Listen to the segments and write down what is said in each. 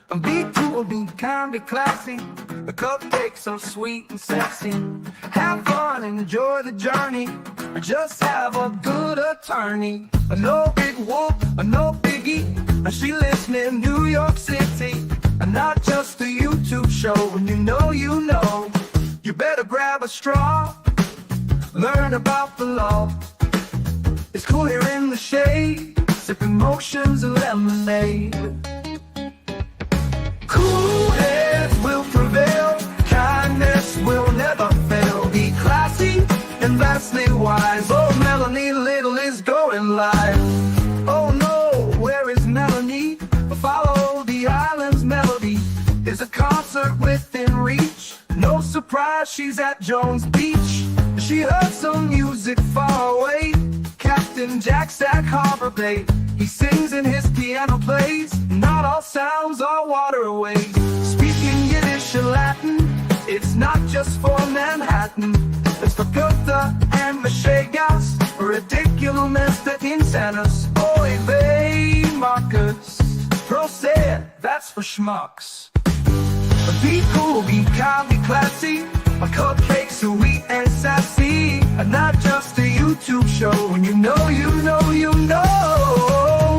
Be cool, be kind, be classy. The cupcakes so sweet and sexy. Have fun, enjoy the journey. Just have a good attorney. No big whoop, no biggie. She lives near New York City. Not just a YouTube show. When you know, you better grab a straw. Learn about the law. It's cool here in the shade, sipping motions of lemonade. Cool heads will prevail, kindness will never fail. Be classy and vastly wise. Oh, Melanie Little is going live. Oh no, where is Melanie? Follow the island's melody. Is a concert within reach. No surprise, she's at Jones Beach. She heard some music far away. Captain Jack Stack Harbor Bay. He sings and his piano plays. Not all sounds are waterways. Speaking Yiddish and Latin, it's not just for Manhattan. It's for Goethe and Meshegas. Ridiculous that insanus. Oy vey, Marcus. Proset, that's for schmucks. Be cool, be kind, be classy. My cupcakes sweet and sassy. Not just a YouTube show. When you know.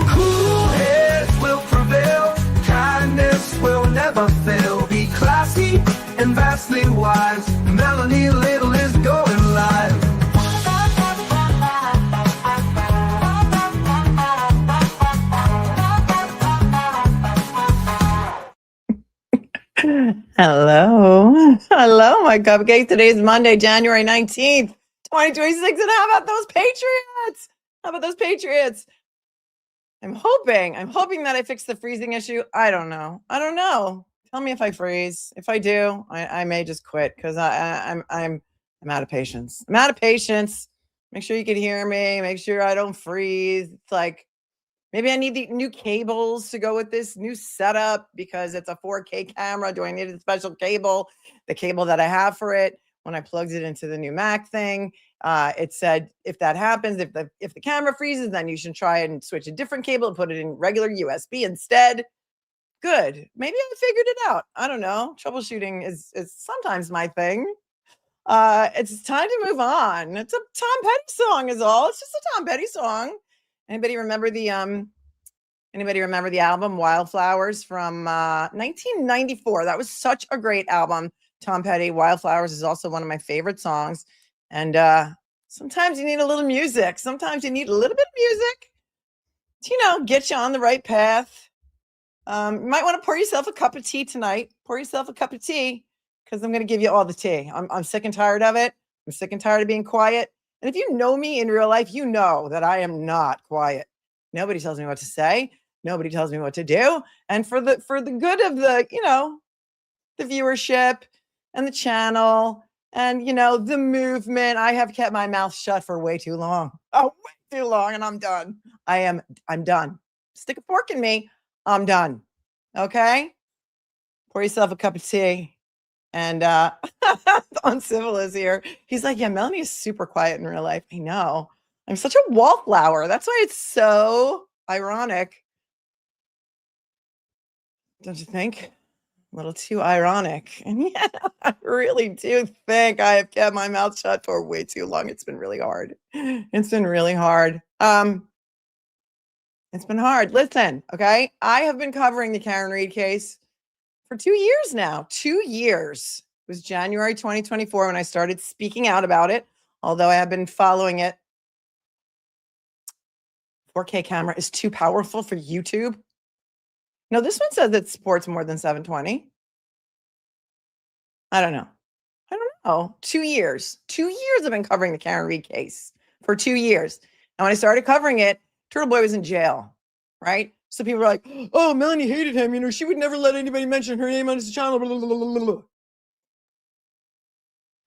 Cool heads will prevail. Kindness will never fail. Be classy and vastly wise. Melanie Little is going live. Hello, my cupcake. Today's Monday, January 19th, 2026. And how about those Patriots? I'm hoping that I fix the freezing issue. I don't know. Tell me if I freeze. If I do, I may just quit because I'm out of patience. Make sure you can hear me. Make sure I don't freeze. It's like, maybe I need the new cables to go with this new setup because it's a 4K camera. Do I need a special cable? The cable that I have for it, when I plugged it into the new Mac thing, it said, if that happens, if the camera freezes, then you should try and switch a different cable and put it in regular USB instead. Good. Maybe I figured it out. I don't know. Troubleshooting is sometimes my thing. It's time to move on. It's a Tom Petty song is all. It's just a Tom Petty song. Anybody remember the album Wildflowers from 1994? That was such a great album. Tom Petty, Wildflowers is also one of my favorite songs. And sometimes you need a little music. Sometimes you need a little bit of music to, get you on the right path. You might want to pour yourself a cup of tea tonight. Pour yourself a cup of tea because I'm going to give you all the tea. I'm sick and tired of it. I'm sick and tired of being quiet. And if you know me in real life, you know that I am not quiet. Nobody tells me what to say. Nobody tells me what to do. And for the good of the viewership and the channel and, the movement, I have kept my mouth shut for way too long. Oh, way too long. And I'm done. I'm done. Stick a fork in me. I'm done. Okay? Pour yourself a cup of tea. And Uncivil is here. He's like, yeah, Melanie is super quiet in real life. I know. I'm such a wallflower. That's why it's so ironic. Don't you think? A little too ironic. And yeah, I really do think I have kept my mouth shut for way too long. It's been really hard. It's been hard. Listen, okay? I have been covering the Karen Reed case for 2 years now. 2 years. It was January 2024 when I started speaking out about it, although I have been following it. 4K camera is too powerful for YouTube. No, this one says it supports more than 720. I don't know. 2 years. 2 years I've been covering the Karen Reed case. For 2 years. And when I started covering it, Turtle Boy was in jail, right? So people were like, oh, Melanie hated him. She would never let anybody mention her name on his channel. Blah, blah, blah, blah.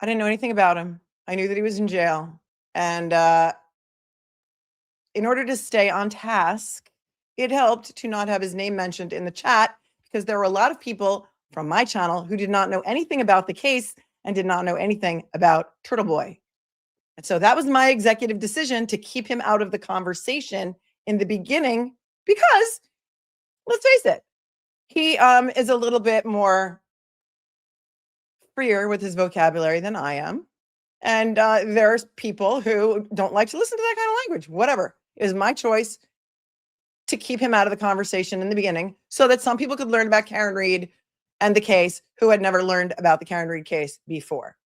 I didn't know anything about him. I knew that he was in jail. And in order to stay on task, it helped to not have his name mentioned in the chat because there were a lot of people from my channel who did not know anything about the case and did not know anything about Turtle Boy. And so that was my executive decision to keep him out of the conversation in the beginning because, let's face it, He is a little bit more freer with his vocabulary than I am. And there's people who don't like to listen to that kind of language. Whatever. It was my choice to keep him out of the conversation in the beginning so that some people could learn about Karen Read and the case who had never learned about the Karen Read case before.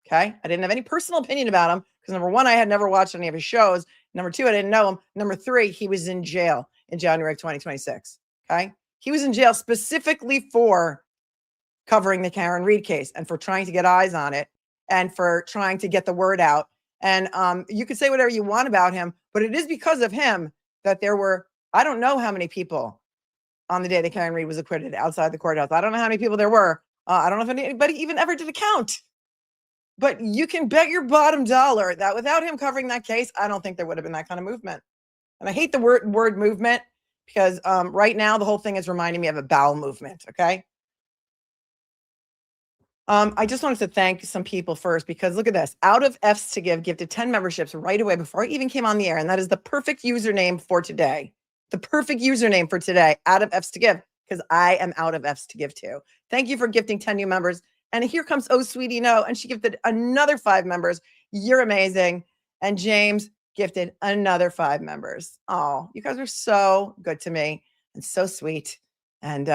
Okay. I didn't have any personal opinion about him because number one, I had never watched any of his shows. Number two, I didn't know him. Number three, he was in jail in January of 2026. Okay. He was in jail specifically for covering the Karen Read case and for trying to get eyes on it and for trying to get the word out. And you could say whatever you want about him, but it is because of him that there were, I don't know how many people on the day that Karen Read was acquitted outside the courthouse. I don't know how many people there were. I don't know if anybody even ever did a count. But you can bet your bottom dollar that without him covering that case, I don't think there would have been that kind of movement. And I hate the word movement because right now the whole thing is reminding me of a bowel movement. Okay. I just wanted to thank some people first because look at this. Out of F's to Give gifted 10 memberships right away before I even came on the air. And that is the perfect username for today. The perfect username for today, Out of F's to Give, because I am out of F's to give too. Thank you for gifting 10 new members. And here comes Oh Sweetie No, and she gifted another 5 members. You're amazing. And James gifted another 5 members. Oh, you guys are so good to me and so sweet. And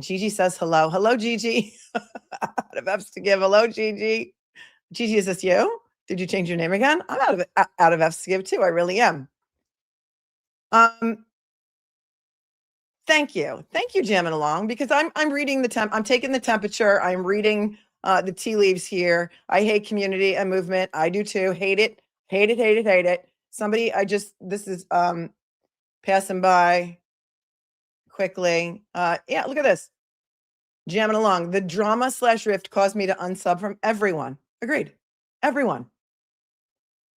Gigi says hello. Hello, Gigi. Out of F's to Give. Hello, Gigi. Gigi, is this you? Did you change your name again? I'm out of F's to Give too. I really am. Thank you. Thank you, jamming along, because I'm reading I'm taking the temperature. I'm reading the tea leaves here. I hate community and movement. I do too. Hate it. Hate it, hate it, hate it. Somebody, this is passing by quickly. Yeah, look at this. Jamming along. The drama / rift caused me to unsub from everyone. Agreed. Everyone.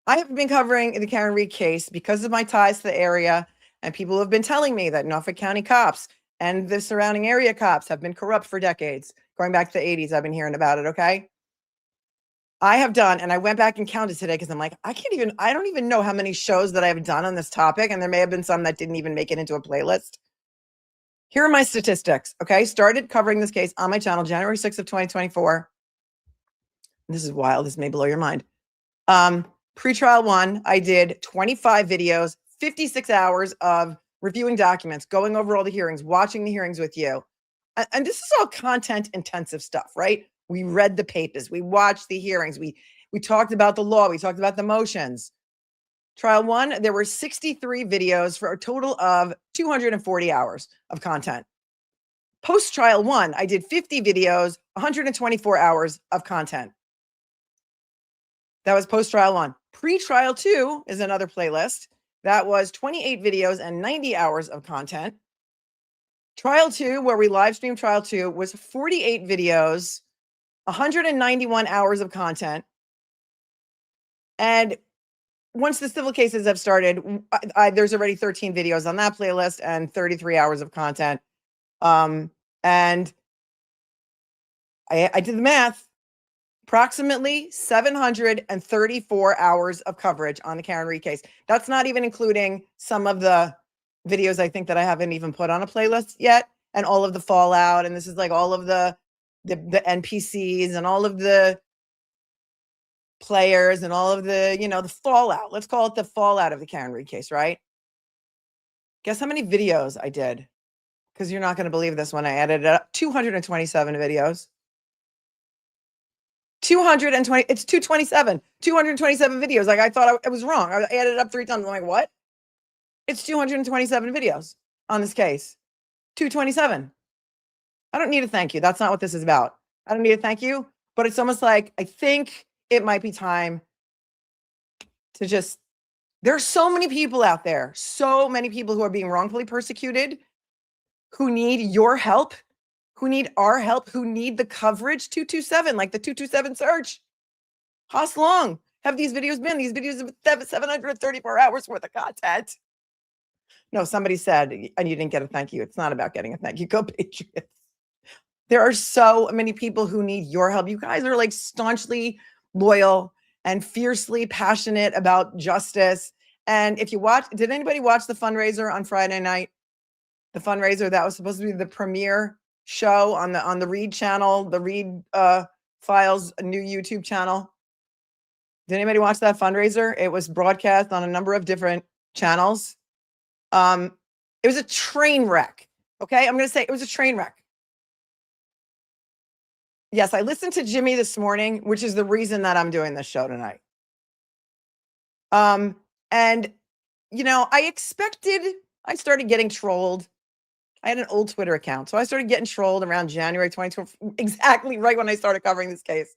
I have been covering the Karen Read case because of my ties to the area, and people have been telling me that Norfolk County cops and the surrounding area cops have been corrupt for decades. Going back to the 80s, I've been hearing about it, okay? I have done, and I went back and counted today because I'm like, I don't even know how many shows that I have done on this topic, and there may have been some that didn't even make it into a playlist. Here are my statistics, okay? Started covering this case on my channel January 6th of 2024. This is wild. This may blow your mind. Pre-trial 1, I did 25 videos, 56 hours of reviewing documents, going over all the hearings, watching the hearings with you. And this is all content intensive stuff, right? We read the papers, we watched the hearings, we talked about the law, we talked about the motions. Trial 1, there were 63 videos for a total of 240 hours of content. Post-trial 1, I did 50 videos, 124 hours of content. That was post-trial 1. Pre-trial 2 is another playlist. That was 28 videos and 90 hours of content. Trial 2, where we live streamed trial 2, was 48 videos, 191 hours of content. And once the civil cases have started, there's already 13 videos on that playlist and 33 hours of content. And I did the math. Approximately 734 hours of coverage on the Karen Read case. That's not even including some of the videos I think that I haven't even put on a playlist yet, and all of the fallout. And this is like all of the NPCs and all of the players and all of the, the fallout. Let's call it the fallout of the Karen Read case, right? Guess how many videos I did? Because you're not going to believe this when I added it up. 227 videos. 220, it's 227, 227 videos. Like I thought I was wrong. I added it up 3 times. I'm like, what? It's 227 videos on this case. 227. I don't need a thank you. That's not what this is about. I don't need a thank you, but it's almost like, I think it might be time to just, there are so many people out there, so many people who are being wrongfully persecuted, who need your help, who need our help, who need the coverage. 227, like the 227 search. How long have these videos been? These videos have 734 hours worth of content. No, somebody said, and you didn't get a thank you. It's not about getting a thank you. Go Patriots. There are so many people who need your help. You guys are like staunchly loyal and fiercely passionate about justice. And if you watch, did anybody watch the fundraiser on Friday night? the fundraiser that was supposed to be the premiere show on the Reed channel, the Reed Files, a new YouTube channel. Did anybody watch that fundraiser? It was broadcast on a number of different channels. It was a train wreck. Okay, I'm going to say it was a train wreck. Yes, I listened to Jimmy this morning, which is the reason that I'm doing this show tonight. And I started getting trolled. I had an old Twitter account, so I started getting trolled around January 2020, exactly right when I started covering this case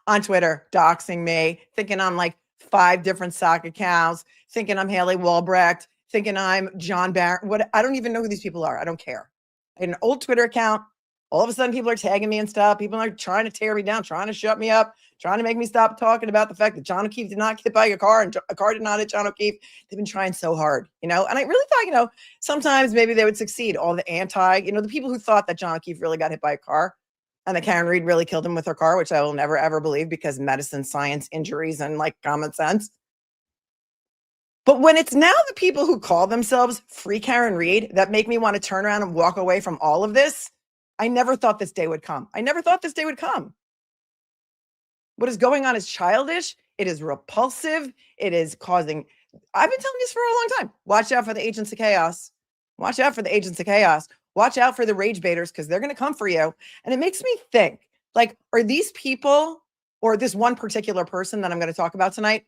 on Twitter, doxing me, thinking I'm like 5 different sock accounts, thinking I'm Haley Walbrecht, thinking I'm John Barron. What? I don't even know who these people are. I don't care. I had an old Twitter account. All of a sudden, people are tagging me and stuff. People are trying to tear me down, trying to shut me up, trying to make me stop talking about the fact that John O'Keefe did not get hit by a car and a car did not hit John O'Keefe. They've been trying so hard, And I really thought, sometimes maybe they would succeed. All the the people who thought that John O'Keefe really got hit by a car and that Karen Reed really killed him with her car, which I will never, ever believe because medicine, science, injuries, and like common sense. But when it's now the people who call themselves Free Karen Reed that make me want to turn around and walk away from all of this, I never thought this day would come. I never thought this day would come. What is going on is childish. It is repulsive. It is causing, I've been telling this for a long time. Watch out for the agents of chaos. Watch out for the agents of chaos. Watch out for the rage baiters because they're going to come for you. And it makes me think, like, are these people or this one particular person that I'm going to talk about tonight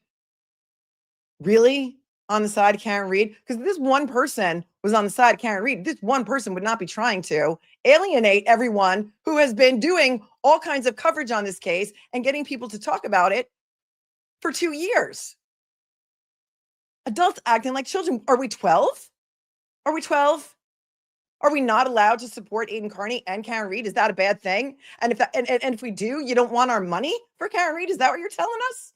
really on the side of Karen Reed? Because this one person was on the side of Karen Reed. This one person would not be trying to alienate everyone who has been doing all kinds of coverage on this case and getting people to talk about it for 2 years. Adults acting like children. Are we 12? Are we 12? Are we not allowed to support Aiden Carney and Karen Reed? Is that a bad thing? And if we do, you don't want our money for Karen Reed? Is that what you're telling us?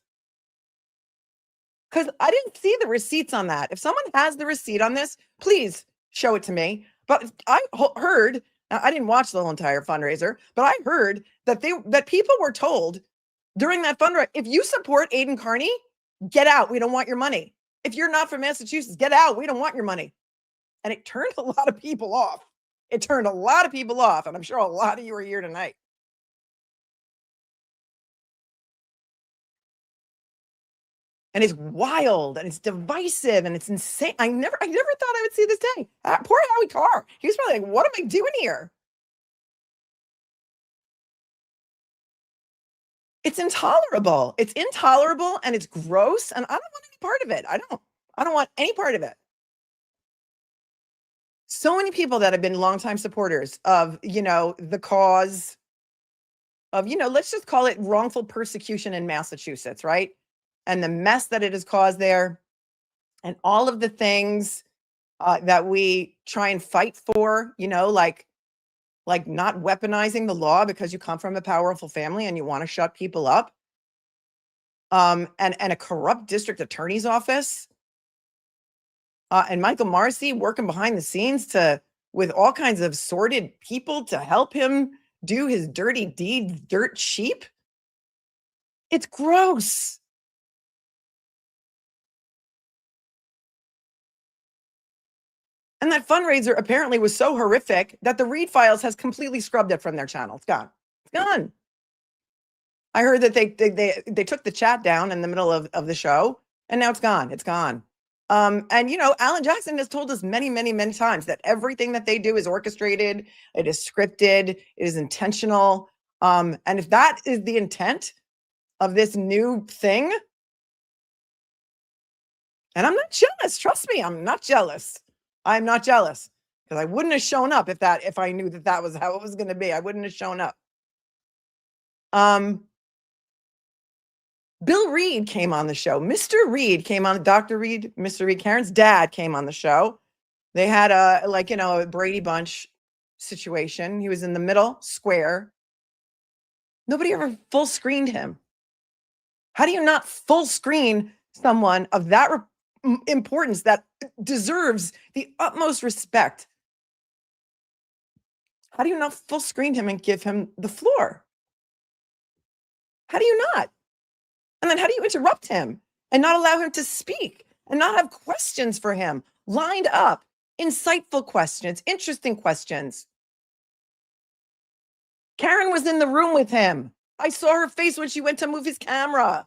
Because I didn't see the receipts on that. If someone has the receipt on this, please show it to me. But I heard, I didn't watch the whole entire fundraiser, but I heard that people were told during that fundraiser, if you support Aiden Carney, get out. We don't want your money. If you're not from Massachusetts, get out. We don't want your money. And it turned a lot of people off. It turned a lot of people off. And I'm sure a lot of you are here tonight. And it's wild and it's divisive and it's insane. I never thought I would see this day. Poor Howie Carr. He was probably like, what am I doing here? It's intolerable. It's intolerable and it's gross. And I don't want any part of it. I don't want any part of it. So many people that have been longtime supporters of, the cause of, let's just call it wrongful persecution in Massachusetts, right? And the mess that it has caused there and all of the things that we try and fight for, like not weaponizing the law because you come from a powerful family and you want to shut people up. And a corrupt district attorney's office. And Michael Marcy working behind the scenes with all kinds of sordid people to help him do his dirty deed, dirt cheap. It's gross. And that fundraiser apparently was so horrific that the Reed Files has completely scrubbed it from their channel. It's gone. It's gone. I heard that they took the chat down in the middle of the show, and now it's gone. It's gone. And Alan Jackson has told us many, many, many times that everything that they do is orchestrated, it is scripted, it is intentional. And if that is the intent of this new thing, and I'm not jealous, trust me, I'm not jealous. I'm not jealous because I wouldn't have shown up if I knew that was how it was going to be. I wouldn't have shown up. Bill Reed came on the show. Mr. Reed came on. Dr. Reed, Mr. Reed, Karen's dad came on the show. They had a Brady Bunch situation. He was in the middle square. Nobody ever full screened him. How do you not full screen someone of that importance that deserves the utmost respect? How do you not full screen him and give him the floor? How do you not? And then how do you interrupt him and not allow him to speak and not have questions for him lined up insightful questions, interesting questions. Karen was in the room with him. I saw her face when she went to move his camera.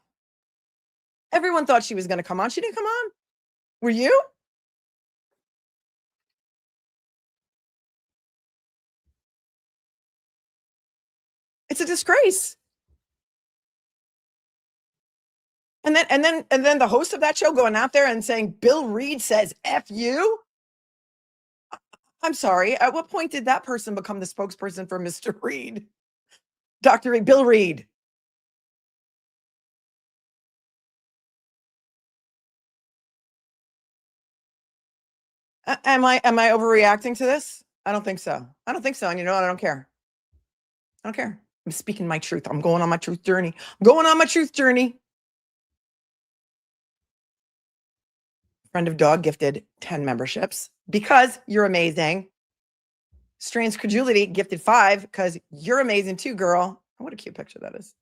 Everyone thought she was going to come on. She didn't come on. Were you? It's a disgrace. And then the host of that show going out there and saying Bill Reed says F you. I'm sorry. At what point did that person become the spokesperson for Mr. Reed? Dr. Reed, Bill Reed. Am I overreacting to this? I don't think so. I don't think so. And you know what? I don't care. I don't care. I'm speaking my truth. I'm going on my truth journey. I'm going on my truth journey. Friend of Dog gifted 10 memberships because you're amazing. Strange Credulity gifted 5 because you're amazing too, girl. Oh, what a cute picture that is.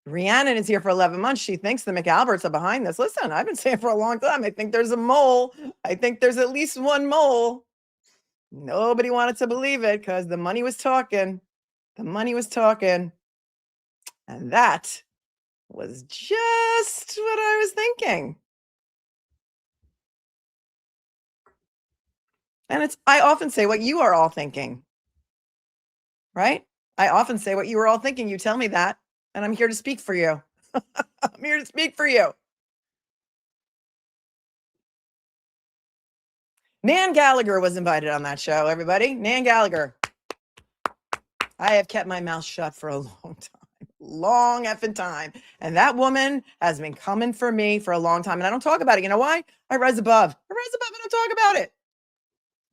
Rhiannon is here for 11 months. She thinks the McAlberts are behind this. Listen, I've been saying for a long time, I think there's a mole. I think there's at least one mole. Nobody wanted to believe it because the money was talking. The money was talking. And that was just what I was thinking. And I often say what you are all thinking, right? I often say what you are all thinking. You tell me that, and I'm here to speak for you. I'm here to speak for you. Nan Gallagher was invited on that show, everybody. Nan Gallagher. I have kept my mouth shut for a long time. Long effing time. And that woman has been coming for me for a long time. And I don't talk about it. You know why? I rise above. I rise above. I don't talk about it.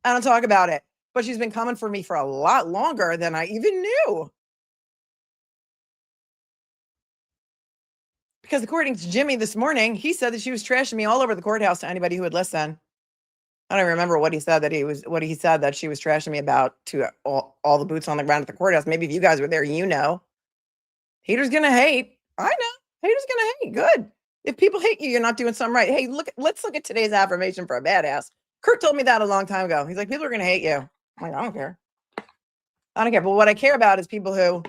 I don't talk about it. But she's been coming for me for a lot longer than I even knew. Because according to Jimmy this morning, he said that she was trashing me all over the courthouse to anybody who would listen. I don't remember what he said that she was trashing me about to all the boots on the ground at the courthouse. Maybe if you guys were there, you know. Haters gonna hate. I know. Haters gonna hate. Good. If people hate you, you're not doing something right. Hey, let's look at today's affirmation for a badass. Kurt told me that a long time ago. He's like, people are gonna hate you. I'm like, I don't care. I don't care. But what I care about is people who,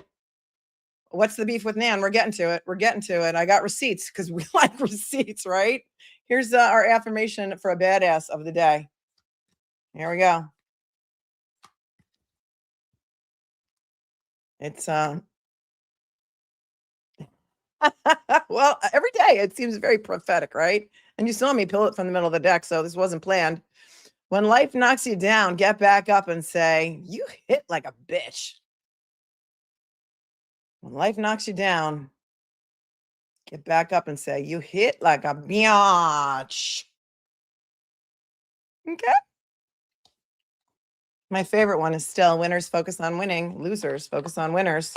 what's the beef with Nan? We're getting to it. We're getting to it. I got receipts because we like receipts, right? Here's our affirmation for a badass of the day. Here we go. It's well, every day it seems very prophetic, right? And you saw me pull it from the middle of the deck, so this wasn't planned. When life knocks you down, get back up and say, you hit like a bitch. When life knocks you down, get back up and say, you hit like a biatch. Okay. My favorite one is still winners focus on winning, losers focus on winners.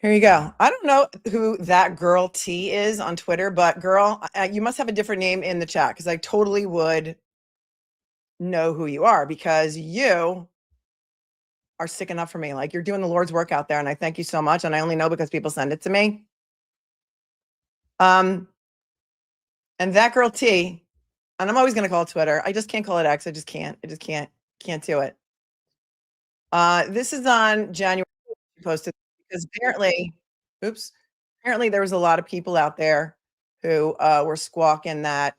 Here you go. I don't know who that girl T is on Twitter, but girl, you must have a different name in the chat because I totally would know who you are because you are sticking up for me. Like you're doing the Lord's work out there. And I thank you so much. And I only know because people send it to me. And that girl T, and I'm always going to call it Twitter. I just can't call it X. I just can't. I just can't do it. This is on January posted because apparently there was a lot of people out there who were squawking that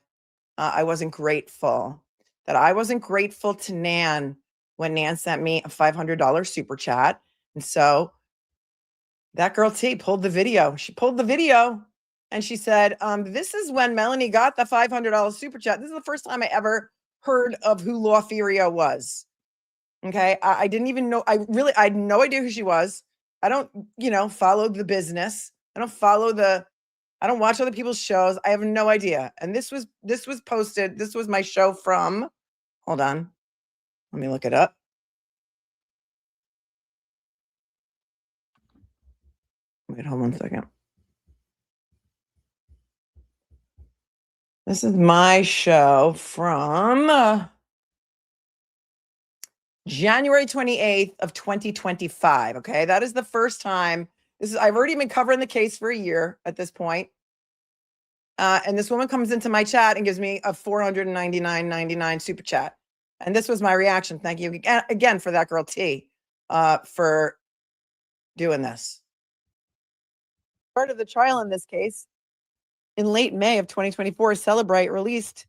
I wasn't grateful, to Nan when Nan sent me a $500 super chat. And so that girl T pulled the video. She pulled the video and she said, this is when Melanie got the $500 super chat. This is the first time I ever heard of who Law Furio was. Okay. I didn't even know. I had no idea who she was. I don't, follow the business. I don't watch other people's shows. I have no idea. And this was posted. This was my show from, hold on. Let me look it up. Wait, hold on a second. This is my show from January 28th of 2025. Okay. That is the first time. I've already been covering the case for a year at this point. And this woman comes into my chat and gives me a $499.99 super chat. And this was my reaction. Thank you again for that girl T for doing this. Part of the trial in this case, in late May of 2024, Celebrite released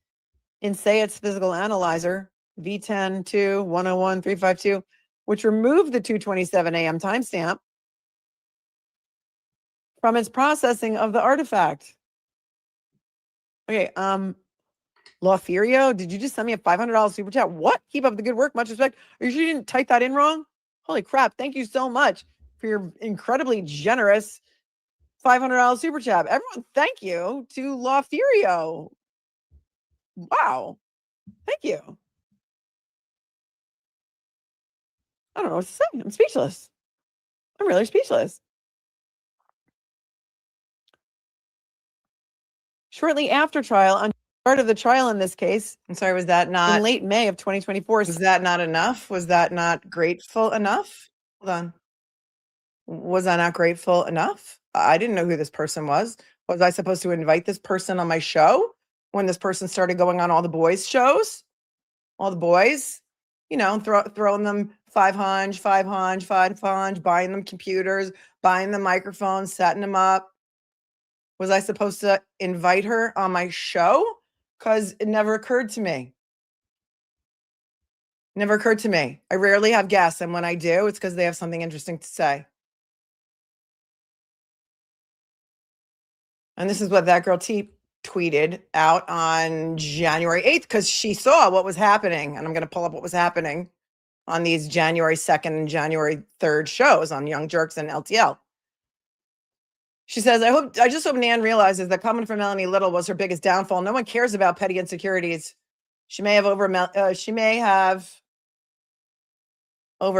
in Say It's Physical Analyzer V10-2-101-352, which removed the 2:27 a.m. timestamp from its processing of the artifact. Okay, Lawferio, did you just send me a $500 super chat? What? Keep up the good work. Much respect. Are you sure you didn't type that in wrong? Holy crap. Thank you so much for your incredibly generous $500 super chat. Everyone, thank you to Lawferio. Wow. Thank you. I don't know what to say. I'm speechless. I'm really speechless. Shortly after trial, on part of the trial in this case, I'm sorry, was that not in late May of 2024? Was that not enough? Was that not grateful enough? Hold on. Was I not grateful enough? I didn't know who this person was. Was I supposed to invite this person on my show when this person started going on all the boys' shows? All the boys, you know, throwing them 500, buying them computers, buying them microphones, setting them up. Was I supposed to invite her on my show? Because it never occurred to me. Never occurred to me. I rarely have guests, and when I do, it's because they have something interesting to say. And this is what that girl T tweeted out on January 8th, because she saw what was happening. And I'm going to pull up what was happening on these January 2nd and January 3rd shows on Young Jerks and LTL. She says, I just hope Nan realizes that coming from Melanie Little was her biggest downfall. No one cares about petty insecurities. She may have over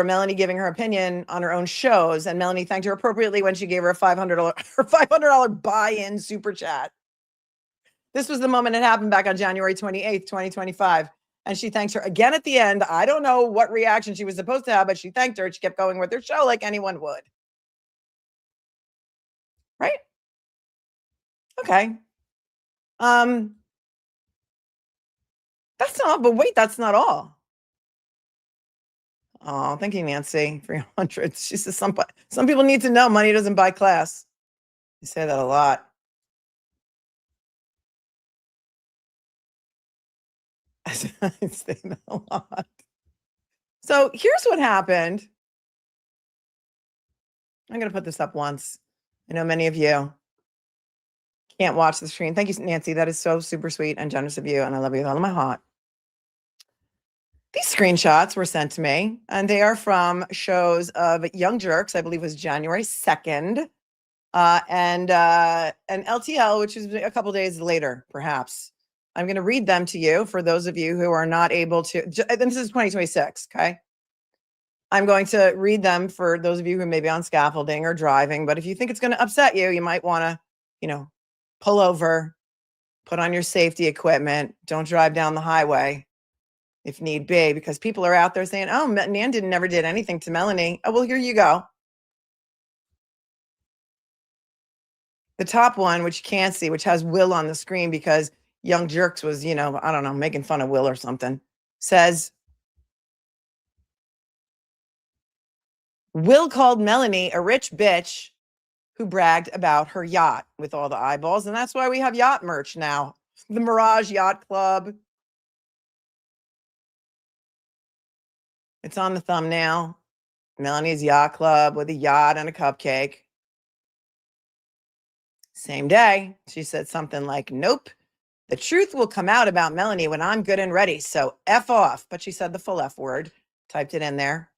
Melanie giving her opinion on her own shows, and Melanie thanked her appropriately when she gave her a $500 buy-in super chat. This was the moment it happened back on January 28th, 2025. And she thanks her again at the end. I don't know what reaction she was supposed to have, but she thanked her. She kept going with her show like anyone would. Right? Okay. That's not, but wait, that's not all. Oh, thank you, Nancy, for your 100. She says some people need to know money doesn't buy class. You say that a lot. I say that a lot. So here's what happened. I'm going to put this up once. I know many of you can't watch the screen. Thank you, Nancy. That is so super sweet and generous of you, and I love you with all of my heart. These screenshots were sent to me, and they are from shows of Young Jerks, I believe was January 2nd, and LTL, which is a couple days later, perhaps. I'm going to read them to you for those of you who are not able to. This is 2026, okay? I'm going to read them for those of you who may be on scaffolding or driving, but if you think it's going to upset you, you might want to, pull over, put on your safety equipment, don't drive down the highway if need be, because people are out there saying, oh, Nan never did anything to Melanie. Oh, well, here you go. The top one, which you can't see, which has Will on the screen because Young Jerks was, I don't know, making fun of Will or something, says, Will called Melanie a rich bitch who bragged about her yacht with all the eyeballs. And that's why we have yacht merch now. The Mirage Yacht Club. It's on the thumbnail. Melanie's Yacht Club with a yacht and a cupcake. Same day, she said something like, nope, the truth will come out about Melanie when I'm good and ready. So F off. But she said the full F word, typed it in there.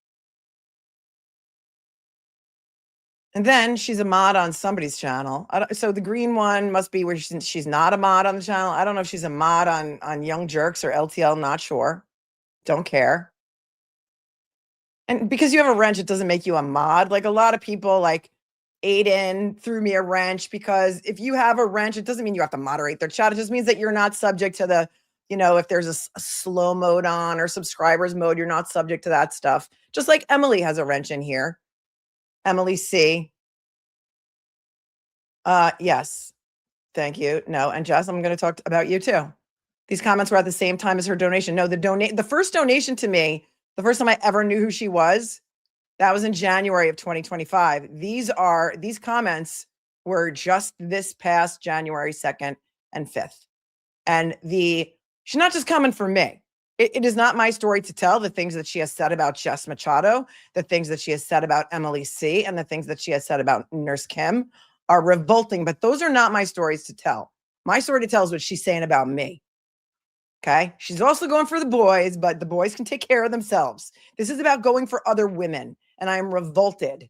And then she's a mod on somebody's channel. So the green one must be where she's not a mod on the channel. I don't know if she's a mod on Young Jerks or LTL, not sure. Don't care. And because you have a wrench, it doesn't make you a mod. Like a lot of people, like Aiden threw me a wrench because if you have a wrench, it doesn't mean you have to moderate their chat. It just means that you're not subject to the, if there's a slow mode on or subscribers mode, you're not subject to that stuff. Just like Emily has a wrench in here. Emily C. Yes. Thank you. No, and Jess, I'm going to talk about you too. These comments were at the same time as her donation. No, the first donation to me, the first time I ever knew who she was, that was in January of 2025. These comments were just this past January 2nd and 5th. And she's not just coming for me. It is not my story to tell. The things that she has said about Jess Machado, the things that she has said about Emily C, and the things that she has said about Nurse Kim are revolting, but those are not my stories to tell. My story to tell is what she's saying about me. Okay. She's also going for the boys, but the boys can take care of themselves. This is about going for other women, and I am revolted.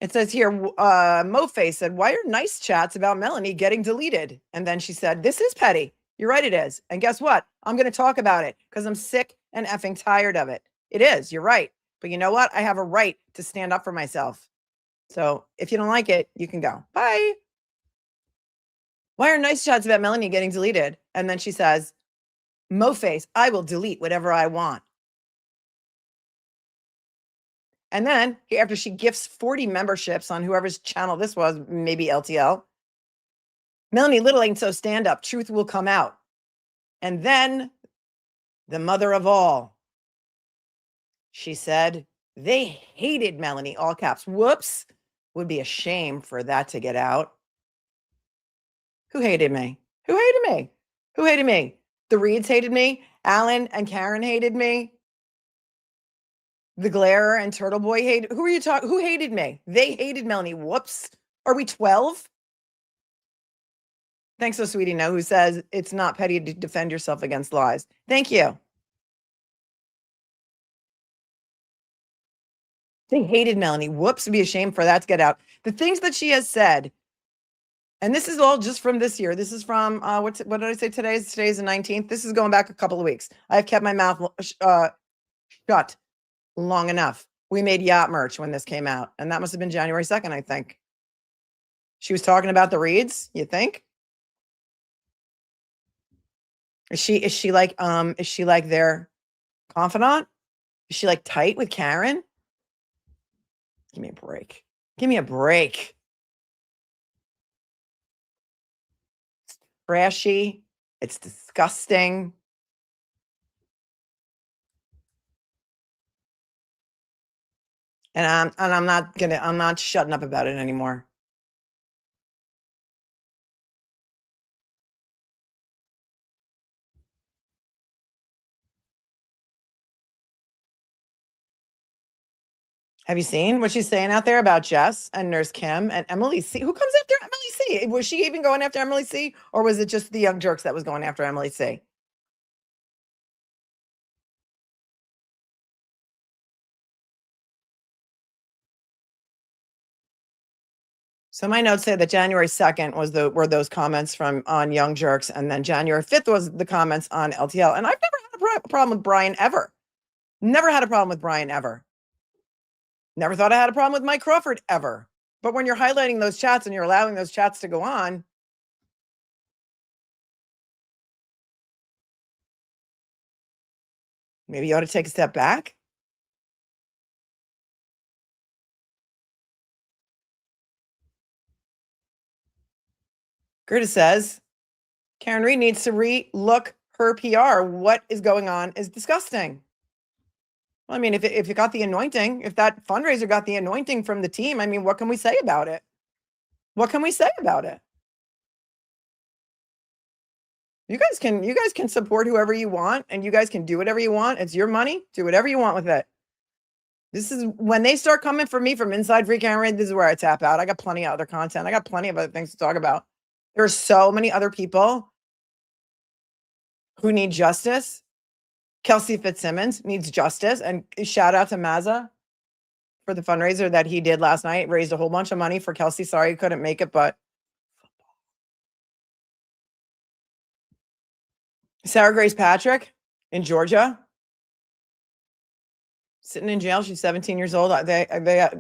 It says here, Moface said, why are nice chats about Melanie getting deleted? And then she said, this is petty. You're right, it is. And guess what? I'm going to talk about it because I'm sick and effing tired of it. It is. You're right. But you know what? I have a right to stand up for myself. So if you don't like it, you can go. Bye. Why are nice chats about Melanie getting deleted? And then she says, Moface, I will delete whatever I want. And then after she gifts 40 memberships on whoever's channel this was, maybe LTL, Melanie Little ain't so stand up. Truth will come out. And then the mother of all, she said, they hated Melanie, all caps. Whoops. Would be a shame for that to get out. Who hated me? Who hated me? Who hated me? The Reeds hated me. Alan and Karen hated me. The Glare and Turtle Boy hated. Who are you talking? Who hated me? They hated Melanie. Whoops. Are we 12? Thanks, so sweetie. No, who says it's not petty to defend yourself against lies. Thank you. They hated Melanie. Whoops. It'd be a shame for that to get out. The things that she has said. And this is all just from this year. This is from, what did I say today? Today's the 19th. This is going back a couple of weeks. I've kept my mouth shut long enough. We made yacht merch when this came out. And that must have been January 2nd, I think. She was talking about the Reeds, you think? Is she like their confidant? Is she like tight with Karen? Give me a break. Give me a break. Trashy. It's disgusting. And I'm not shutting up about it anymore. Have you seen what she's saying out there about Jess and Nurse Kim and Emily C? Who comes after Emily C? Was she even going after Emily C? Or was it just the Young Jerks that was going after Emily C? So my notes say that January 2nd were those comments on Young Jerks, and then January 5th was the comments on LTL. And I've never had a problem with Brian ever. Never had a problem with Brian ever. Never thought I had a problem with Mike Crawford ever. But when you're highlighting those chats and you're allowing those chats to go on, maybe you ought to take a step back. Gerda says, Karen Reed needs to re-look her PR. What is going on is disgusting. Well, I mean, if it got the anointing, if that fundraiser got the anointing from the team, I mean, what can we say about it? What can we say about it? You guys can support whoever you want, and you guys can do whatever you want. It's your money. Do whatever you want with it. This is when they start coming for me from inside Free Karen Reed. This is where I tap out. I got plenty of other content. I got plenty of other things to talk about. There are so many other people who need justice. Kelsey Fitzsimmons needs justice. And shout out to Mazza for the fundraiser that he did last night. Raised a whole bunch of money for Kelsey. Sorry he couldn't make it, but Sarah Grace Patrick in Georgia, sitting in jail. She's 17 years old. They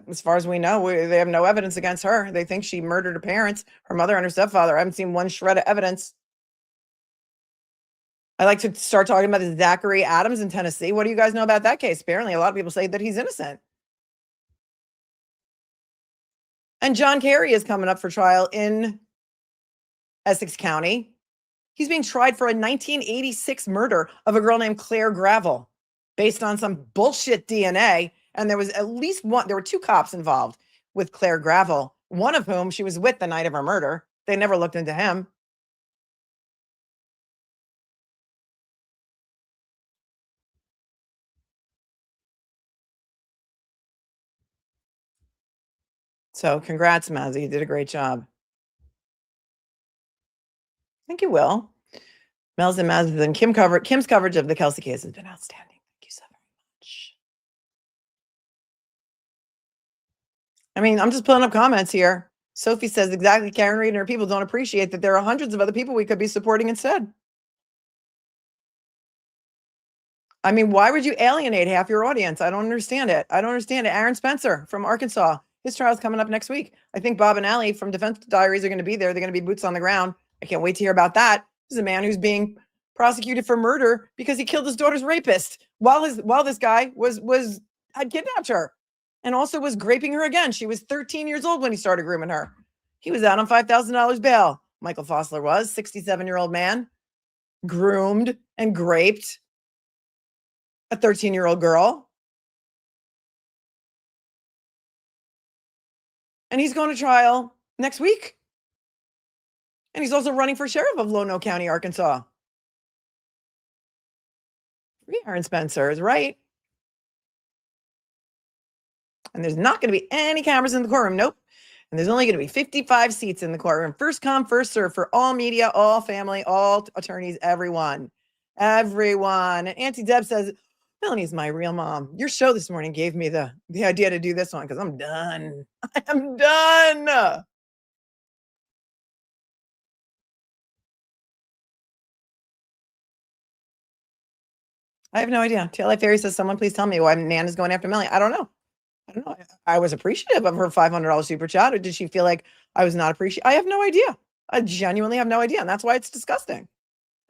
as far as we know, they have no evidence against her. They think she murdered her parents, her mother and her stepfather. I haven't seen one shred of evidence. I like to start talking about the Zachary Adams in Tennessee. What do you guys know about that case? Apparently, a lot of people say that he's innocent. And John Kerry is coming up for trial in Essex County. He's being tried for a 1986 murder of a girl named Claire Gravel based on some bullshit DNA. And there was at least one, there were 2 cops involved with Claire Gravel, one of whom she was with the night of her murder. They never looked into him. So congrats, Mazzy. You did a great job. I think you will. Mel's and Maz's and Kim's coverage of the Kelsey case has been outstanding. Thank you so very much. I mean, I'm just pulling up comments here. Sophie says exactly, Karen Reed and her people don't appreciate that there are hundreds of other people we could be supporting instead. I mean, why would you alienate half your audience? I don't understand it. I don't understand it. Aaron Spencer from Arkansas. His trial's coming up next week. I think Bob and Allie from Defense Diaries are going to be there. They're going to be boots on the ground. I can't wait to hear about that. This is a man who's being prosecuted for murder because he killed his daughter's rapist while this guy had kidnapped her and also was graping her again. She was 13 years old when he started grooming her. He was out on $5,000 bail. Michael Fossler was 67-year-old man, groomed and graped a 13-year-old girl. And he's going to trial next week. And he's also running for sheriff of Lono County, Arkansas. Aaron Spencer is right. And there's not going to be any cameras in the courtroom. Nope. And there's only going to be 55 seats in the courtroom. First come, first serve for all media, all family, all attorneys, everyone. Everyone. And Auntie Deb says, Melanie's my real mom. Your show this morning gave me the idea to do this one because I'm done. I am done. I have no idea. TLI Fairy says, someone please tell me why Nan is going after Melanie. I don't know. I was appreciative of her $500 super chat. Or did she feel like I was not appreciative? I have no idea. I genuinely have no idea. And that's why it's disgusting.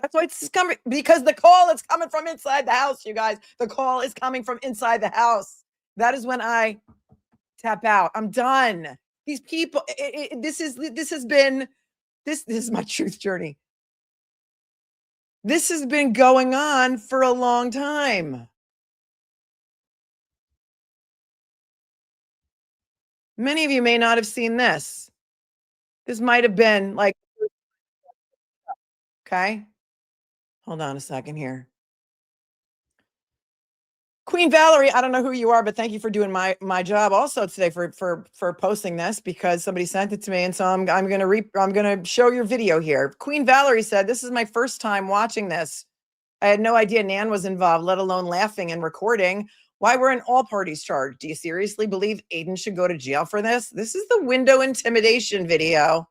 That's why it's coming, because the call is coming from inside the house, you guys. The call is coming from inside the house. That is when I tap out. I'm done. These people, this is my truth journey. This has been going on for a long time. Many of you may not have seen this. This might have been like, okay. Hold on a second here. Queen Valerie, I don't know who you are, but thank you for doing my job also today for posting this because somebody sent it to me, and so I'm gonna show your video here. Queen Valerie said, "This is my first time watching this. I had no idea Nan was involved, let alone laughing and recording. Why weren't all parties charged? Do you seriously believe Aiden should go to jail for this? This is the window intimidation video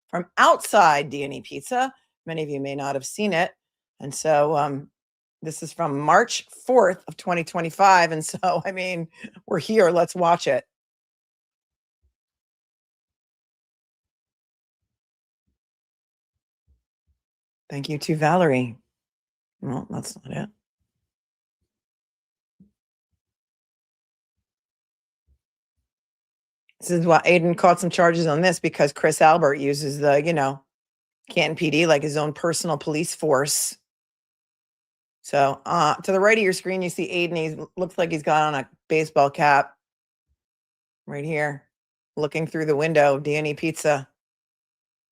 from outside D&E Pizza. Many of you may not have seen it, and so this is from March 4th of 2025. And so, I mean, we're here. Let's watch it. Thank you to Valerie. Well, that's not it. This is why Aiden caught some charges on this because Chris Albert uses the, Canton PD like his own personal police force. So to the right of your screen, you see Aiden. He looks like he's got on a baseball cap right here, looking through the window, D&E Pizza.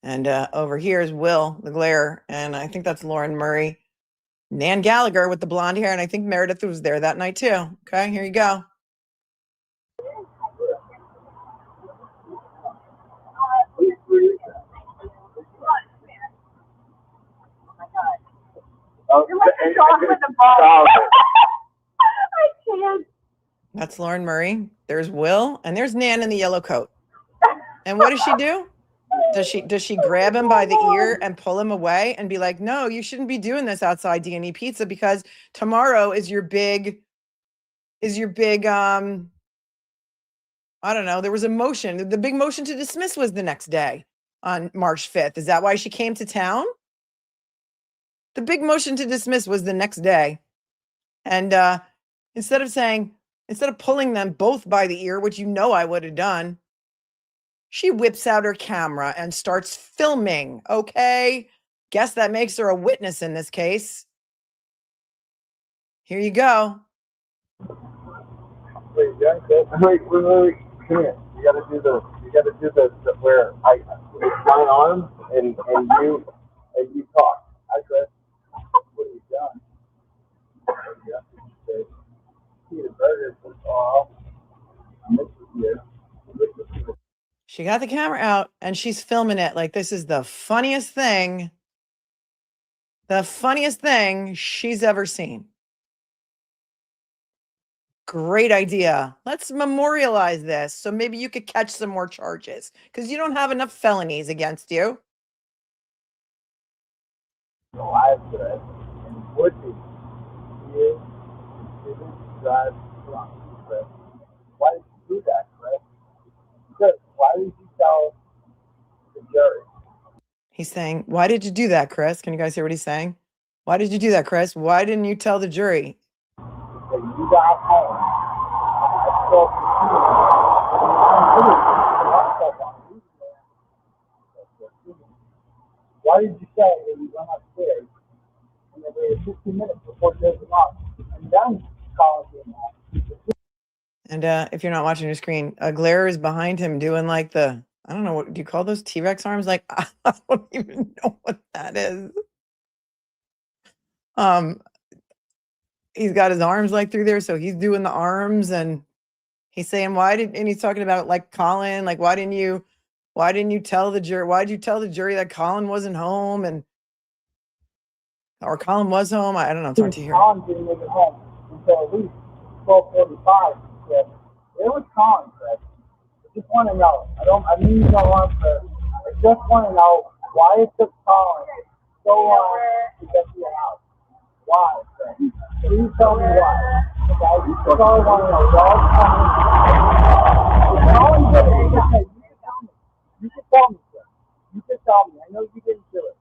And over here is Will, the glare. And I think that's Lauren Murray. Nan Gallagher with the blonde hair. And I think Meredith was there that night too. Okay, here you go. You're like a dog with a ball. I can't. That's Lauren Murray. There's Will, and there's Nan in the yellow coat. And what does she do? Does she grab him by the ear and pull him away and be like, no, you shouldn't be doing this outside D&E Pizza because tomorrow is your big, I don't know. There was a motion. The big motion to dismiss was the next day on March 5th. Is that why she came to town? The big motion to dismiss was the next day. And instead of pulling them both by the ear, which I would have done, She whips out her camera and starts filming. Okay. Guess that makes her a witness in this case. Here you go. Wait, yeah, wait, come here. You gotta do the where it's my arm and you talk. I said, what have you done? Yeah, Turd Ferguson. Oh, this is you. She got the camera out and she's filming it like this is the funniest thing she's ever seen. Great idea. Let's memorialize this so maybe you could catch some more charges because you don't have enough felonies against you. Live today, and Woody, you didn't drive drunk, Chris. Why did you do that, Chris? Chris, why did you tell the jury? He's saying, why did you do that, Chris? Can you guys hear what he's saying? Why did you do that, Chris? Why didn't you tell the jury? That you got home at 12:15. Why did you say that you went upstairs and they waited 15 minutes before taking off and then calling you out? And if you're not watching your screen, Glare is behind him doing like the, I don't know, what do you call those T-Rex arms? Like, I don't even know what that is. He's got his arms like through there. So he's doing the arms and he's saying, and he's talking about like Colin, like, why didn't you tell the jury? Why did you tell the jury that Colin wasn't home or Colin was home? I don't know. It's hard to hear. Colin didn't make it home until at least 12:45. It was Colin, Chris. I just want to know. I mean, you don't want to. I just want to know why it took Colin so long to get to your house. Why, Chris? Please tell me why. Okay? That's all I want to know. Why Colin did it. You can tell me, Chris. You can tell me. I know you didn't do it.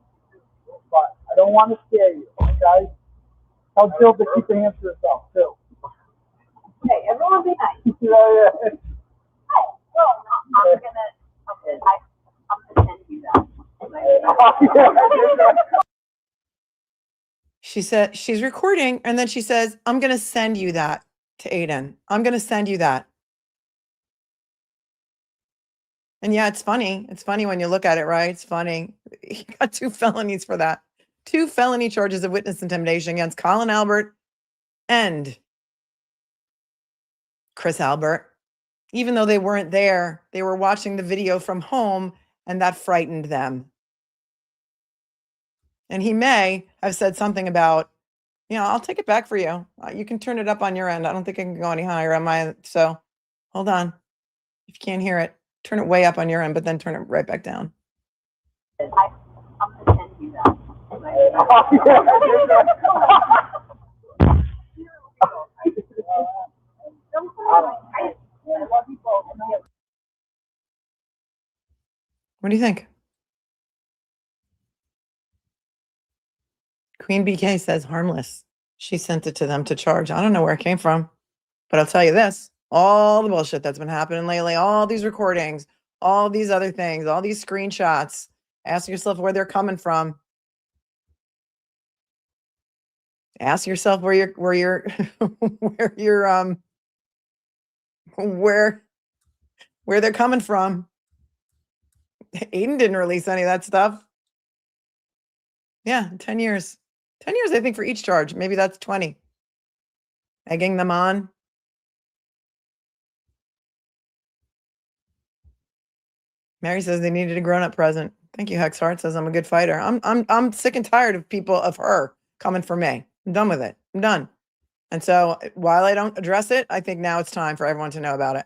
But I don't want to scare you, okay? Tell Jill to keep her hands to herself, too. Hey, everyone be nice. Yeah. Hey, well, no, I'm gonna send you that. She said she's recording and then she says, I'm going to send you that to Aiden. I'm going to send you that. And yeah, it's funny. It's funny when you look at it, right? It's funny. He got 2 felonies for that. 2 felony charges of witness intimidation against Colin Albert and Chris Albert. Even though they weren't there, they were watching the video from home and that frightened them. And he may have said something about, I'll take it back for you. You can turn it up on your end. I don't think I can go any higher on my end. So hold on. If you can't hear it, turn it way up on your end, but then turn it right back down. I'm gonna send you that. What do you think? Queen BK says harmless. She sent it to them to charge. I don't know where it came from, but I'll tell you this, all the bullshit that's been happening lately, all these recordings, all these other things, all these screenshots, ask yourself where they're coming from. Ask yourself where they're coming from. Aiden didn't release any of that stuff. Yeah, 10 years. 10 years, I think, for each charge. Maybe that's 20. Egging them on. Mary says they needed a grown-up present. Thank you, Hexheart says I'm a good fighter. I'm sick and tired of people of her coming for me. I'm done with it. I'm done. And so while I don't address it, I think now it's time for everyone to know about it.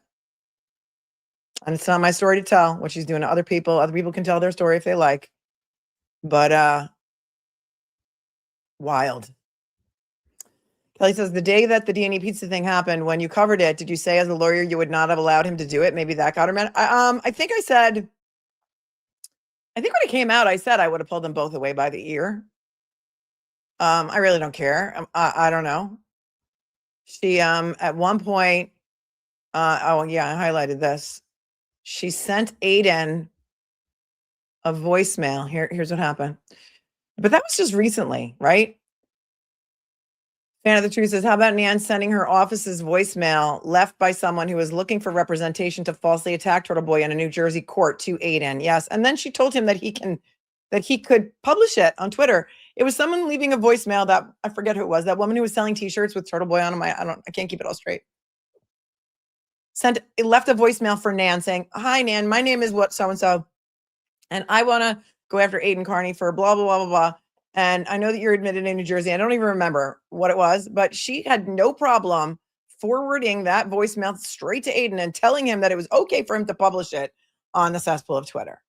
And it's not my story to tell what she's doing to other people. Other people can tell their story if they like. But wild. Kelly says, the day that the D&E pizza thing happened, when you covered it, did you say as a lawyer you would not have allowed him to do it? Maybe that got her mad. I think when it came out, I said I would have pulled them both away by the ear. I really don't care. I don't know. She, at one point, oh yeah, I highlighted this. She sent Aiden a voicemail. Here's what happened. But that was just recently, right? Fan of the Truth says, how about Nan sending her office's voicemail left by someone who was looking for representation to falsely attack Turtle Boy in a New Jersey court to Aiden? Yes. And then she told him that he could publish it on Twitter. It was someone leaving a voicemail that I forget who it was, that woman who was selling t-shirts with Turtle Boy on them. I can't keep it all straight. Left a voicemail for Nan saying, hi, Nan, my name is what so-and-so. And I want to go after Aiden Carney for blah, blah, blah, blah, blah. And I know that you're admitted in New Jersey. I don't even remember what it was, but she had no problem forwarding that voicemail straight to Aiden and telling him that it was okay for him to publish it on the cesspool of Twitter.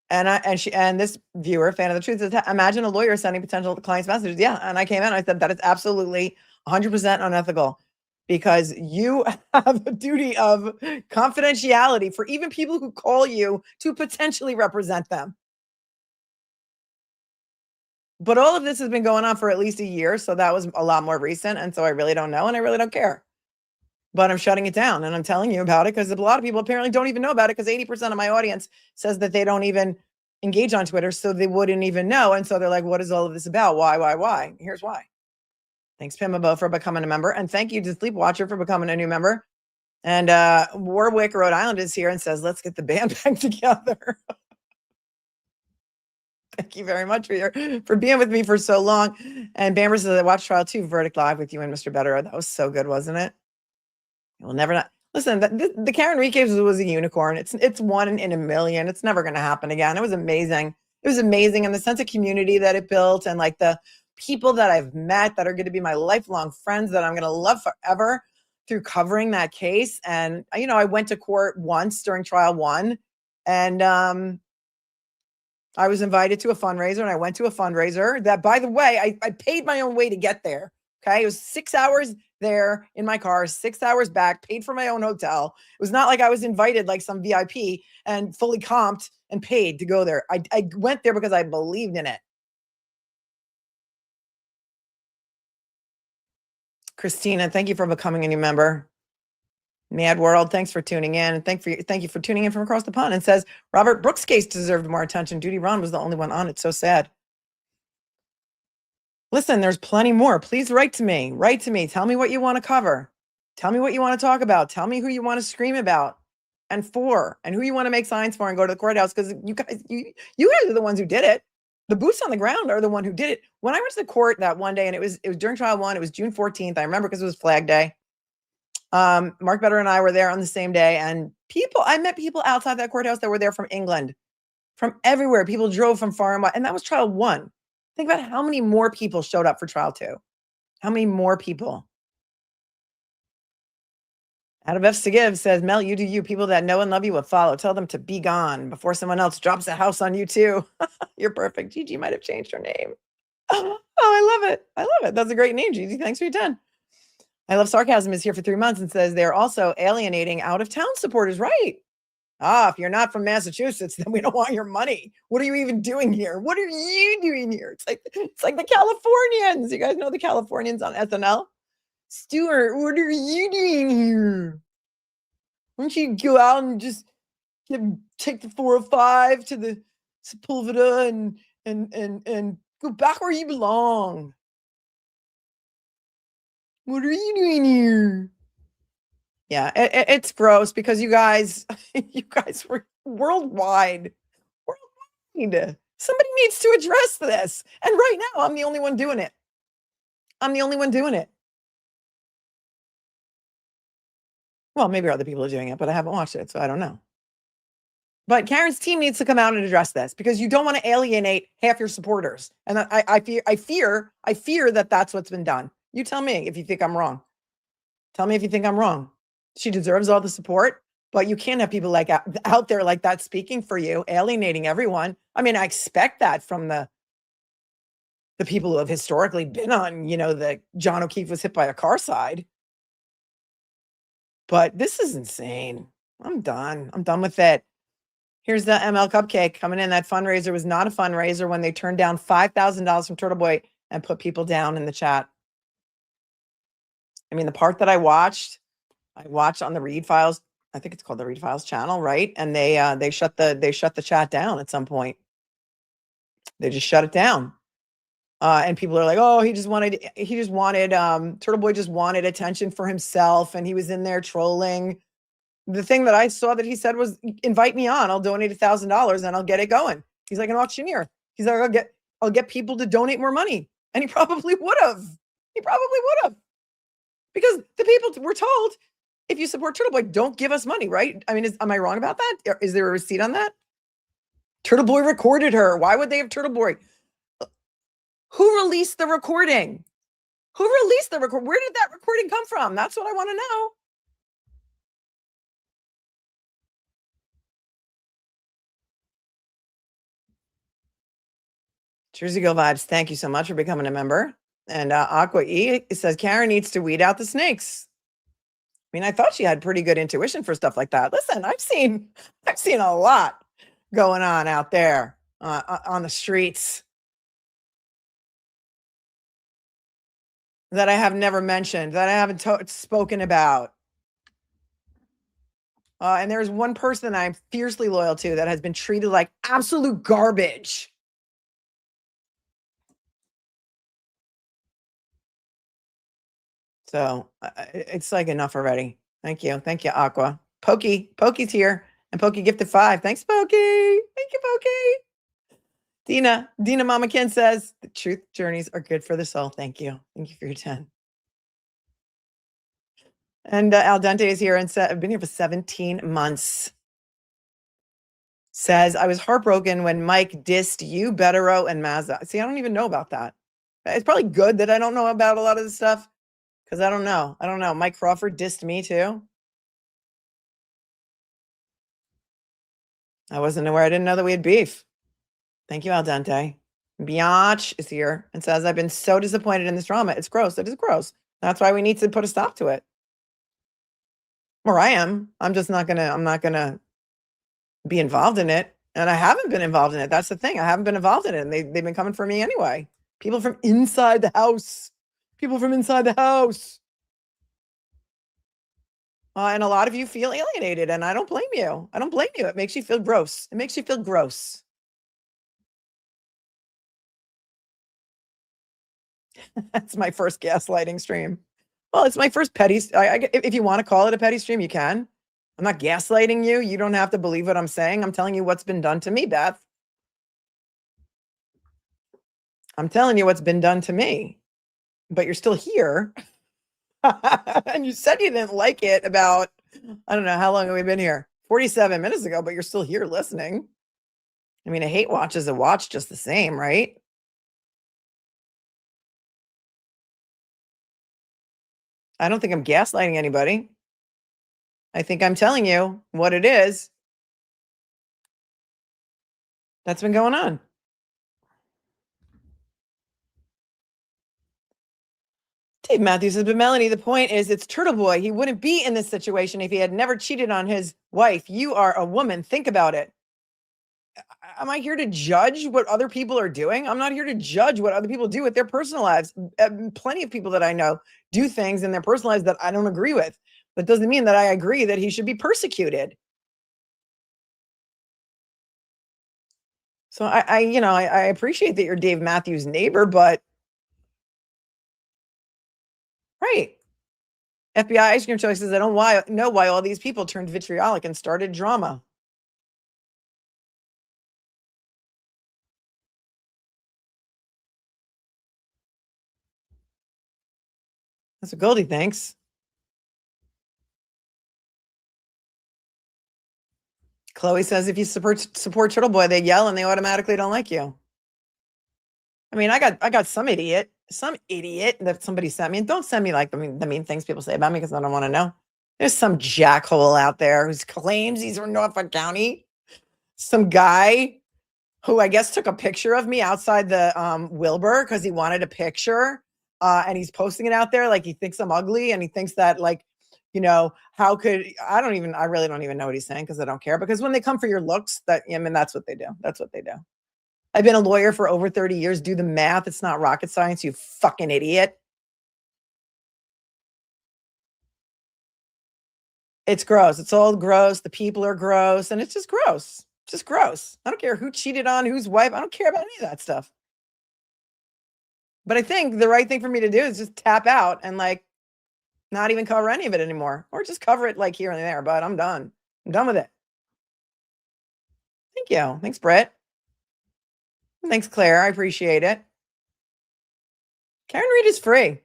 And this viewer, fan of the truth, says, imagine a lawyer sending potential clients messages. Yeah. And I came in and I said that is absolutely 100% unethical, because you have a duty of confidentiality for even people who call you to potentially represent them. But all of this has been going on for at least a year. So that was a lot more recent. And so I really don't know. And I really don't care. But I'm shutting it down and I'm telling you about it because a lot of people apparently don't even know about it, because 80% of my audience says that they don't even engage on Twitter. So they wouldn't even know. And so they're like, what is all of this about? Why? Here's why. Thanks, Pimabo, for becoming a member. And thank you to Sleepwatcher for becoming a new member. And Warwick, Rhode Island is here and says, let's get the band back together. Thank you very much for being with me for so long. And Bamber says, I watched Trial 2 Verdict live with you and Mr. Better. That was so good, wasn't it? We'll never not listen. The Karen Enriquez was a unicorn. It's one in a million. It's never going to happen again. It was amazing. It was amazing, and the sense of community that it built, and like the people that I've met that are going to be my lifelong friends that I'm going to love forever through covering that case. And I went to court once during Trial 1, and I was invited to a fundraiser, and I went to a fundraiser that, by the way, I paid my own way to get there. Okay. It was 6 hours there in my car, 6 hours back, paid for my own hotel. It was not like I was invited like some VIP and fully comped and paid to go there. I went there because I believed in it. Christina, thank you for becoming a new member. Mad World, thanks for tuning in. And thank you for tuning in from across the pond. And says, Robert Brooks' case deserved more attention. Duty Ron was the only one on it. So sad. Listen, there's plenty more. Please write to me. Tell me what you want to cover. Tell me what you want to talk about. Tell me who you want to scream about and who you want to make signs for and go to the courthouse. Because you guys are the ones who did it. The boots on the ground are the one who did it. When I went to the court that one day, and it was during Trial 1, it was June 14th. I remember because it was Flag Day. Mark Better and I were there on the same day, and I met people outside that courthouse that were there from England, from everywhere. People drove from far and wide, and that was Trial 1. Think about how many more people showed up for Trial 2. How many more people? Out of F's to Give says, Mel, you do you. People that know and love you will follow. Tell them to be gone before someone else drops a house on you too. You're perfect. Gigi might have changed her name. Oh, I love it. That's a great name, Gigi. Thanks for your 10. I Love Sarcasm is here for 3 months and says they're also alienating out-of-town supporters. Right. If you're not from Massachusetts, then we don't want your money. What are you even doing here? What are you doing here? It's like the Californians. You guys know the Californians on SNL? Stuart, what are you doing here? Why don't you go out and just take the 405 to the Sepulveda and go back where you belong? What are you doing here? Yeah, it's gross because you guys were worldwide. Somebody needs to address this. And right now, I'm the only one doing it. Well, maybe other people are doing it, but I haven't watched it, so I don't know. But Karen's team needs to come out and address this, because you don't want to alienate half your supporters. And I fear that that's what's been done. You tell me if you think I'm wrong. Tell me if you think I'm wrong. She deserves all the support, but you can't have people like out there like that speaking for you, alienating everyone. I mean, I expect that from the people who have historically been on, the John O'Keefe was hit by a car side. But this is insane. I'm done. I'm done with it. Here's the ML Cupcake coming in. That fundraiser was not a fundraiser when they turned down $5,000 from Turtle Boy and put people down in the chat. I mean, the part that I watched on the read files, I think it's called the Read Files channel, right? And they shut the chat down at some point. They just shut it down. And people are like, oh, he just wanted, Turtle Boy just wanted attention for himself. And he was in there trolling. The thing that I saw that he said was, invite me on, I'll donate $1,000 and I'll get it going. He's like an auctioneer. He's like, I'll get people to donate more money. And he probably would have. Because the people were told, if you support Turtle Boy, don't give us money, right? I mean, am I wrong about that? Is there a receipt on that? Turtle Boy recorded her. Why would they have Turtle Boy? Who released the recording? Where did that recording come from? That's what I want to know. Jersey Girl Vibes, thank you so much for becoming a member. And Aqua E says, Karen needs to weed out the snakes. I mean, I thought she had pretty good intuition for stuff like that. Listen, I've seen a lot going on out there on the streets that I have never mentioned, that I haven't spoken about. And there's one person I'm fiercely loyal to that has been treated like absolute garbage. So it's like enough already. Thank you, Aqua. Pokey's here, and Pokey gifted 5. Thanks, Pokey. Thank you, Pokey. Dina Mama Ken says the truth journeys are good for the soul. Thank you for your 10. And Al Dente is here and said, I've been here for 17 months. Says, I was heartbroken when Mike dissed you, Bettero, and Mazda. See, I don't even know about that. It's probably good that I don't know about a lot of this stuff, because I don't know. Mike Crawford dissed me too. I wasn't aware. I didn't know that we had beef. Thank you, Al Dente. Biatch is here and says, I've been so disappointed in this drama. It's gross. It is gross. That's why we need to put a stop to it. Or I am. I'm not gonna be involved in it. And I haven't been involved in it. That's the thing. I haven't been involved in it. And they've been coming for me anyway. People from inside the house. And a lot of you feel alienated, and I don't blame you. It makes you feel gross. That's my first gaslighting stream. Well, it's my first petty. If you want to call it a petty stream, you can. I'm not gaslighting you. You don't have to believe what I'm saying. I'm telling you what's been done to me, Beth. I'm telling you what's been done to me. But you're still here. And you said you didn't like it about, I don't know, how long have we been here? 47 minutes ago, but you're still here listening. I mean, a hate watch is a watch just the same, right? I don't think I'm gaslighting anybody. I think I'm telling you what it is that's been going on. Dave Matthews says, but Melanie, the point is it's Turtle Boy. He wouldn't be in this situation if he had never cheated on his wife. You are a woman. Think about it. Am I here to judge what other people are doing? I'm not here to judge what other people do with their personal lives. Plenty of people that I know do things in their personal lives that I don't agree with. But doesn't mean that I agree that he should be persecuted. So I appreciate that you're Dave Matthews' neighbor, but right. FBI Ice Cream Choice says, I don't know why all these people turned vitriolic and started drama. That's what Goldie thinks. Chloe says, if you support Turtle Boy, they yell and they automatically don't like you. I mean, I got some idiot that somebody sent me. And don't send me like the mean things people say about me, because I don't want to know. There's some jackhole out there who claims he's from Norfolk County. Some guy who I guess took a picture of me outside the Wilbur because he wanted a picture. And he's posting it out there like he thinks I'm ugly, and he thinks that, like, how could I really don't even know what he's saying, because I don't care. Because when they come for your looks, that's what they do. I've been a lawyer for over 30 years. Do the math. It's not rocket science, you fucking idiot. It's gross. It's all gross. The people are gross, and it's just gross. Just gross. I don't care who cheated on whose wife. I don't care about any of that stuff. But I think the right thing for me to do is just tap out and like not even cover any of it anymore, or just cover it like here and there. But I'm done. I'm done with it. Thank you. Thanks, Britt. Thanks, Claire. I appreciate it. Karen Reed is free.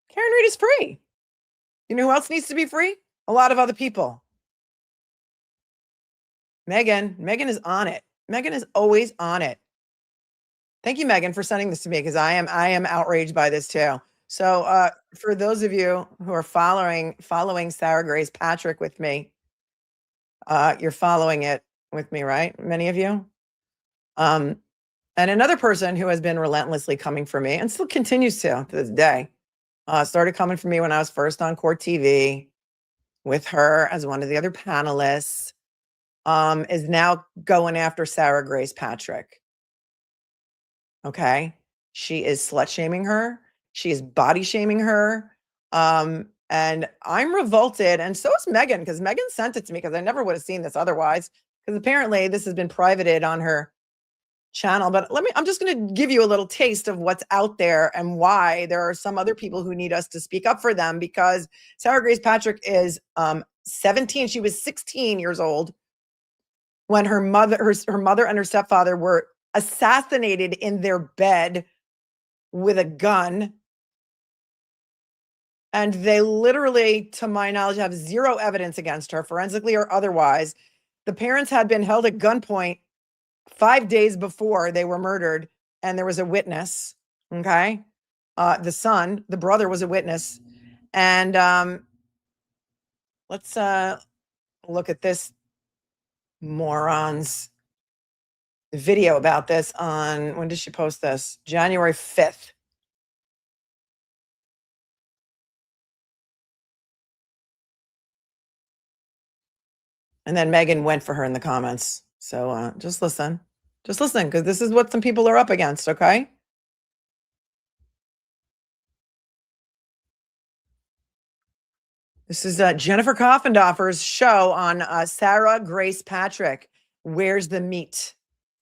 Karen Reed is free. You know who else needs to be free? A lot of other people. Megan is on it. Megan is always on it. Thank you, Megan, for sending this to me, because I am outraged by this too. So for those of you who are following Sarah Grace Patrick with me, you're following it with me, right? Many of you. And another person who has been relentlessly coming for me and still continues to this day, started coming for me when I was first on Court TV with her as one of the other panelists, is now going after Sarah Grace Patrick. Okay. She is slut shaming her. She is body shaming her. And I'm revolted. And so is Megan, because Megan sent it to me, because I never would have seen this otherwise, because apparently this has been privated on her channel. But I'm just going to give you a little taste of what's out there and why there are some other people who need us to speak up for them, because Sarah Grace Patrick is 17. She was 16 years old when her mother and her stepfather were assassinated in their bed with a gun. And they literally, to my knowledge, have zero evidence against her, forensically or otherwise. The parents had been held at gunpoint 5 days before they were murdered, and there was a witness. Okay. The brother was a witness. And let's look at this moron's video about this on, when did she post this? January 5th. And then Megan went for her in the comments. So just listen, because this is what some people are up against. Okay. This is Jennifer Coffendorfer's show on Sarah Grace Patrick. Where's the meat?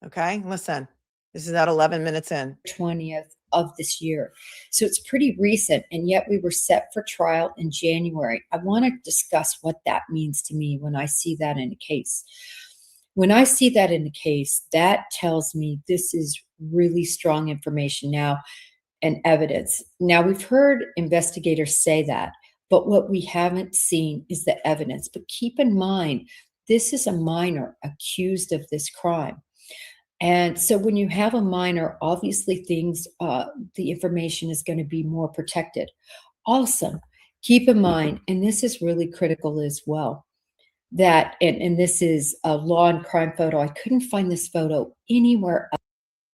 Okay, listen. This is at 11 minutes in. 20th of this year. So it's pretty recent, and yet we were set for trial in January. I want to discuss what that means to me when I see that in a case. When I see that in a case, that tells me this is really strong information now and evidence. Now, we've heard investigators say that, but what we haven't seen is the evidence. But keep in mind, this is a minor accused of this crime. And so when you have a minor, obviously the information is going to be more protected. Also, keep in mind, and this is really critical as well, that, and this is a law and crime photo. I couldn't find this photo anywhere else.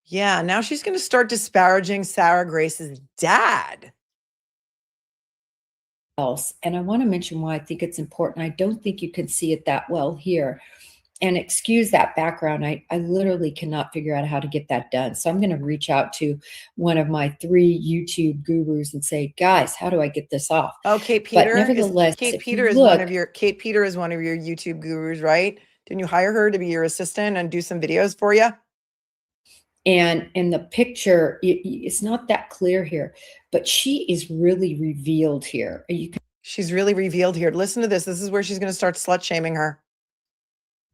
Yeah, now she's going to start disparaging Sarah Grace's dad. And I want to mention why I think it's important. I don't think you can see it that well here. And excuse that background. I literally cannot figure out how to get that done. So I'm going to reach out to one of my 3 YouTube gurus and say, guys, how do I get this off? Oh, Kate Peter. But nevertheless, Kate Peter is one of your YouTube gurus, right? Didn't you hire her to be your assistant and do some videos for you? And in the picture, it's not that clear here, but she is really revealed here. She's really revealed here. Listen to this. This is where she's going to start slut shaming her.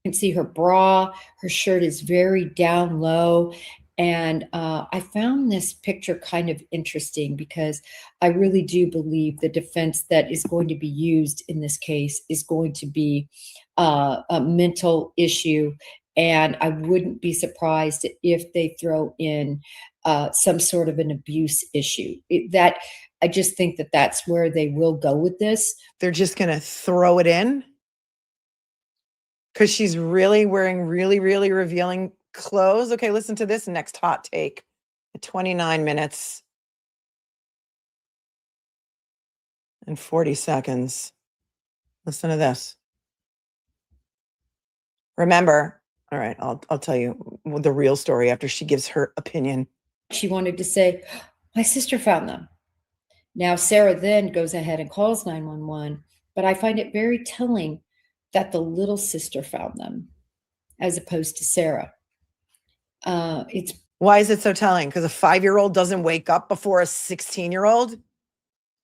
You can see her bra, her shirt is very down low. And I found this picture kind of interesting because I really do believe the defense that is going to be used in this case is going to be a mental issue. And I wouldn't be surprised if they throw in some sort of an abuse issue. I just think that that's where they will go with this. They're just going to throw it in? Because she's really wearing really, really revealing clothes. Okay, listen to this next hot take at 29 minutes and 40 seconds. Listen to this. Remember, all right, I'll tell you the real story after she gives her opinion. She wanted to say, my sister found them. Now, Sarah then goes ahead and calls 911 But I find it very telling that the little sister found them as opposed to Sarah. It's Why is it so telling? Because a 5-year-old doesn't wake up before a 16-year-old?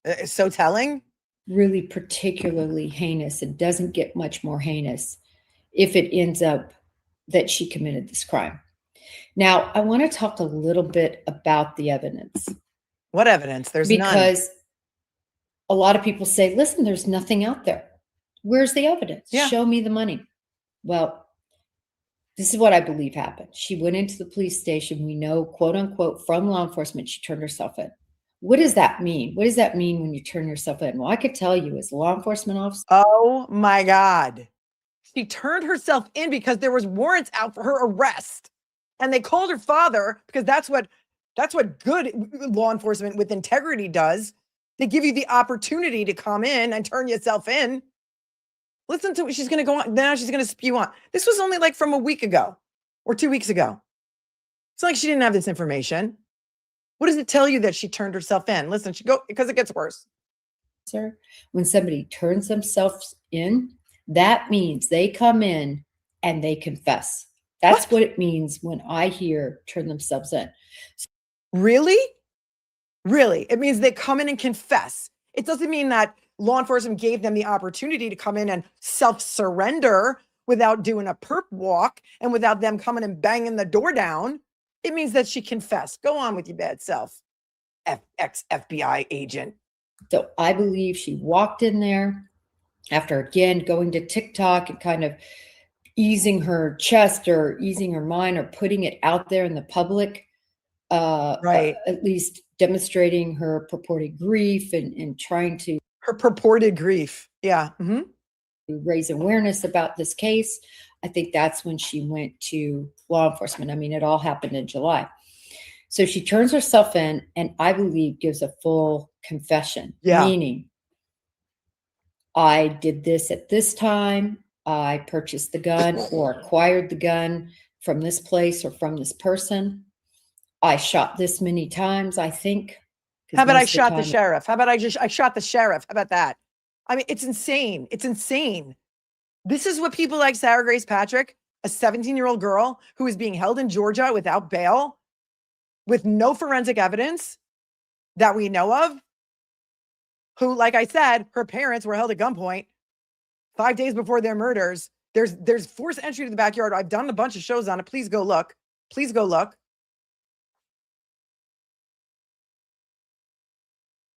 It's so telling? really particularly heinous. It doesn't get much more heinous if it ends up that she committed this crime. Now, I want to talk a little bit about the evidence. What evidence? There's none. Because a lot of people say, listen, there's nothing out there. Where's the evidence? Yeah. Show me the money. Well, this is what I believe happened. She went into the police station. We know, quote unquote, from law enforcement, she turned herself in. What does that mean? What does that mean when you turn yourself in? Well, I could tell you as a law enforcement officer. Oh my God. She turned herself in because there was warrants out for her arrest. And they called her father because that's what good law enforcement with integrity does. They give you the opportunity to come in and turn yourself in. Listen to what she's going to go on. Now she's going to spew on. This was only like from a week ago or 2 weeks ago. It's not like she didn't have this information. What does it tell you that she turned herself in? Listen, because it gets worse. Sir, when somebody turns themselves in, that means they come in and they confess. That's what it means when I hear turn themselves in. Really? Really? It means they come in and confess. It doesn't mean that law enforcement gave them the opportunity to come in and self-surrender without doing a perp walk and without them coming and banging the door down. It means that she confessed. Go on with your bad self, ex-FBI agent. So I believe she walked in there after, again, going to TikTok and kind of easing her chest or easing her mind or putting it out there in the public, Right. At least demonstrating her purported grief and trying to Her purported grief. Yeah. Mm-hmm. raise awareness about this case. I think that's when she went to law enforcement. I mean, it all happened in July. So she turns herself in and I believe gives a full confession, meaning I did this at this time. I purchased the gun or acquired the gun from this place or from this person. I shot this many times, I think. How about I shot the sheriff? How about I shot the sheriff? How about that? I mean, it's insane. It's insane. This is what people like Sarah Grace Patrick, a 17-year-old girl who is being held in Georgia without bail, with no forensic evidence that we know of, who, like I said, her parents were held at gunpoint 5 days before their murders. There's forced entry to the backyard. I've done a bunch of shows on it. Please go look. Please go look.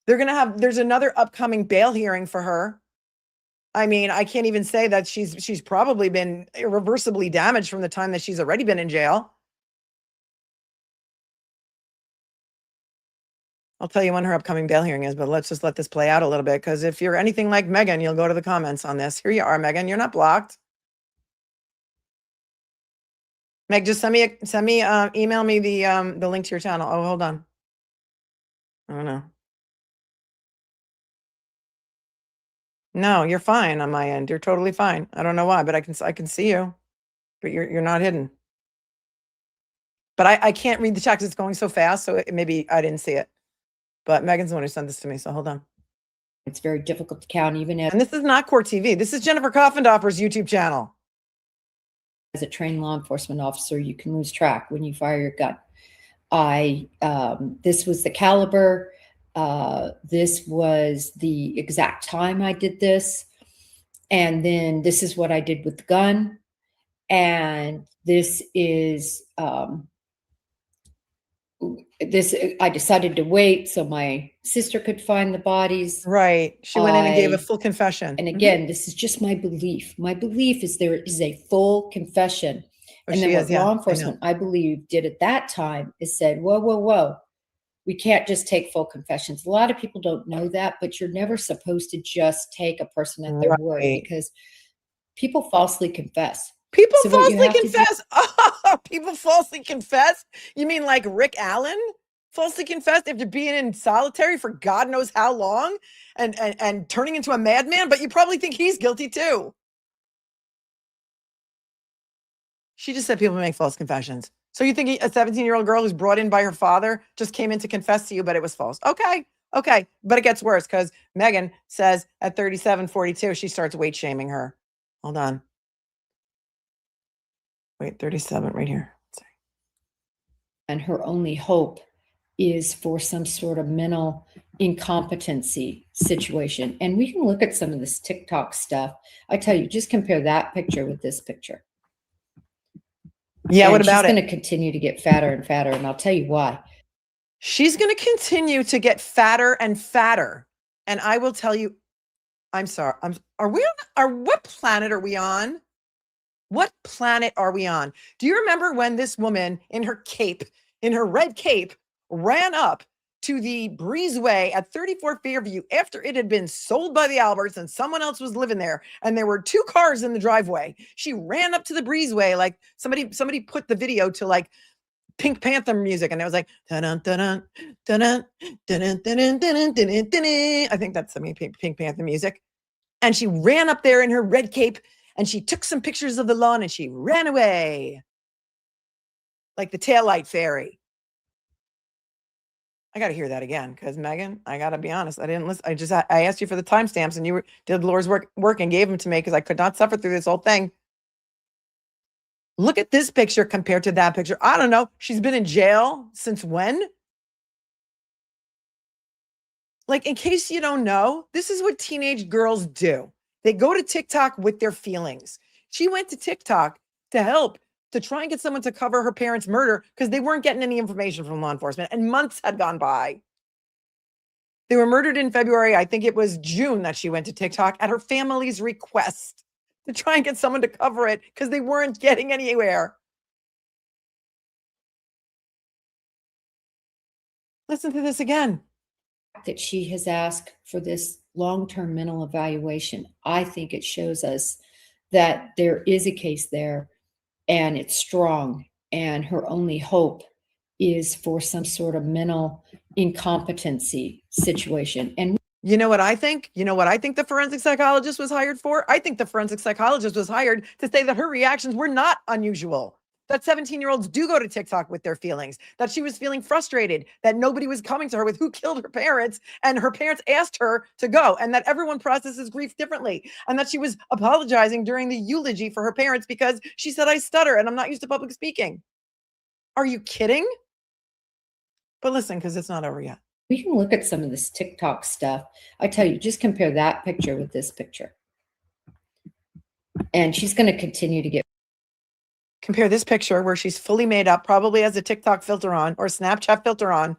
There's another upcoming bail hearing for her. I mean, I can't even say that she's probably been irreversibly damaged from the time that she's already been in jail. I'll tell you when her upcoming bail hearing is, but let's just let this play out a little bit, because if you're anything like Megan, you'll go to the comments on this. Here you are, Megan. You're not blocked. Meg, just email me the link to your channel. Oh, hold on. Oh no. No, you're fine on my end. You're totally fine. I don't know why, but I can see you, but you're not hidden. But I can't read the chat because it's going so fast, so maybe I didn't see it. But Megan's the one who sent this to me, so hold on. It's very difficult to count, even if. And this is not Court TV. This is Jennifer Coffendorfer's YouTube channel. As a trained law enforcement officer, you can lose track when you fire your gun. This was the caliber. This was the exact time I did this. And then this is what I did with the gun. And this is, I decided to wait so my sister could find the bodies. Right. She went in and gave a full confession. And again, this is just my belief. My belief is there is a full confession. And then what law enforcement, I believe, did at that time is said, whoa, whoa, whoa. We can't just take full confessions. A lot of people don't know that, but you're never supposed to just take a person at their word, because people falsely confess. People falsely confess. Oh, people falsely confess. You mean like Rick Allen falsely confessed after being in solitary for God knows how long and turning into a madman? But you probably think he's guilty too. She just said people make false confessions. So you think a 17-year-old girl who's brought in by her father just came in to confess to you, but it was false? Okay, Okay, but it gets worse because Megan says at 37.42, she starts weight shaming her. Hold on. Wait, 37 right here. Sorry. And her only hope is for some sort of mental incompetency situation. And we can look at some of this TikTok stuff. I tell you, just compare that picture with this picture. Yeah, And what about she's it? going to continue to get fatter and fatter. And I'll tell you why. She's going to continue to get fatter and fatter. And I will tell you, I'm sorry. What planet are we on? What planet are we on? Do you remember when this woman in her cape, in her red cape, ran up to the breezeway at 34 Fairview after it had been sold by the Alberts and someone else was living there and there were 2 cars in the driveway? She ran up to the breezeway like somebody put the video to like Pink Panther music and it was like dun dun dun I think that's some Pink Panther music. And she ran up there in her red cape and she took some pictures of the lawn and she ran away like the taillight fairy. I got to hear that again because Megan, I got to be honest, I didn't listen. I asked you for the timestamps and you did the Lord's work and gave them to me because I could not suffer through this whole thing. Look at this picture compared to that picture. I don't know. She's been in jail since when? Like, in case you don't know, this is what teenage girls do. They go to TikTok with their feelings. She went to TikTok to help to try and get someone to cover her parents' murder because they weren't getting any information from law enforcement and months had gone by. They were murdered in February. I think it was June that she went to TikTok at her family's request to try and get someone to cover it because they weren't getting anywhere. Listen to this again. That she has asked for this long-term mental evaluation. I think it shows us that there is a case there and it's strong, and her only hope is for some sort of mental incompetency situation. And you know what I think? You know what I think the forensic psychologist was hired for? I think the forensic psychologist was hired to say that her reactions were not unusual. That 17-year-olds do go to TikTok with their feelings, that she was feeling frustrated, that nobody was coming to her with who killed her parents, and her parents asked her to go, and that everyone processes grief differently, and that she was apologizing during the eulogy for her parents because she said, I stutter and I'm not used to public speaking. Are you kidding? But listen, because it's not over yet. We can look at some of this TikTok stuff. I tell you, just compare that picture with this picture. And she's going to continue to get. Compare this picture where she's fully made up, probably has a TikTok filter on or Snapchat filter on,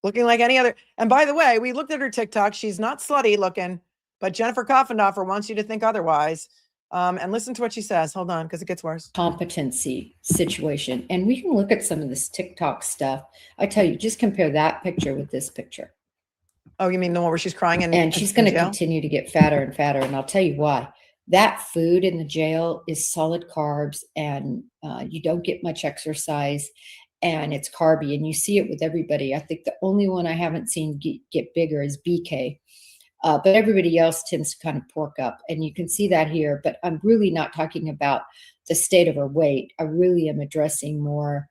looking like any other. And by the way, we looked at her TikTok. She's not slutty looking, but Jennifer Koffendorfer wants you to think otherwise. And listen to what she says. Hold on, because it gets worse. Competency situation. And we can look at some of this TikTok stuff. I tell you, just compare that picture with this picture. Oh, you mean the one where she's crying and she's going to continue to get fatter and fatter. And I'll tell you why. That food in the jail is solid carbs, and you don't get much exercise, and it's carby, and you see it with everybody. I think the only one I haven't seen get bigger is BK, but everybody else tends to kind of pork up, and you can see that here. But I'm really not talking about the state of her weight. I really am addressing more,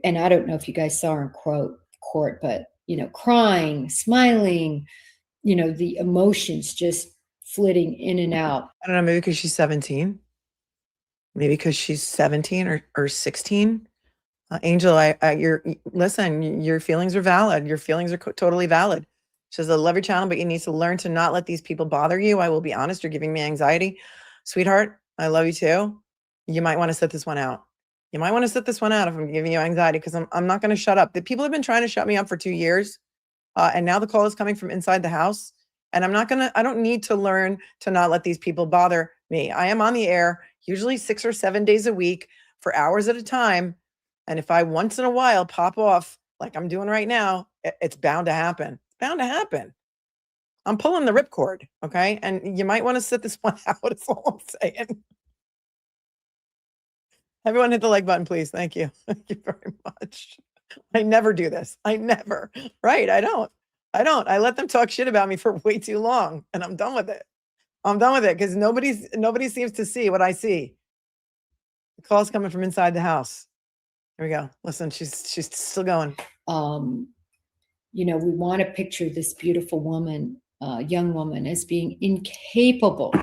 and I don't know if you guys saw her in court, but crying, smiling, the emotions just flitting in and out. I don't know, maybe because she's 17. Maybe because she's 17 or 16. Angel, listen, your feelings are valid. Your feelings are totally valid. She says, I love your channel, but you need to learn to not let these people bother you. I will be honest, you're giving me anxiety. Sweetheart, I love you too. You might want to sit this one out. You might want to sit this one out if I'm giving you anxiety, because I'm not going to shut up. The people have been trying to shut me up for 2 years. And now the call is coming from inside the house. And I don't need to learn to not let these people bother me. I am on the air, usually 6 or 7 days a week for hours at a time. And if I once in a while pop off like I'm doing right now, it's bound to happen. It's bound to happen. I'm pulling the ripcord, okay? And you might want to sit this one out. That's all I'm saying. Everyone hit the like button, please. Thank you. Thank you very much. I never do this. I never. Right, I don't. I let them talk shit about me for way too long, and I'm done with it. I'm done with it because nobody seems to see what I see. The call's coming from inside the house. Here we go. Listen, she's still going. we want to picture this beautiful woman, young woman, as being incapable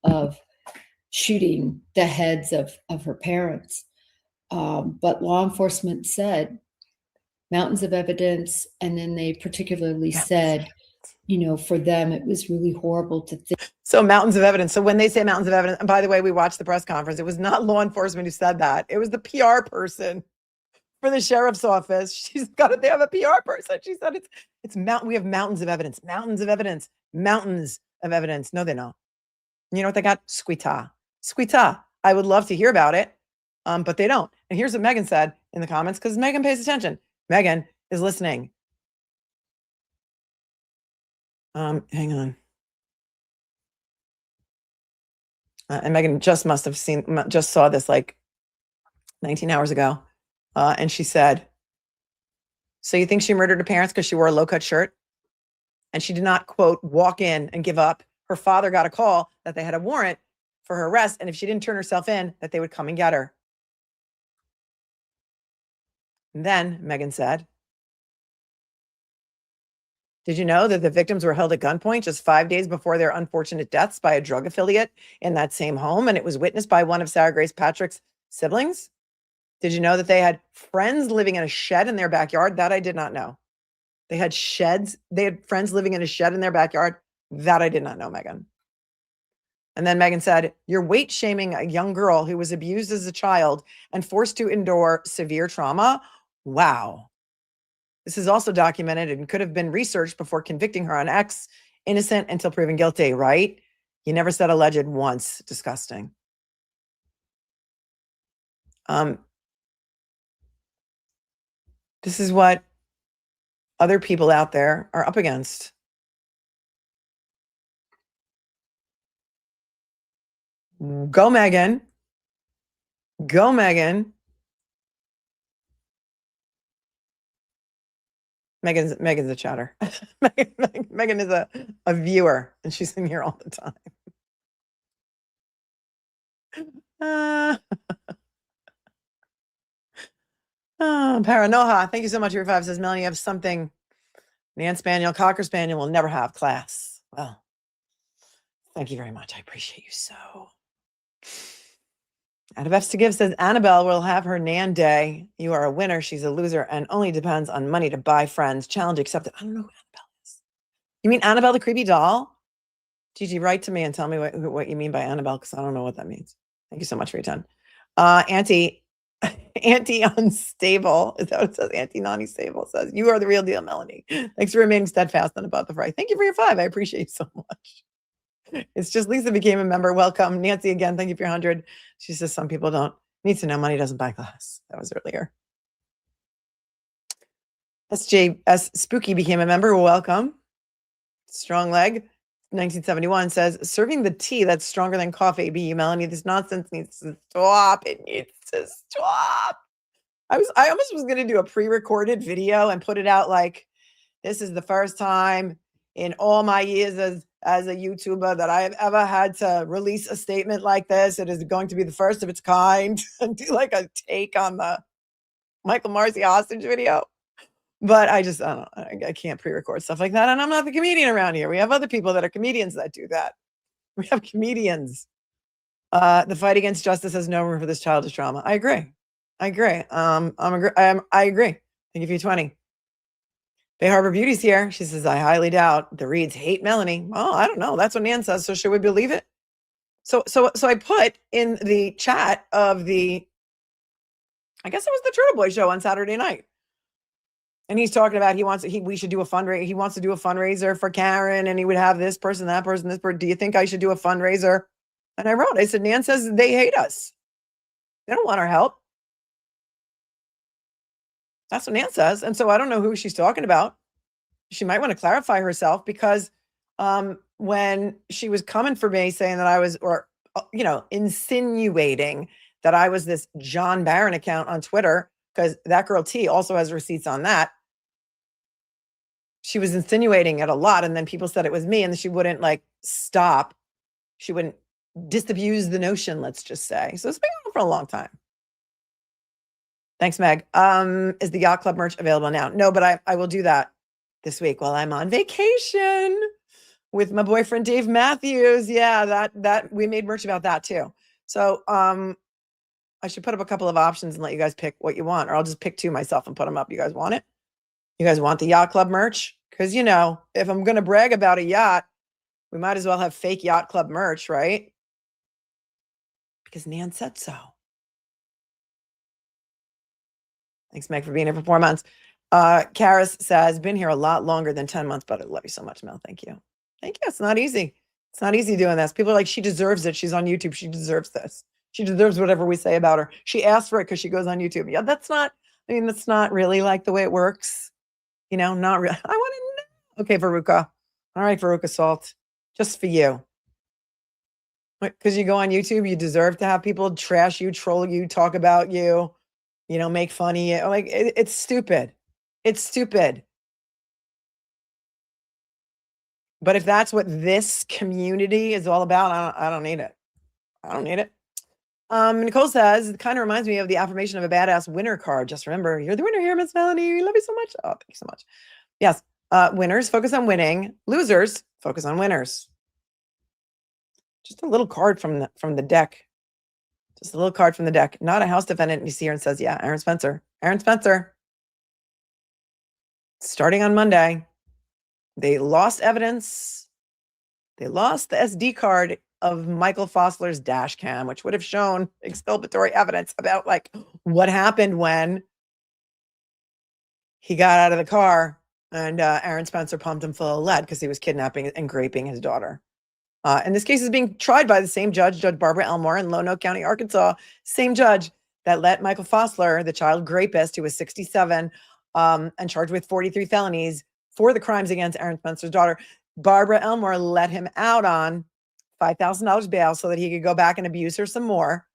of shooting the heads of her parents. But law enforcement said mountains of evidence, and then they particularly said, for them, it was really horrible to think. So mountains of evidence. So when they say mountains of evidence, and by the way, we watched the press conference. It was not law enforcement who said that. It was the PR person for the sheriff's office. She's got it. They have a PR person. She said we have mountains of evidence, mountains of evidence, mountains of evidence. No, they don't. You know what they got? Squita. I would love to hear about it, but they don't. And here's what Megan said in the comments, because Megan pays attention. Megan is listening. Hang on. And Megan just saw this like 19 hours ago. And she said, so you think she murdered her parents because she wore a low-cut shirt? And she did not, quote, walk in and give up. Her father got a call that they had a warrant for her arrest, and if she didn't turn herself in, that they would come and get her. And then Megan said, did you know that the victims were held at gunpoint just 5 days before their unfortunate deaths by a drug affiliate in that same home? And it was witnessed by one of Sarah Grace Patrick's siblings. Did you know that they had friends living in a shed in their backyard? That I did not know. They had sheds. They had friends living in a shed in their backyard. That I did not know, Megan. And then Megan said, you're weight shaming a young girl who was abused as a child and forced to endure severe trauma. Wow. This is also documented and could have been researched before convicting her on X, innocent until proven guilty, right? You never said alleged once. Disgusting. This is what other people out there are up against. Go, Megan. Go, Megan. Megan's a chatter. Megan is a viewer, and she's in here all the time. Paranoha, thank you so much for your 5. Says Melanie, you have something Nan Spaniel, Cocker Spaniel will never have. Class. Well, thank you very much. I appreciate you so. Out of F's to Give says Annabelle will have her Nan day. You are a winner. She's a loser and only depends on money to buy friends. Challenge accepted. I don't know who Annabelle is. You mean Annabelle the creepy doll? Gigi, write to me and tell me what you mean by Annabelle, because I don't know what that means. Thank you so much for your time. Auntie Unstable. Is that what it says? Auntie Nani Stable says, you are the real deal, Melanie. Thanks for remaining steadfast and above the fray. Thank you for your 5. I appreciate you so much. It's just Lisa became a member. Welcome. Nancy, again, thank you for your 100. She says some people don't need to know money doesn't buy glass. That was earlier. SJS Spooky became a member. Welcome. Strong Leg 1971 says, serving the tea that's stronger than coffee. Be Melanie, this nonsense needs to stop. It needs to stop. I almost was going to do a pre-recorded video and put it out like, this is the first time in all my years as a YouTuber that I have ever had to release a statement like this. It is going to be the first of its kind, and do like a take on the Michael Marcy hostage video. But I don't know. I can't pre-record stuff like that. And I'm not the comedian around here. We have other people that are comedians that do that. We have comedians. The fight against justice has no room for this childish drama. I agree. I agree. I agree. Thank you for 20. Bay Harbor Beauty's here. She says, I highly doubt the Reeds hate Melanie. Well, I don't know. That's what Nan says. So should we believe it? So I put in the chat of I guess it was the Turtle Boy show on Saturday night. And he's talking about we should do a fundraiser. He wants to do a fundraiser for Karen, and he would have this person, that person, this person. Do you think I should do a fundraiser? And I said, Nan says they hate us. They don't want our help. That's what Nan says. And so I don't know who she's talking about. She might want to clarify herself, because when she was coming for me saying that I was, insinuating that I was this John Barron account on Twitter, because that girl T also has receipts on that. She was insinuating it a lot. And then people said it was me, and she wouldn't stop. She wouldn't disabuse the notion, let's just say. So it's been going on for a long time. Thanks, Meg. Is the Yacht Club merch available now? No, but I will do that this week while I'm on vacation with my boyfriend Dave Matthews. Yeah, that we made merch about that too. So I should put up a couple of options and let you guys pick what you want, or I'll just pick two myself and put them up. You guys want it? You guys want the Yacht Club merch? Because if I'm gonna brag about a yacht, we might as well have fake Yacht Club merch, right? Because Nan said so. Thanks, Meg, for being here for 4 months. Karis says, been here a lot longer than 10 months, but I love you so much, Mel. Thank you. Thank you. It's not easy. It's not easy doing this. People are like, she deserves it. She's on YouTube. She deserves this. She deserves whatever we say about her. She asked for it because she goes on YouTube. Yeah, that's not really like the way it works. Not really. I want to know. Okay, Veruca. All right, Veruca Salt. Just for you. Because you go on YouTube, you deserve to have people trash you, troll you, talk about you, make fun of you. Like, it's stupid. It's stupid. But if that's what this community is all about, I don't need it. I don't need it. Nicole says, it kind of reminds me of the affirmation of a badass winner card. Just remember, you're the winner here, Miss Melanie. We love you so much. Oh, thank you so much. Yes. Winners focus on winning. Losers focus on winners. Just a little card from the deck. Just a little card from the deck. Not a house defendant. You see her and says, yeah, Aaron Spencer. Aaron Spencer. Starting on Monday, they lost evidence. They lost the SD card of Michael Fossler's dash cam, which would have shown exculpatory evidence about what happened when he got out of the car and Aaron Spencer pumped him full of lead because he was kidnapping and raping his daughter. And this case is being tried by the same judge, Judge Barbara Elmore in Lonoke County, Arkansas. Same judge that let Michael Fossler, the child rapist who was 67 and charged with 43 felonies for the crimes against Aaron Spencer's daughter. Barbara Elmore let him out on $5,000 bail so that he could go back and abuse her some more.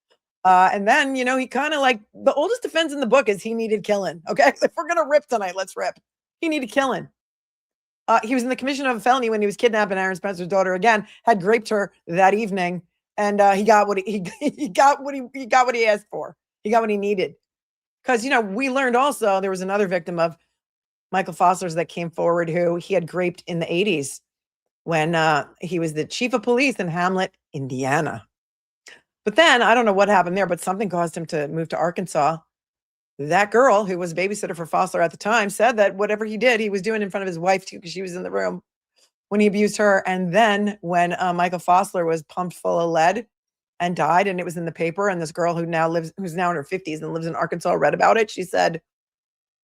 And then, he kind of the oldest defense in the book is he needed killing. Okay. If we're going to rip tonight, let's rip. He needed killing. He was in the commission of a felony when he was kidnapping Aaron Spencer's daughter again, had raped her that evening. And he got what he got what he asked for. He got what he needed. Because, we learned also there was another victim of Michael Fossler's that came forward who he had raped in the 80s when he was the chief of police in Hamlet, Indiana. But then I don't know what happened there, but something caused him to move to Arkansas. That girl who was babysitter for Fossler at the time said that whatever he did, he was doing in front of his wife too, because she was in the room when he abused her. And then when Michael Fossler was pumped full of lead and died, and it was in the paper, and this girl who's now in her 50s and lives in Arkansas read about it, she said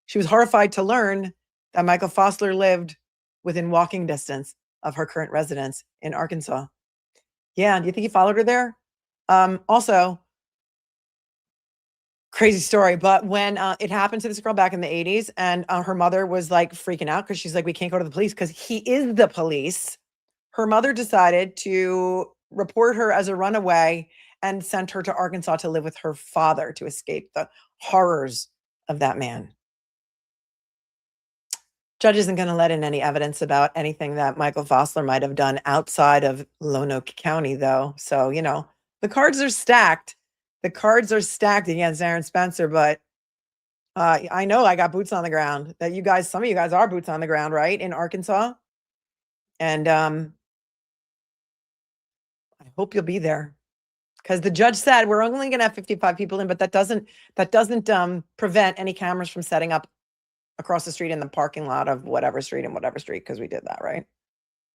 she was horrified to learn that Michael Fossler lived within walking distance of her current residence in Arkansas. Yeah, do you think he followed her there? Also, crazy story, but when it happened to this girl back in the 80s, and her mother was freaking out because she's like, we can't go to the police because he is the police. Her mother decided to report her as a runaway and sent her to Arkansas to live with her father to escape the horrors of that man. Judge isn't going to let in any evidence about anything that Michael Fossler might have done outside of Lonoke County, though. So, the cards are stacked. The cards are stacked against Aaron Spencer, but I know I got boots on the ground. That some of you guys are boots on the ground, right? In Arkansas. And I hope you'll be there. Because the judge said we're only going to have 55 people in, but that doesn't prevent any cameras from setting up across the street in the parking lot of whatever street and whatever street, because we did that, right?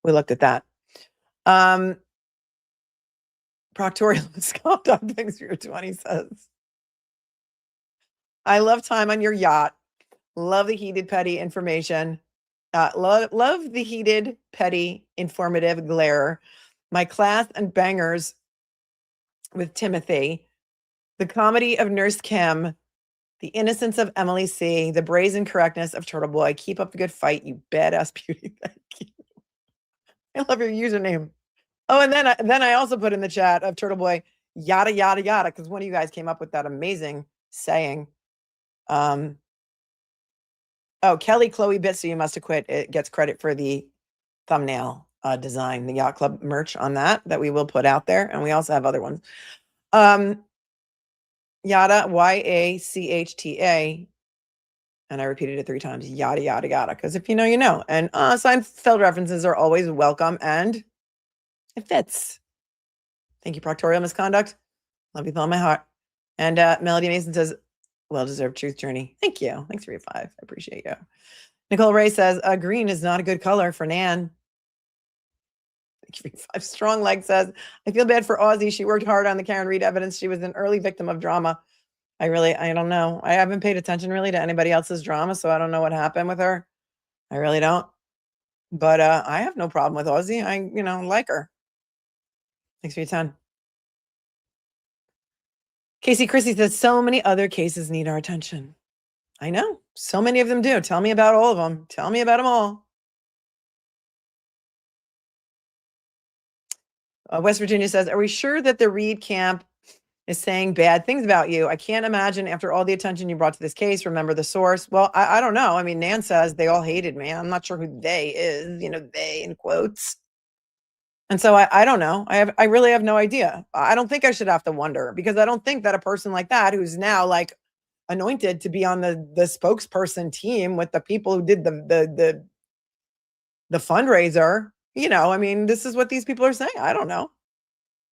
We looked at that. Proctorial misconduct, thanks for your 20, says. I love time on your yacht. Love the heated, petty information. Love the heated, petty, informative glare. My class and bangers with Timothy. The comedy of Nurse Kim. The innocence of Emily C. The brazen correctness of Turtle Boy. Keep up the good fight, you badass beauty. Thank you. I love your username. Oh, and then I also put in the chat of Turtle Boy, yada, yada, yada, because one of you guys came up with that amazing saying. Oh, Kelly Chloe Bitsu, you must have quit. It gets credit for the thumbnail design, the Yacht Club merch on that we will put out there. And we also have other ones. Yada, Yachta. And I repeated it 3 times. Yada, yada, yada. Because if you know, you know. And Seinfeld references are always welcome and it fits. Thank you, Proctorial Misconduct. Love you with all my heart. And Melody Mason says, well-deserved truth journey. Thank you. Thanks for your 5. I appreciate you. Nicole Ray says, green is not a good color for Nan. Thank you for your 5. Strong Leg says, I feel bad for Aussie. She worked hard on the Karen Reed evidence. She was an early victim of drama. I don't know. I haven't paid attention really to anybody else's drama, so I don't know what happened with her. I really don't. But I have no problem with Aussie. I, like her. Thanks for your time. Casey Chrissy says, so many other cases need our attention. I know. So many of them do. Tell me about all of them. Tell me about them all. West Virginia says, are we sure that the Reed camp is saying bad things about you? I can't imagine after all the attention you brought to this case. Remember the source? Well, I don't know. I mean, Nan says they all hated me. I'm not sure who they is, they in quotes. And so I don't know. I really have no idea. I don't think I should have to wonder, because I don't think that a person like that, who's now like anointed to be on the spokesperson team with the people who did the fundraiser, I mean, this is what these people are saying. I don't know.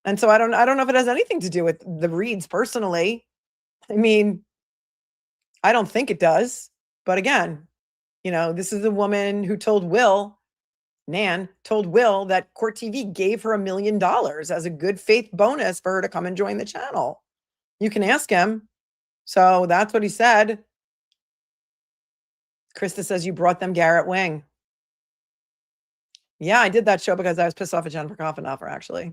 And so I don't know if it has anything to do with the Reeds personally. I mean, I don't think it does. But again, this is a woman who Nan told Will that Court TV gave her $1 million as a good faith bonus for her to come and join the channel. You can ask him. So that's what he said. Krista says, you brought them Garrett Wing. Yeah, I did that show because I was pissed off at Jennifer Coffenhofer, actually.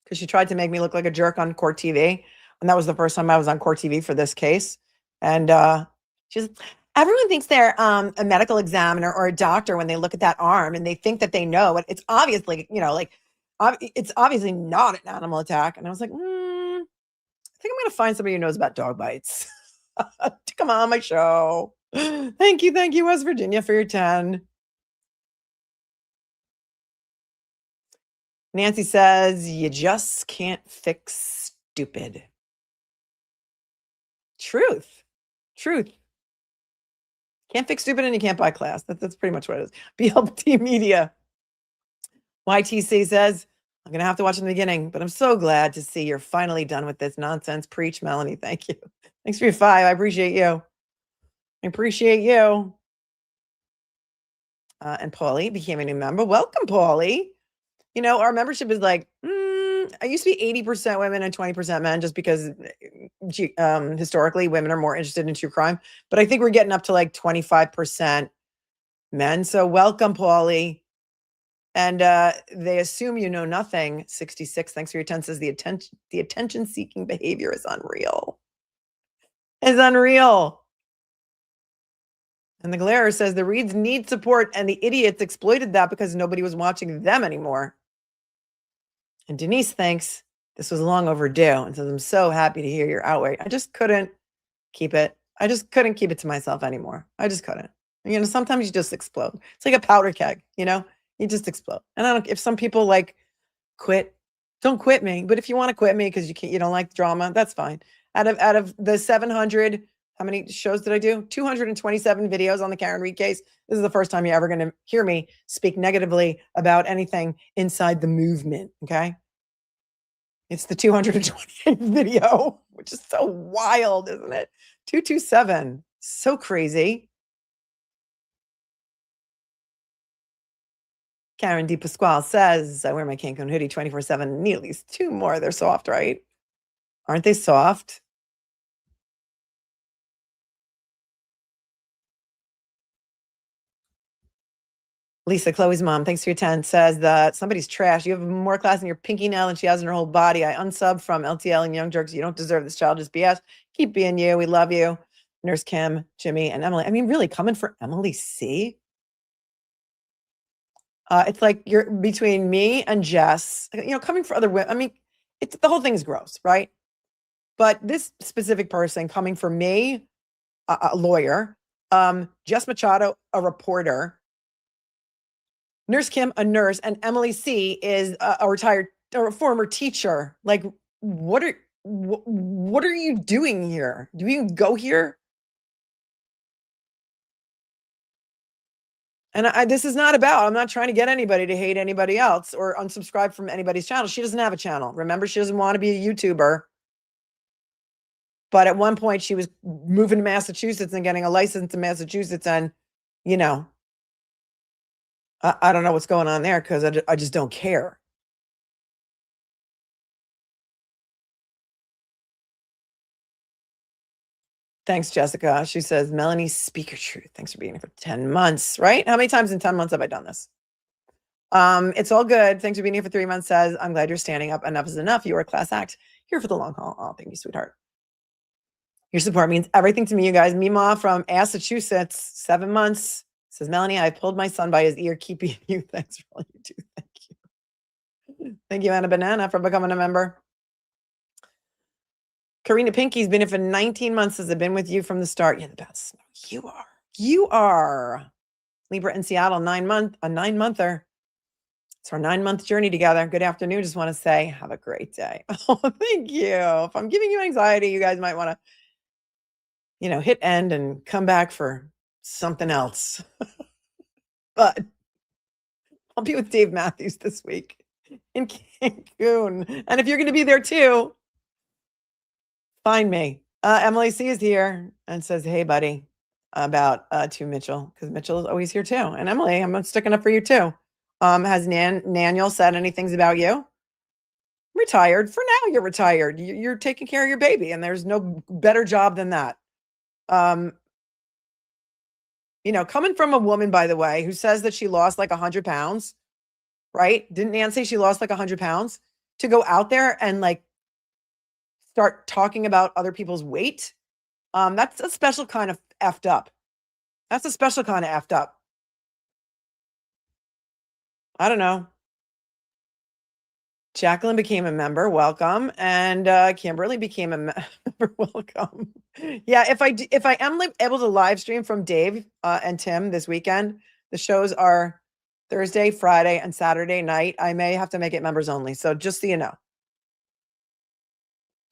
Because she tried to make me look like a jerk on Court TV. And that was the first time I was on Court TV for this case. And she's, everyone thinks they're a medical examiner or a doctor when they look at that arm and they think that they know. But it's obviously, it's obviously not an animal attack. And I was like, I think I'm going to find somebody who knows about dog bites to come on my show. Thank you, West Virginia, for your 10. Nancy says, you just can't fix stupid. Truth. Can't fix stupid and you can't buy class. That's pretty much what it is. BLT Media. YTC says, I'm going to have to watch in the beginning, but I'm so glad to see you're finally done with this nonsense. Preach, Melanie. Thank you. Thanks for your 5. I appreciate you. And Paulie became a new member. Welcome, Paulie. Our membership is like, I used to be 80% women and 20% men, just because historically women are more interested in true crime. But I think we're getting up to like 25% men. So welcome, Paulie. And they assume you know nothing. 66, thanks for your 10, says the attention-seeking behavior is unreal. It's unreal. And the Glare says the Reeds need support and the idiots exploited that because nobody was watching them anymore. And Denise thinks this was long overdue and says, I'm so happy to hear your outrage. I just couldn't keep it. I just couldn't keep it to myself anymore. I just couldn't. Sometimes you just explode. It's like a powder keg, you just explode. And if some people like quit, don't quit me. But if you want to quit me because you don't like drama, that's fine. Out of the 700, how many shows did I do? 227 videos on the Karen Reed case. This is the first time you're ever going to hear me speak negatively about anything inside the movement, okay? It's the 228th video, which is so wild, isn't it? 227. So crazy. Karen D. Pasquale says, I wear my Cancun hoodie 24/7. Need at least 2 more. They're soft, right? Aren't they soft? Lisa, Chloe's mom, thanks for your 10, says that somebody's trash. You have more class in your pinky nail than she has in her whole body. I unsub from LTL and Young Jerks. You don't deserve this child. Just BS. Keep being you. We love you. Nurse Kim, Jimmy, and Emily. I mean, really, coming for Emily C. It's like you're between me and Jess, coming for other women. I mean, the whole thing's gross, right? But this specific person coming for me, a lawyer, Jess Machado, a reporter, Nurse Kim, a nurse, and Emily C is a retired or a former teacher. Like, what are what are you doing here? Do you even go here? And this is not about, I'm not trying to get anybody to hate anybody else or unsubscribe from anybody's channel. She doesn't have a channel. Remember, she doesn't want to be a YouTuber. But at one point she was moving to Massachusetts and getting a license in Massachusetts. And, you know, I don't know what's going on there because I just don't care. Thanks, Jessica. She says, Melanie, speak your truth. Thanks for being here for 10 months, right? How many times in 10 months have I done this? It's all good. Thanks for being here for 3 months. Says, I'm glad you're standing up. Enough is enough. You are a class act. Here for the long haul. Oh, thank you, sweetheart. Your support means everything to me, you guys. Mima from Massachusetts, 7 months. Says, Melanie, I pulled my son by his ear, keeping you. Thanks for all you do. Thank you. Thank you, Anna Banana, for becoming a member. Karina Pinky's been here for 19 months. Has been with you from the start. You're the best. You are. You are. Libra in Seattle, a 9-monther. It's our 9-month journey together. Good afternoon. Just want to say, have a great day. Oh, thank you. If I'm giving you anxiety, you guys might want to, hit end and come back for something else. But I'll be with Dave Matthews this week in Cancun. And if you're going to be there too, find me. Emily C is here and says, hey, buddy, about to Mitchell, because Mitchell is always here too. And Emily, I'm sticking up for you too. Has Naniel said anything about you? Retired. For now, you're retired. You're taking care of your baby, and there's no better job than that. Coming from a woman, by the way, who says that she lost like 100 pounds, right? Didn't Nan say she lost like 100 pounds? To go out there and like start talking about other people's weight, that's a special kind of effed up. That's a special kind of effed up. I don't know. Jacqueline became a member. Welcome. And Kimberly became a member. Welcome. Yeah, if I am able to live stream from Dave and Tim this weekend, the shows are Thursday, Friday, and Saturday night. I may have to make it members only. So just so you know.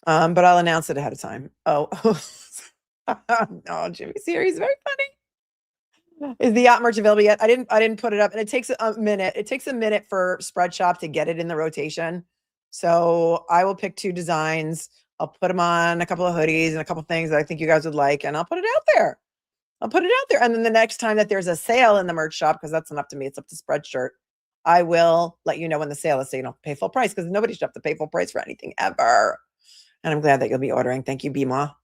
But I'll announce it ahead of time. Oh, no, Jimmy's here. He's very funny. Is the yacht merch available yet? I didn't put it up, and it takes a minute. It takes a minute for Spreadshop to get it in the rotation. So I will pick 2 designs. I'll put them on a couple of hoodies and a couple of things that I think you guys would like, and I'll put it out there. And then the next time that there's a sale in the merch shop, because that's not up to me, it's up to Spreadshirt, I will let you know when the sale is, so you don't pay full price, because nobody should have to pay full price for anything ever. And I'm glad that you'll be ordering. Thank you, Bima.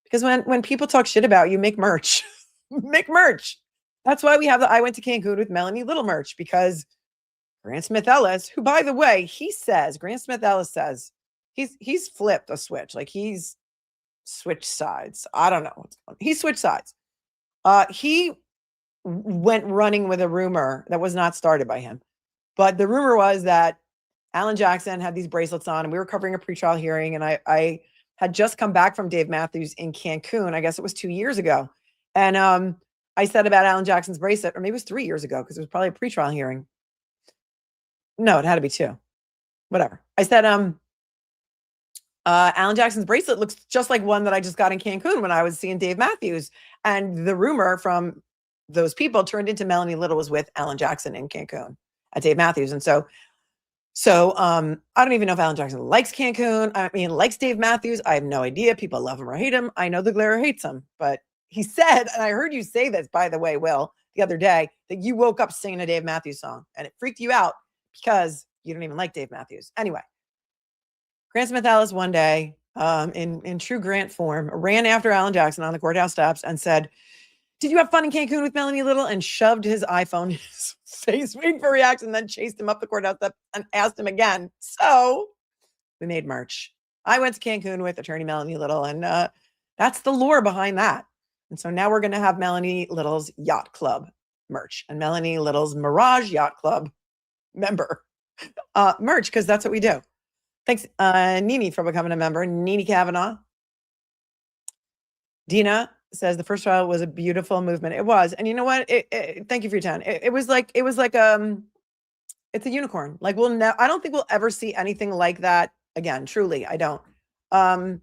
Because when people talk shit about you, make merch. Make merch. That's why we have the I Went to Cancun with Melanie Little merch, because Grant Smith Ellis, who, by the way, Grant Smith Ellis says he's flipped a switch. Like he's switched sides. I don't know what's going on. He switched sides. He went running with a rumor that was not started by him. But the rumor was that Alan Jackson had these bracelets on, and we were covering a pretrial hearing, and I had just come back from Dave Matthews in Cancun. I guess it was 2 years ago. And I said about Alan Jackson's bracelet, or maybe it was 3 years ago, because it was probably a pretrial hearing. No, it had to be 2. Whatever. I said, Alan Jackson's bracelet looks just like one that I just got in Cancun when I was seeing Dave Matthews. And the rumor from those people turned into Melanie Little was with Alan Jackson in Cancun at Dave Matthews. And so I don't even know if Alan Jackson likes Cancun. I mean, likes Dave Matthews. I have no idea. People love him or hate him. I know the Glare hates him, but he said, and I heard you say this, by the way, Will, the other day, that you woke up singing a Dave Matthews song, and it freaked you out because you don't even like Dave Matthews. Anyway, Grant Smith Ellis one day, in true Grant form, ran after Alan Jackson on the courthouse steps and said, did you have fun in Cancun with Melanie Little? And shoved his iPhone in his face, waiting for reaction, then chased him up the courthouse steps and asked him again. So we made merch. I went to Cancun with attorney Melanie Little, and that's the lore behind that. And so now we're going to have Melanie Little's Yacht Club merch and Melanie Little's Mirage Yacht Club member merch, because that's what we do. Thanks, Nini, for becoming a member. Nini Kavanaugh. Dina says the first trial was a beautiful movement. It was. And you know what? Thank you for your time. It was like it's a unicorn. Like I don't think we'll ever see anything like that again. Truly, I don't. And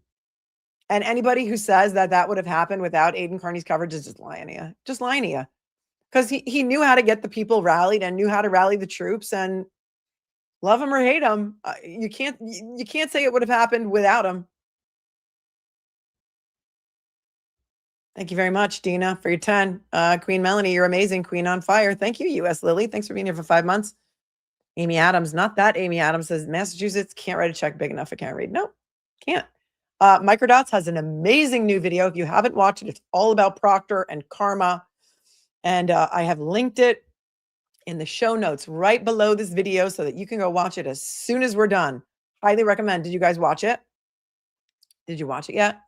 anybody who says that that would have happened without Aiden Carney's coverage is just lying to you. Just lying to you. Because he knew how to get the people rallied and knew how to rally the troops, and love him or hate him, you can't say it would have happened without him. Thank you very much, Dina, for your 10. Queen Melanie, you're amazing. Queen on fire. Thank you, U.S. Lily. Thanks for being here for 5 months. Amy Adams, not that Amy Adams, says Massachusetts can't write a check big enough. I can't read. Nope, can't. Microdots has an amazing new video. If you haven't watched it, it's all about Proctor and karma. And I have linked it in the show notes right below this video so that you can go watch it as soon as we're done. Highly recommend. Did you guys watch it? Did you watch it yet?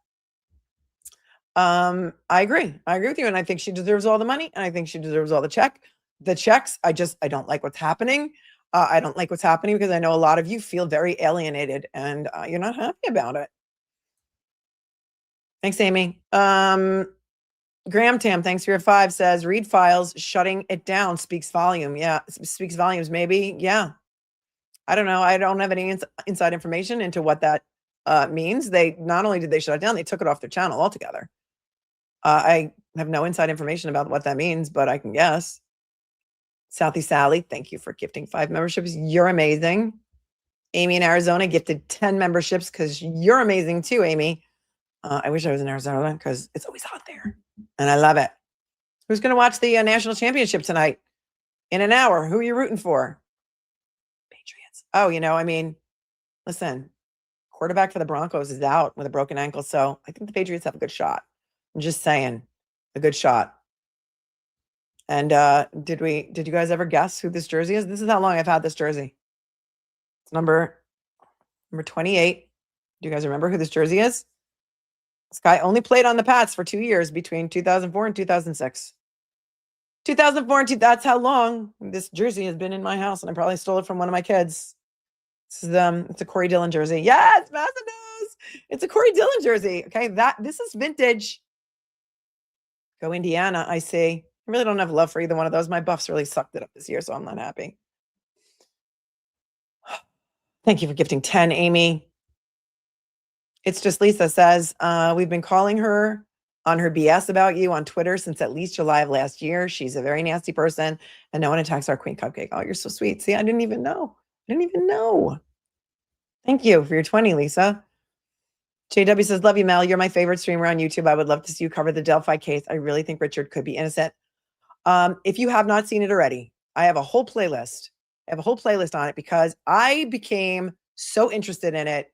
I agree. I agree with you. And I think she deserves all the money. And I think she deserves all the checks. I don't like what's happening. I don't like what's happening because I know a lot of you feel very alienated and you're not happy about it. Thanks, Amy. Graham Tam, thanks for your 5, says read files, shutting it down speaks volume. Yeah, speaks volumes, maybe. Yeah. I don't know. I don't have any inside information into what that means. They not only did they shut it down, they took it off their channel altogether. I have no inside information about what that means, but I can guess. Southie Sally, thank you for gifting 5 memberships. You're amazing. Amy in Arizona gifted 10 memberships because you're amazing too, Amy. I wish I was in Arizona because it's always hot there. And I love it. Who's going to watch the national championship tonight? In an hour. Who are you rooting for? Patriots. Oh, listen, quarterback for the Broncos is out with a broken ankle. So I think the Patriots have a good shot. I'm just saying, a good shot. And did you guys ever guess who this jersey is? This is how long I've had this jersey. It's number 28. Do you guys remember who this jersey is? This guy only played on the Pats for 2 years between 2004 and 2006. 2004 and that's how long this jersey has been in my house, and I probably stole it from one of my kids. This is it's a Corey Dillon jersey. Yes, Massa knows. It's a Corey Dillon jersey. Okay, this is vintage. Go Indiana, I see. I really don't have love for either one of those. My Buffs really sucked it up this year, so I'm not happy. Thank you for gifting 10, Amy. It's just Lisa says, we've been calling her on her BS about you on Twitter since at least July of last year. She's a very nasty person, and no one attacks our Queen Cupcake. Oh, you're so sweet. See, I didn't even know. Thank you for your 20, Lisa. JW says, love you, Mel. You're my favorite streamer on YouTube. I would love to see you cover the Delphi case. I really think Richard could be innocent. If you have not seen it already, I have a whole playlist. On it because I became so interested in it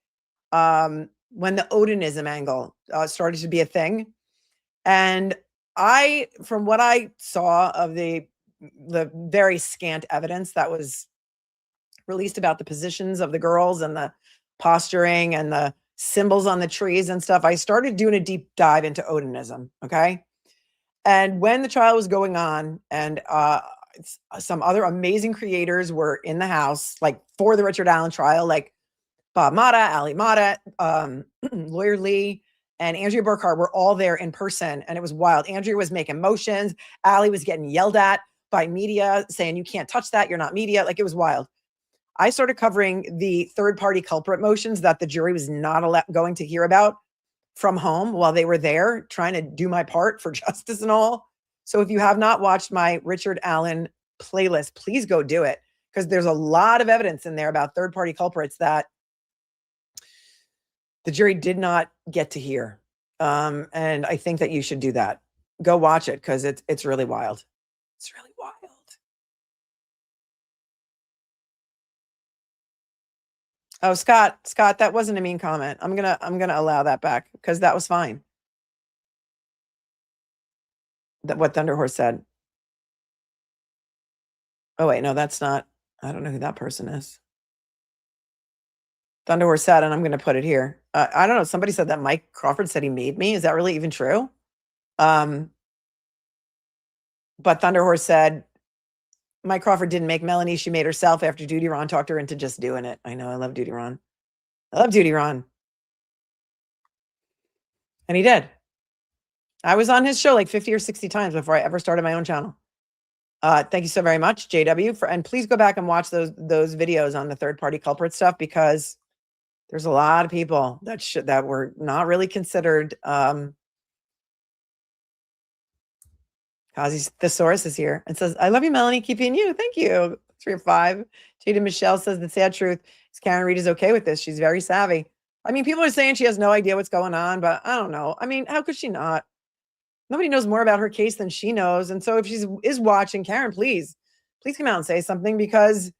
when the Odinism angle started to be a thing. And from what I saw of the very scant evidence that was released about the positions of the girls and the posturing and the symbols on the trees and stuff, I started doing a deep dive into Odinism. Okay. And when the trial was going on and some other amazing creators were in the house, like for the Richard Allen trial, like Bob Mata, Ali Mata, Lawyer Lee, and Andrea Burkhart were all there in person. And it was wild. Andrea was making motions. Ali was getting yelled at by media saying, you can't touch that. You're not media. Like, it was wild. I started covering the third-party culprit motions that the jury was not going to hear about from home while they were there trying to do my part for justice and all. So if you have not watched my Richard Allen playlist, please go do it, because there's a lot of evidence in there about third-party culprits that the jury did not get to hear. And I think that you should do that. Go watch it because it's really wild. It's really wild. Oh, Scott, that wasn't a mean comment. I'm gonna allow that back because that was fine. What Thunderhorse said. Oh wait, no, that's not. I don't know who that person is. Thunderhorse said, and I'm going to put it here. I don't know. Somebody said that Mike Crawford said he made me. Is that really even true? But Thunderhorse said, Mike Crawford didn't make Melanie. She made herself after Duty Ron talked her into just doing it. I know. I love Duty Ron. And he did. I was on his show like 50 or 60 times before I ever started my own channel. Thank you so very much, JW. And please go back and watch those videos on the third-party culprit stuff, because There's a lot of people that were not really considered. Kazi's thesaurus is here and says, I love you, Melanie. Keep being you. Thank you. 3 or 5. Jada Michelle says the sad truth is Karen Reed is okay with this. She's very savvy. I mean, people are saying she has no idea what's going on, but I don't know. I mean, how could she not? Nobody knows more about her case than she knows. And so if she is watching, Karen, please come out and say something, because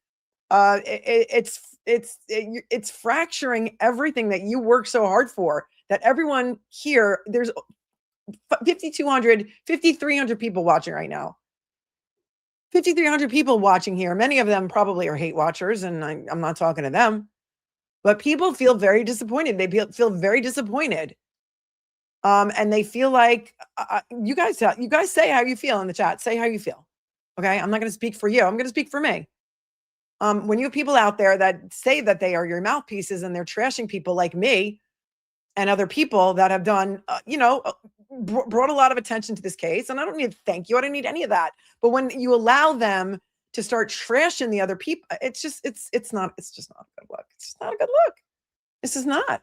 it's fracturing everything that you work so hard for, that everyone here, there's 5,200, 5,300 people watching right now. 5,300 people watching here. Many of them probably are hate watchers, and I'm not talking to them. But people feel very disappointed. They feel very disappointed. And they feel like you guys say how you feel in the chat. Say how you feel. Okay. I'm not going to speak for you. I'm going to speak for me. When you have people out there that say that they are your mouthpieces and they're trashing people like me and other people that have done, brought a lot of attention to this case. And I don't need to thank you. I don't need any of that. But when you allow them to start trashing the other people, it's just not a good look. It's just not a good look. This is not.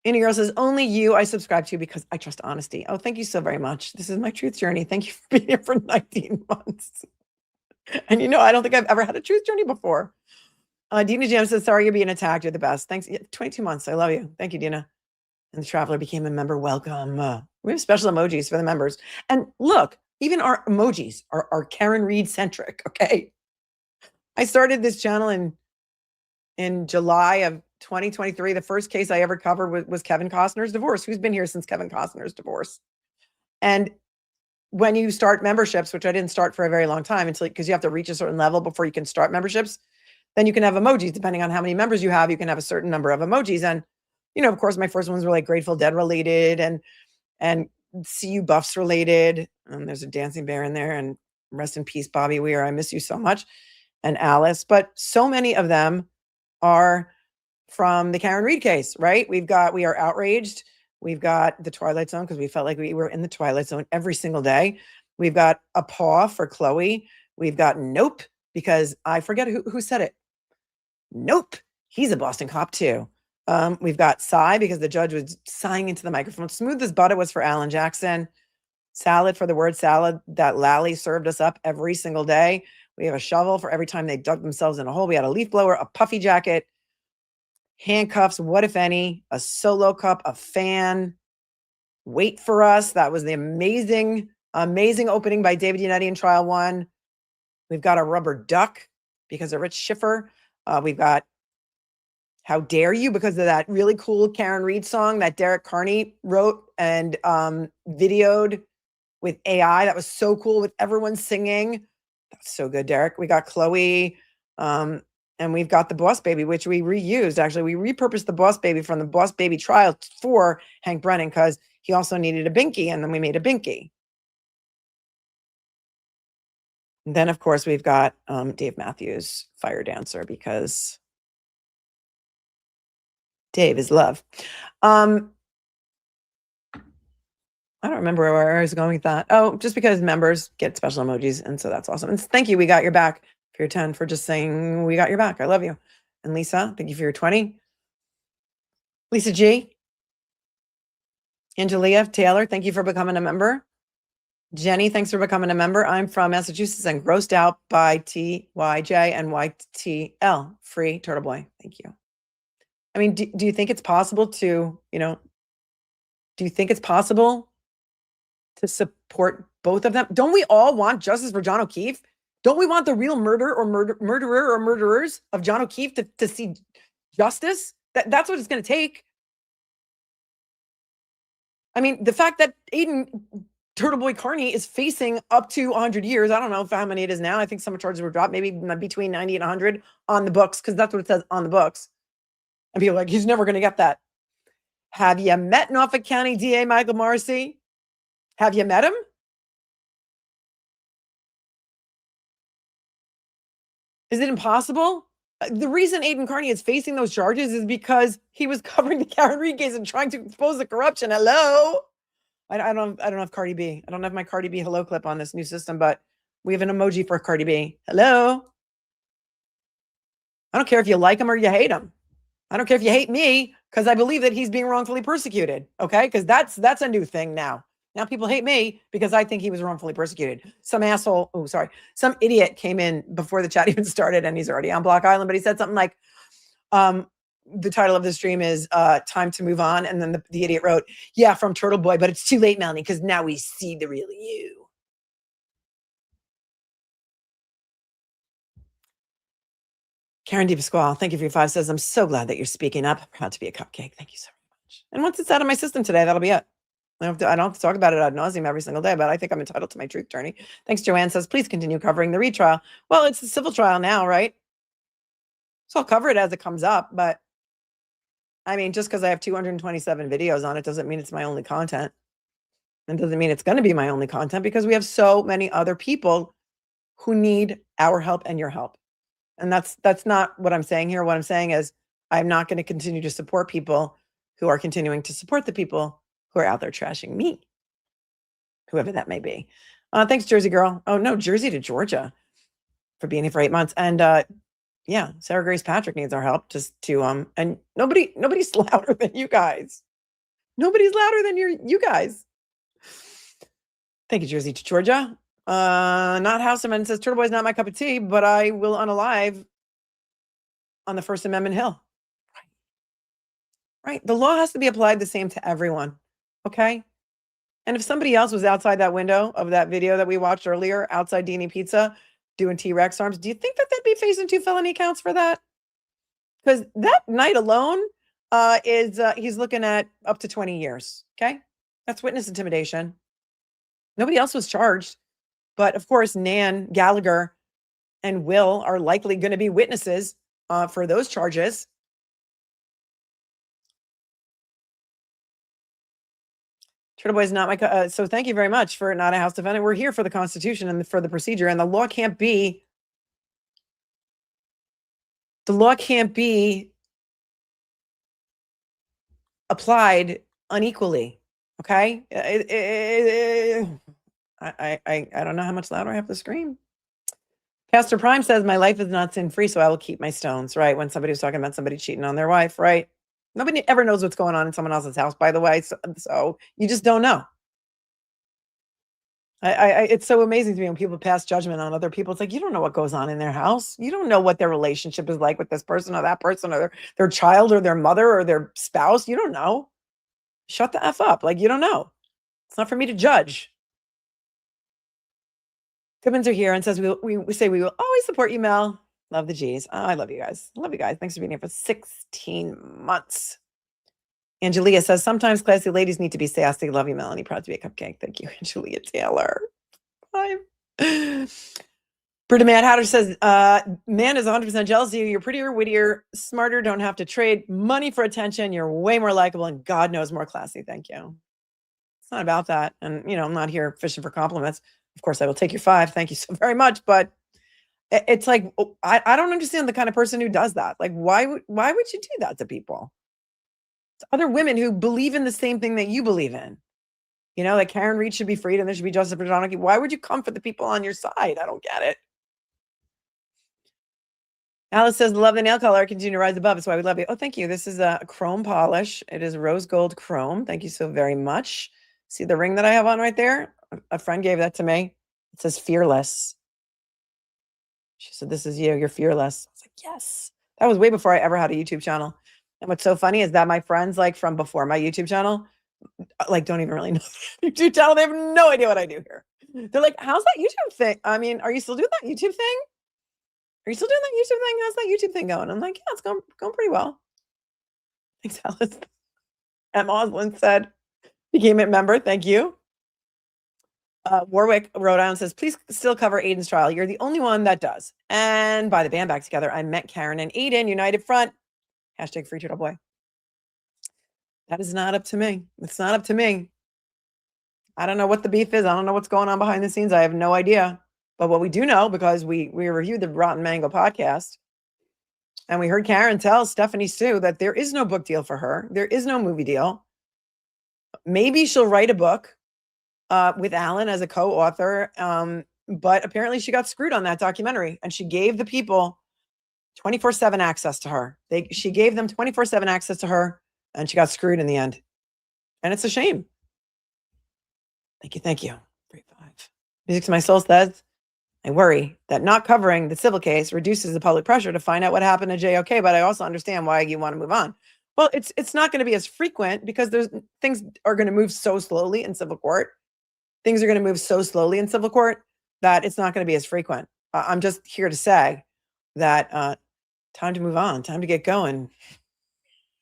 Any girl says, only you I subscribe to because I trust honesty. Oh, thank you so very much. This is my truth journey. Thank you for being here for 19 months. And I don't think I've ever had a truth journey before. Dina Jam says, sorry, you're being attacked. You're the best. Thanks. Yeah, 22 months. I love you. Thank you, Dina. And the Traveler became a member. Welcome. We have special emojis for the members. And look, even our emojis are Karen Reed centric. Okay. I started this channel in July of 2023. The first case I ever covered was Kevin Costner's divorce. Who's been here since Kevin Costner's divorce? And when you start memberships, which I didn't start for a very long time because you have to reach a certain level before you can start memberships, then you can have emojis. Depending on how many members you have, you can have a certain number of emojis. And, of course, my first ones were like Grateful Dead related and CU Buffs related. And there's a dancing bear in there. And rest in peace, Bobby Weir. I miss you so much. And Alice. But so many of them are from the Karen Reed case, right? We are outraged. We've got the Twilight Zone because we felt like we were in the Twilight Zone every single day. We've got a paw for Chloe. We've got nope, because I forget who said it. Nope. He's a Boston cop too. We've got sigh because the judge was sighing into the microphone. Smooth as butter was for Alan Jackson. Salad for the word salad that Lally served us up every single day. We have a shovel for every time they dug themselves in a hole. We had a leaf blower, a puffy jacket, handcuffs, what if any, a solo cup, a fan, wait for us. That was the amazing opening by David Yannetti in trial 1. We've got a rubber duck because of Rich Schiffer. We've got How Dare You because of that really cool Karen Reed song that Derek Carney wrote and videoed with AI. That was so cool with everyone singing. That's so good, Derek. We got Chloe. And we've got the Boss Baby, which we reused. Actually, we repurposed the Boss Baby from the Boss Baby trial for Hank Brennan because he also needed a binky, and then we made a binky. And then, of course, we've got Dave Matthews, Fire Dancer, because Dave is love. I don't remember where I was going with that. Oh, just because members get special emojis, and so that's awesome. And thank you. We got your back. For your 10, for just saying we got your back. I love you. And Lisa, thank you for your 20. Lisa G. Angelia Taylor, thank you for becoming a member. Jenny, thanks for becoming a member. I'm from Massachusetts and grossed out by TYJ and YTL. Free Turtle Boy. Thank you. I mean, do you think it's possible to, do you think it's possible to support both of them? Don't we all want justice for John O'Keefe? Don't we want the real murderer or murderers of John O'Keefe to see justice? That's what it's going to take. I mean, the fact that Aiden Turtle Boy Carney is facing up to 100 years. I don't know how many it is now. I think some charges were dropped, maybe between 90 and 100 on the books, because that's what it says on the books. And people are like, he's never going to get that. Have you met Norfolk County DA Michael Morrissey? Have you met him? Is it impossible? The reason Aiden Carney is facing those charges is because he was covering the Karen Reed case and trying to expose the corruption. Hello? I don't have Cardi B. I don't have my Cardi B hello clip on this new system, but We have an emoji for Cardi B. Hello. I don't care if you like him or you hate him. I don't care if you hate me because I believe that he's being wrongfully persecuted. Okay. Because that's a new thing now. Now people hate me because I think he was wrongfully persecuted. Some asshole, some idiot came in before the chat even started and he's already on Block Island, but he said something like, the title of the stream is Time to Move On. And then the idiot wrote, yeah, from Turtle Boy, but it's too late, Melanie, because now we see the real you. Karen DePasquale, thank you for your 5 says, I'm so glad that you're speaking up. Proud to be a cupcake. Thank you so much. And once it's out of my system today, that'll be it. I don't have to talk about it ad nauseum every single day, but I think I'm entitled to my truth attorney. Thanks, Joanne says, please continue covering the retrial. Well, it's a civil trial now, right? So I'll cover it as it comes up, but I mean, just because I have 227 videos on it doesn't mean it's my only content. And doesn't mean it's going to be my only content because we have so many other people who need our help and your help. And that's not what I'm saying here. What I'm saying is I'm not going to continue to support people who are continuing to support the people who are out there trashing me, whoever that may be. Thanks, Jersey girl. Oh, no, Jersey to Georgia for being here for 8 months. And yeah, Sarah Grace Patrick needs our help just to, and nobody's louder than you guys. Nobody's louder than you guys. Thank you, Jersey to Georgia. Not House Amendment says Turtle Boy's not my cup of tea, but I will unalive on the First Amendment Hill. Right. The law has to be applied the same to everyone. Okay. And if somebody else was outside that window of that video that we watched earlier, outside Dini Pizza doing T-Rex arms, do you think that they'd be facing 2 felony counts for that? Because that night alone he's looking at up to 20 years. Okay. That's witness intimidation. Nobody else was charged. But of course, Nan, Gallagher, and Will are likely going to be witnesses for those charges. Turtle Boy is not my... so thank you very much for not a House defendant. We're here for the Constitution and for the procedure. And the law can't be... The law can't be applied unequally. Okay? I don't know how much louder I have to scream. Pastor Prime says, my life is not sin-free, so I will keep my stones, right? When somebody was talking about somebody cheating on their wife, right? Nobody ever knows what's going on in someone else's house, by the way. So you just don't know. It's so amazing to me when people pass judgment on other people. It's like, you don't know what goes on in their house. You don't know what their relationship is like with this person or that person or their child or their mother or their spouse. You don't know. Shut the F up. Like, you don't know. It's not for me to judge. Tibbins are here and says, we say we will always support you, Mel. Love the G's. Oh, I love you guys. I love you guys. Thanks for being here for 16 months. Angelia says, sometimes classy ladies need to be sassy. Love you, Melanie. Proud to be a cupcake. Thank you, Angelia Taylor. 5. Britta Mad Hatter says, man is 100% jealous of you. You're prettier, wittier, smarter, don't have to trade money for attention. You're way more likable and God knows more classy. Thank you. It's not about that. And, you know, I'm not here fishing for compliments. Of course, I will take your 5. Thank you so very much. But it's like, I don't understand the kind of person who does that. Like, why would you do that to people? To other women who believe in the same thing that you believe in. You know, like Karen Reed should be freed and there should be justice for John. Why would you come for the people on your side? I don't get it. Alice says, love the nail color. Continue to rise above. That's why we love you. Oh, thank you. This is a chrome polish. It is rose gold chrome. Thank you so very much. See the ring that I have on right there? A friend gave that to me. It says fearless. She said, this is you. You're fearless. I was like, yes. That was way before I ever had a YouTube channel. And what's so funny is that my friends, like from before my YouTube channel, like don't even really know YouTube channel. They have no idea what I do here. They're like, how's that YouTube thing? I mean, are you still doing that YouTube thing? Are you still doing that YouTube thing? How's that YouTube thing going? I'm like, yeah, it's going pretty well. Thanks, Alice. M. Oslin said, became a member. Thank you. Warwick, Rhode Island says, please still cover Aiden's trial. You're the only one that does. And by the band back together, I met Karen and Aiden, united front. Hashtag free turtle boy. That is not up to me. It's not up to me. I don't know what the beef is. I don't know what's going on behind the scenes. I have no idea. But what we do know, because we reviewed the Rotten Mango podcast, and we heard Karen tell Stephanie Sue that there is no book deal for her. There is no movie deal. Maybe she'll write a book with Alan as a co-author. But apparently she got screwed on that documentary, and she gave the people 24/7 access to her. She gave them 24/7 access to her, and she got screwed in the end. And it's a shame. Thank you. 3-5. Music to My Soul says, I worry that not covering the civil case reduces the public pressure to find out what happened to JOK, but I also understand why you want to move on. Well, it's not going to be as frequent because things are going to move so slowly in civil court. Things are going to move so slowly in civil court that it's not going to be as frequent. I'm just here to say that time to move on, time to get going.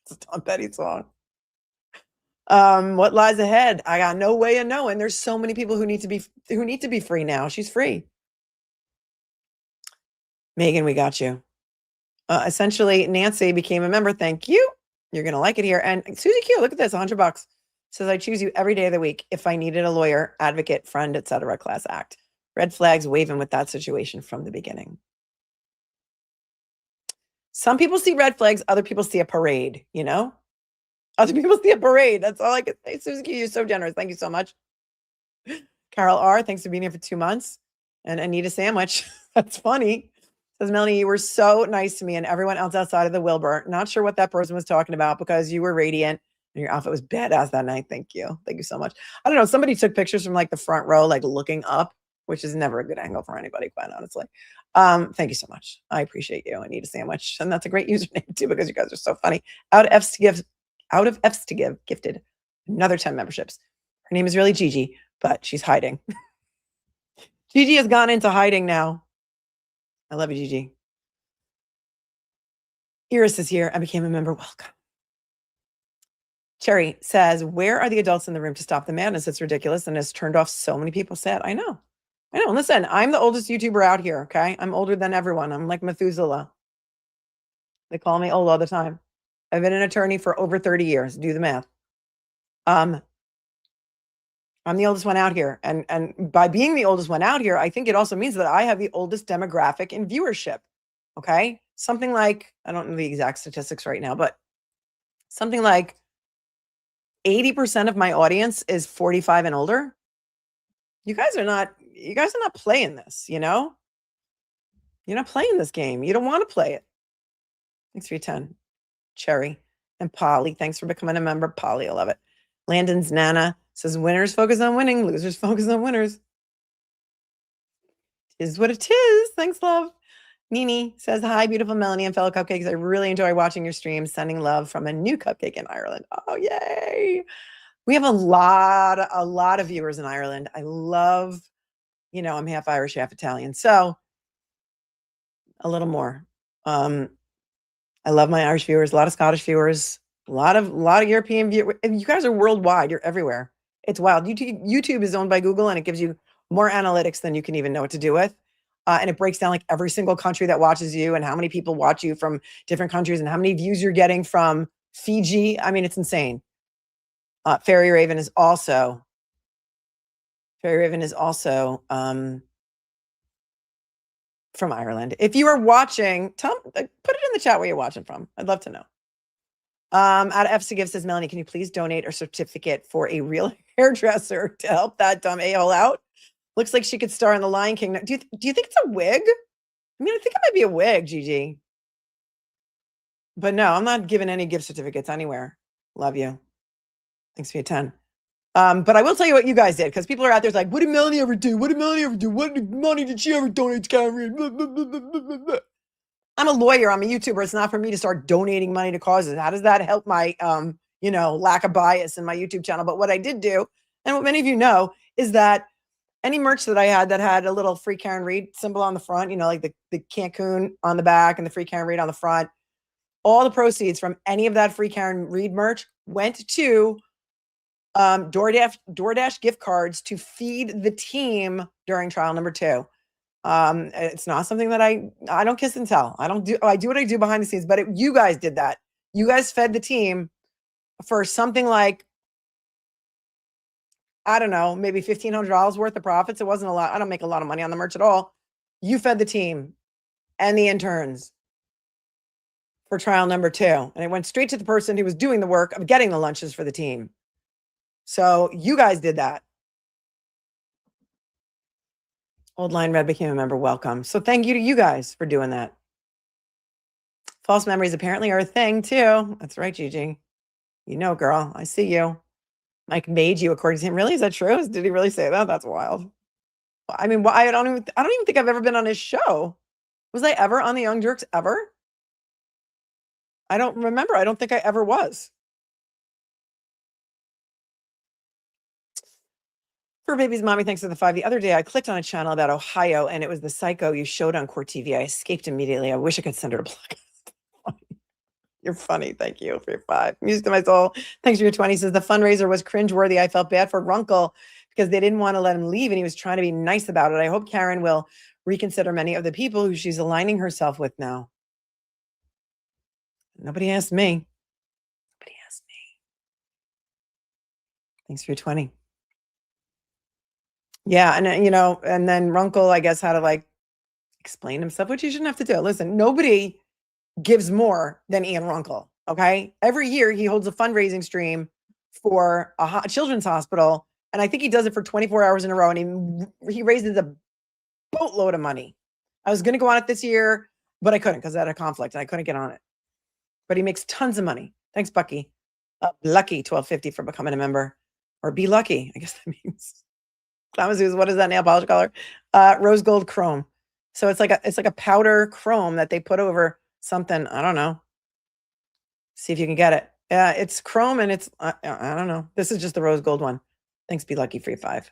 It's a Tom Petty song. What lies ahead? I got no way of knowing. There's so many people who need to be free now. She's free. Megan, we got you. Essentially, Nancy became a member. Thank you. You're going to like it here. And Susie Q, look at this, $100. Says, I choose you every day of the week if I needed a lawyer, advocate, friend, etc. Class act. Red flags waving with that situation from the beginning. Some people see red flags. Other people see a parade, you know? Other people see a parade. That's all I can say. Susie Q, you're so generous. Thank you so much. Carol R, thanks for being here for 2 months. And Anita Sandwich. That's funny. Says, Melanie, you were so nice to me and everyone else outside of the Wilbur. Not sure what that person was talking about because you were radiant and your outfit was badass that night. Thank you. Thank you so much. I don't know. Somebody took pictures from like the front row, like looking up, which is never a good angle for anybody, quite honestly. Thank you so much. I appreciate you. I need a sandwich. And that's a great username too, because you guys are so funny. Out of F's to give, gifted another 10 memberships. Her name is really Gigi, but she's hiding. Gigi has gone into hiding now. I love you, Gigi. Iris is here. I became a member. Welcome. Cherry says, where are the adults in the room to stop the madness? It's ridiculous and has turned off so many people. Sad. I know. Listen, I'm the oldest YouTuber out here, okay? I'm older than everyone. I'm like Methuselah. They call me old all the time. I've been an attorney for over 30 years. Do the math. I'm the oldest one out here. And by being the oldest one out here, I think it also means that I have the oldest demographic in viewership. Okay. Something like, I don't know the exact statistics right now, but something like 80% of my audience is 45 and older. You guys are not playing this, you know? You're not playing this game. You don't want to play it. Thanks for your 10. Cherry and Polly. Thanks for becoming a member. Polly, I love it. Landon's Nana says, winners focus on winning, losers focus on winners. Is what it is. Thanks, love. Nini says, hi, beautiful Melanie and fellow cupcakes. I really enjoy watching your streams. Sending love from a new cupcake in Ireland. Oh, yay. We have a lot of viewers in Ireland. I love, I'm half Irish, half Italian. So a little more. I love my Irish viewers, a lot of Scottish viewers, a lot of European viewers. You guys are worldwide. You're everywhere. It's wild. YouTube is owned by Google, and it gives you more analytics than you can even know what to do with. And it breaks down like every single country that watches you and how many people watch you from different countries and how many views you're getting from Fiji. I mean, it's insane. Fairy Raven is also from Ireland. If you are watching, put it in the chat where you're watching from. I'd love to know. Out of F to Give says, Melanie, can you please donate a certificate for a real hairdresser to help that dumb a-hole out? Looks like she could star in The Lion King. Do you think it's a wig? I mean, I think it might be a wig, Gigi. But no, I'm not giving any gift certificates anywhere. Love you. Thanks for your 10. But I will tell you what you guys did, because people are out there like, what did Melanie ever do? What did Melanie ever do? What money did she ever donate to Cameron? I'm a lawyer. I'm a YouTuber. It's not for me to start donating money to causes. How does that help my, lack of bias in my YouTube channel? But what I did do, and what many of you know, is that any merch that I had that had a little Free Karen Reed symbol on the front, like the Cancun on the back and the Free Karen Reed on the front, all the proceeds from any of that Free Karen Reed merch went to DoorDash gift cards to feed the team during trial number 2. It's not something that I don't kiss and tell. I do what I do behind the scenes, but you guys did that. You guys fed the team for something like, I don't know, maybe $1,500 worth of profits. It wasn't a lot. I don't make a lot of money on the merch at all. You fed the team and the interns for trial number 2. And it went straight to the person who was doing the work of getting the lunches for the team. So you guys did that. Old Line Red became a member. Welcome. So thank you to you guys for doing that. False memories apparently are a thing too. That's right, Gigi. You know, girl, I see you. Mike made you, according to him. Really? Is that true? Did he really say that? That's wild. I mean, I don't even think I've ever been on his show. Was I ever on the Young Jerks ever? I don't remember. I don't think I ever was. For baby's mommy, thanks for the 5. The other day, I clicked on a channel about Ohio, and it was the psycho you showed on Court TV. I escaped immediately. I wish I could send her a plug. You're funny. Thank you for your 5. Music to my soul. Thanks for your 20. Says the fundraiser was cringeworthy. I felt bad for Runkle because they didn't want to let him leave, and he was trying to be nice about it. I hope Karen will reconsider many of the people who she's aligning herself with now. Nobody asked me. Nobody asked me. Thanks for your 20. Yeah, and and then Runkle, I guess, had to like explain himself, which he shouldn't have to do. Listen, nobody gives more than Ian Runkle. Okay, every year he holds a fundraising stream for a children's hospital, and I think he does it for 24 hours in a row, and he raises a boatload of money. I was going to go on it this year, but I couldn't because I had a conflict and I couldn't get on it. But he makes tons of money. Thanks, Bucky. Lucky $12.50 for becoming a member, or be lucky. I guess that means. What is that nail polish color? Rose gold chrome. So it's like a powder chrome that they put over something. I don't know. See if you can get it. Yeah, it's chrome and it's I don't know. This is just the rose gold one. Thanks, be lucky for your 5.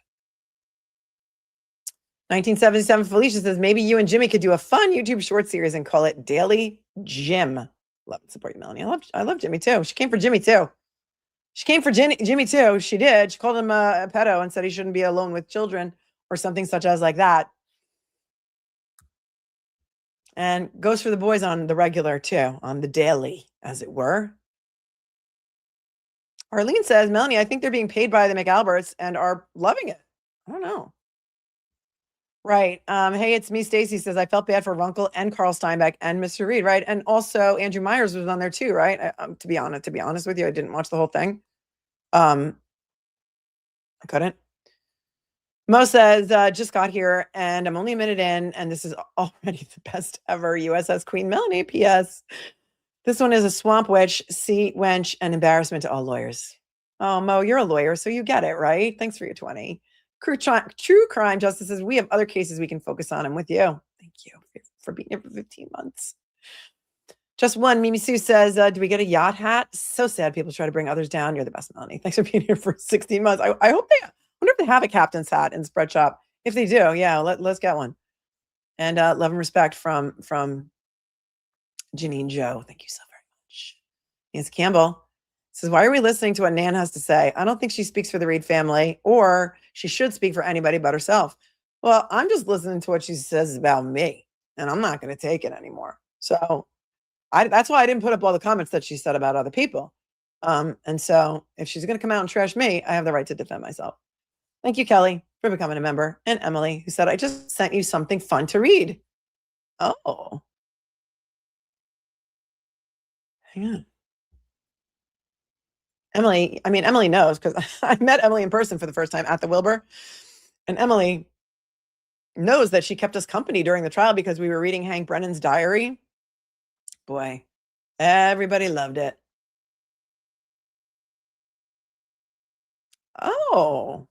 1977 Felicia says maybe you and Jimmy could do a fun YouTube short series and call it Daily Jim. Love and support you, Melanie. I love Jimmy too. She came for Jimmy too. She came for Jimmy too. She did. She called him a pedo and said he shouldn't be alone with children or something such as like that. And goes for the boys on the regular too, on the daily, as it were. Arlene says, Melanie, I think they're being paid by the McAlberts and are loving it. I don't know. Right. Hey, it's me, Stacy says, I felt bad for Runkle and Carl Steinbeck and Mr. Reed, right? And also Andrew Myers was on there too, right? To be honest with you, I didn't watch the whole thing. I couldn't. Mo says, just got here and I'm only a minute in, and this is already the best ever. USS Queen Melanie. P.S. This one is a swamp witch, sea wench, and embarrassment to all lawyers. Oh, Mo, you're a lawyer, so you get it, right? Thanks for your 20. True crime justices, we have other cases we can focus on. I'm with you. Thank you for being here for 15 months. Just one. Mimi Sue says, do we get a yacht hat? So sad people try to bring others down. You're the best, Melanie. Thanks for being here for 16 months. I hope I wonder if they have a captain's hat in Spread Shop. If they do, yeah, let's get one. And love and respect from Janine Joe. Thank you so very much. Nancy Campbell says, why are we listening to what Nan has to say? I don't think she speaks for the Reed family, or she should speak for anybody but herself. Well, I'm just listening to what she says about me, and I'm not going to take it anymore. So that's why I didn't put up all the comments that she said about other people. And so if she's going to come out and trash me, I have the right to defend myself. Thank you, Kelly, for becoming a member. And Emily, who said, I just sent you something fun to read. Oh. Hang on. Emily knows because I met Emily in person for the first time at the Wilbur. And Emily knows that she kept us company during the trial because we were reading Hank Brennan's diary. Boy, everybody loved it. Oh.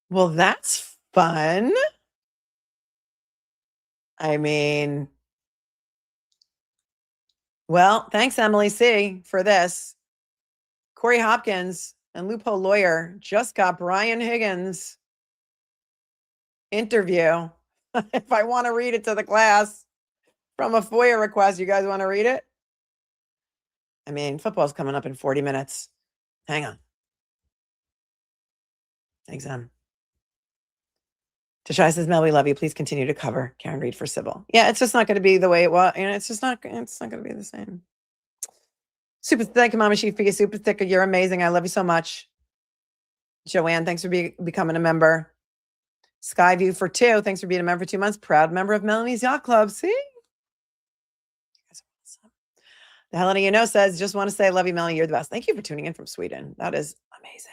Well, that's fun. I mean, well, thanks, Emily C., for this. Corey Hopkins and Loophole Lawyer just got Brian Higgins' interview. If I want to read it to the class from a FOIA request, you guys want to read it? I mean, football's coming up in 40 minutes. Hang on. Thanks, Em. Tashai says, Mel, we love you. Please continue to cover Karen Reed for Sybil. Yeah, it's just not going to be the way it was. And it's not going to be the same. Super, thank you, Mama She, for your super sticker. You're amazing. I love you so much. Joanne, thanks for becoming a member. Skyview for 2. Thanks for being a member for 2 months. Proud member of Melanie's Yacht Club. See? The hell do you know says, just want to say, I love you, Melanie. You're the best. Thank you for tuning in from Sweden. That is amazing.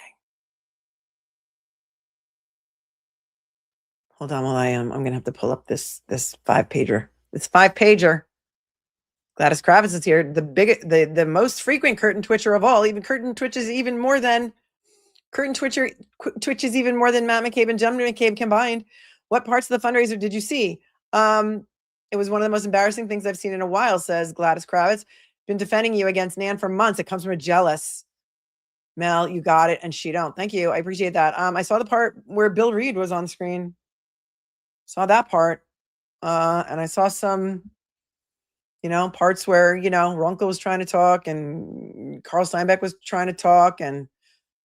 Hold on while I'm going to have to pull up this 5-pager. It's 5-pager. Gladys Kravitz is here. The most frequent curtain twitcher of all. Even curtain twitches even more than twitches even more than Matt McCabe and John McCabe combined. What parts of the fundraiser did you see? It was one of the most embarrassing things I've seen in a while, says Gladys Kravitz. Been defending you against Nan for months. It comes from a jealous. Mel, you got it, and she don't. Thank you. I appreciate that. I saw the part where Bill Reed was on screen. Saw that part. And I saw some, parts where, Runkle was trying to talk and Carl Steinbeck was trying to talk, and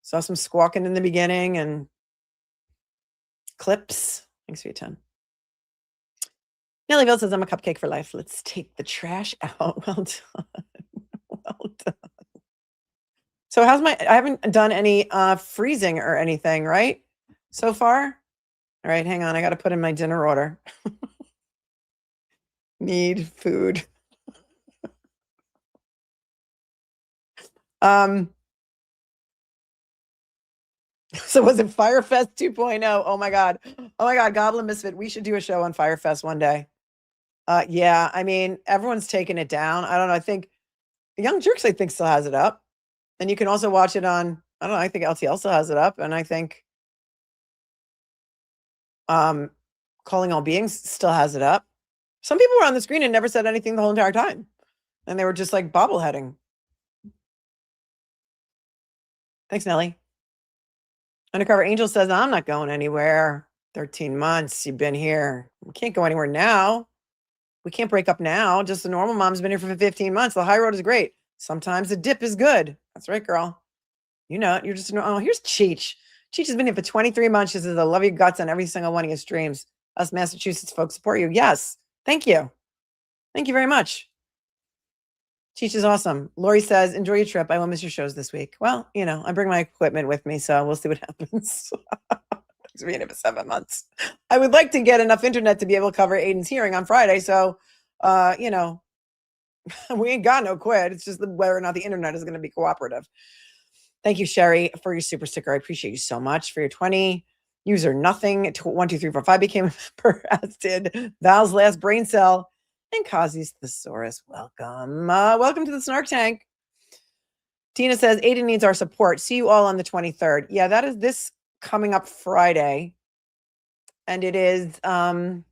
saw some squawking in the beginning and clips. Thanks for your time. Nellyville says, I'm a cupcake for life. Let's take the trash out. Well done. Well done. So I haven't done any freezing or anything, right? So far? All right, hang on. I got to put in my dinner order. Need food. So was it Firefest 2.0? Oh my God. Oh my God. Goblin Misfit. We should do a show on Firefest one day. Yeah. I mean, everyone's taking it down. I don't know. I think Young Jerks, I think, still has it up. And you can also watch it on, I don't know, I think LTL still has it up. And I think Calling All Beings still has it up. Some people were on the screen and never said anything the whole entire time. And they were just like bobbleheading. Thanks, Nelly. Undercover Angel says, I'm not going anywhere. 13 months. You've been here. We can't go anywhere now. We can't break up now. Just the normal mom's been here for 15 months. The high road is great. Sometimes the dip is good. That's right, girl. You know it. You're just, oh, here's Cheech. Cheech has been here for 23 months. She says, I love your guts on every single one of your streams. Us Massachusetts folks support you. Yes. Thank you. Thank you very much. Cheech is awesome. Lori says, enjoy your trip. I will miss your shows this week. Well, I bring my equipment with me, so we'll see what happens. Thanks for being here for 7 months. I would like to get enough internet to be able to cover Aiden's hearing on Friday. So, we ain't got no quit. It's just whether or not the internet is going to be cooperative. Thank you, Sherry, for your super sticker. I appreciate you so much. For your 20 user nothing 12345 became a member, as did Val's last brain cell and Kazi's thesaurus. Welcome. Welcome to the Snark Tank. Tina says, Aiden needs our support. See you all on the 23rd. Yeah, that is this coming up Friday. And it is 9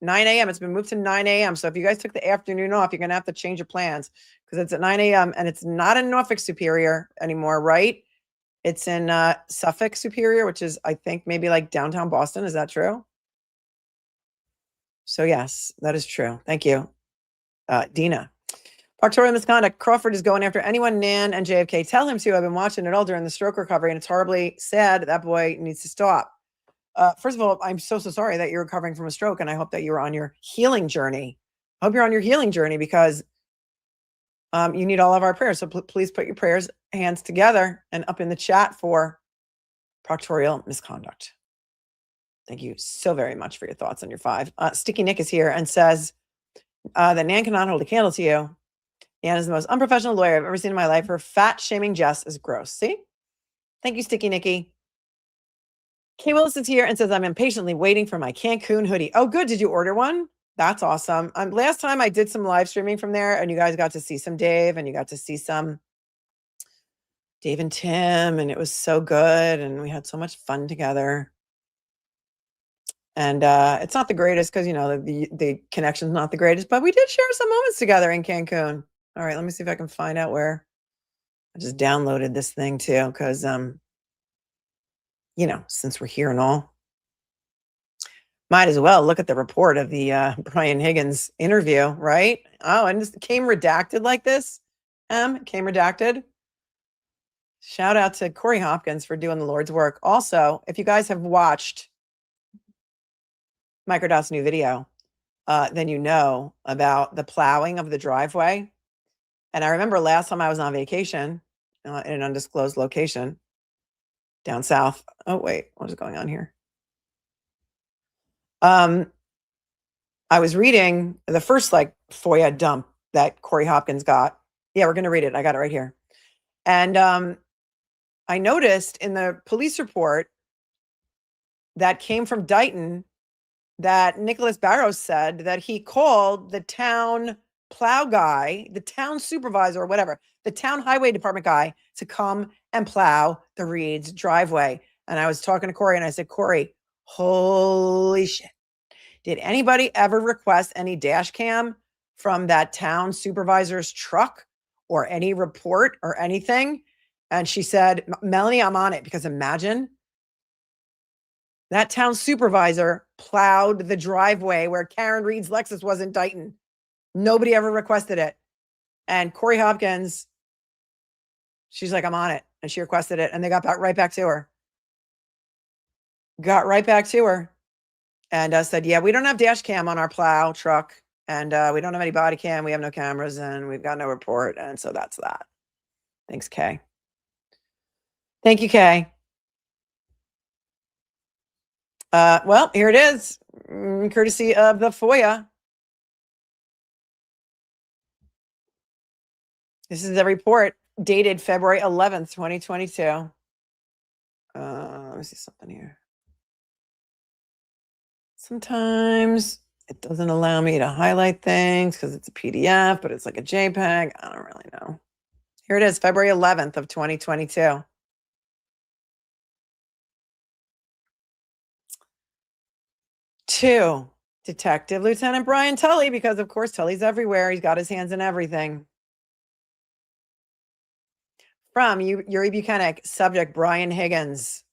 a.m. It's been moved to 9 a.m. So if you guys took the afternoon off, you're going to have to change your plans because it's at 9 a.m. and it's not in Norfolk Superior anymore, right? It's in Suffolk Superior, which is, I think, maybe like downtown Boston. Is that true? So yes, that is true. Thank you, Dina. Proctorial misconduct. Crawford is going after anyone, Nan and JFK. Tell him to. I've been watching it all during the stroke recovery, and it's horribly sad. That boy needs to stop. First of all, I'm so sorry that you're recovering from a stroke, and I hope that you're on your healing journey. I hope you're on your healing journey because you need all of our prayers. So please put your prayers, hands together, and up in the chat for proctorial misconduct. Thank you so very much for your thoughts on your 5. Sticky Nick is here and says that Nan cannot hold a candle to you. Nan is the most unprofessional lawyer I've ever seen in my life. Her fat shaming Jess is gross. See? Thank you, Sticky Nicky. Kay Willis is here and says, I'm impatiently waiting for my Cancun hoodie. Oh, good. Did you order one? That's awesome. Last time I did some live streaming from there and you guys got to see some Dave and you got to see some Dave and Tim, and it was so good. And we had so much fun together. And it's not the greatest because, the connection's not the greatest, but we did share some moments together in Cancun. All right, let me see if I can find out where. I just downloaded this thing too because, since we're here and all, might as well look at the report of the Brian Higgins interview, right? Oh, and this came redacted like this. Came redacted. Shout out to Corey Hopkins for doing the Lord's work. Also, if you guys have watched Microdot's new video, then you know about the plowing of the driveway. And I remember last time I was on vacation in an undisclosed location down south. Oh, wait, what is going on here? I was reading the first FOIA dump that Corey Hopkins got. Yeah, we're going to read it. I got it right here. And I noticed in the police report that came from Dighton that Nicholas Barrows said that he called the town plow guy, the town supervisor or whatever, the town highway department guy to come and plow the Reed's driveway. And I was talking to Corey and I said, Corey, holy shit. Did anybody ever request any dash cam from that town supervisor's truck or any report or anything? And she said, Melanie, I'm on it, because imagine that town supervisor plowed the driveway where Karen Reed's Lexus was in Dighton. Nobody ever requested it. And Corey Hopkins, she's like, I'm on it. And she requested it. And they got right back to her. And said, yeah, we don't have dash cam on our plow truck. And we don't have any body cam. We have no cameras and we've got no report. And so that's that. Thanks, Kay. Thank you, Kay. Well, here it is, courtesy of the FOIA. This is the report dated February 11th, 2022. Let me see something here. Sometimes it doesn't allow me to highlight things because it's a PDF, but it's like a JPEG. I don't really know. Here it is, February 11th of 2022. To Detective Lieutenant Brian Tully, because of course Tully's everywhere. He's got his hands in everything. From Uri Buchanan, subject Brian Higgins,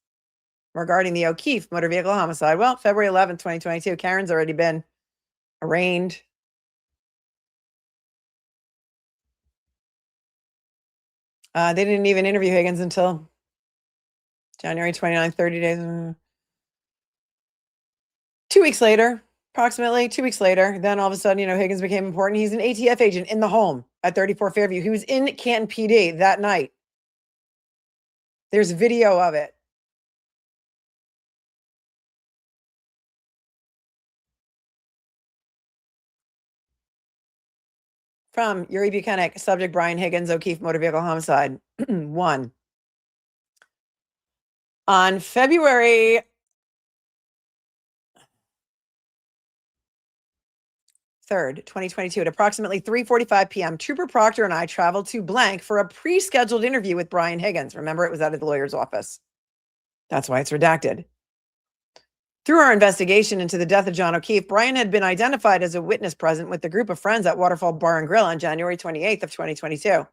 regarding the O'Keefe motor vehicle homicide. Well, February 11th, 2022, Karen's already been arraigned. They didn't even interview Higgins until January 29th, 30 days. 2 weeks later, approximately 2 weeks later, then all of a sudden, Higgins became important. He's an ATF agent in the home at 34 Fairview. He was in Canton PD that night. There's video of it. From Uri Buchanan, subject Brian Higgins, O'Keefe motor vehicle homicide. 1. On February 3rd, 2022, at approximately 3:45 p.m., Trooper Proctor and I traveled to blank for a pre-scheduled interview with Brian Higgins. Remember, it was out of the lawyer's office. That's why it's redacted. Through our investigation into the death of John O'Keefe, Brian had been identified as a witness present with a group of friends at Waterfall Bar and Grill on January 28th of 2022.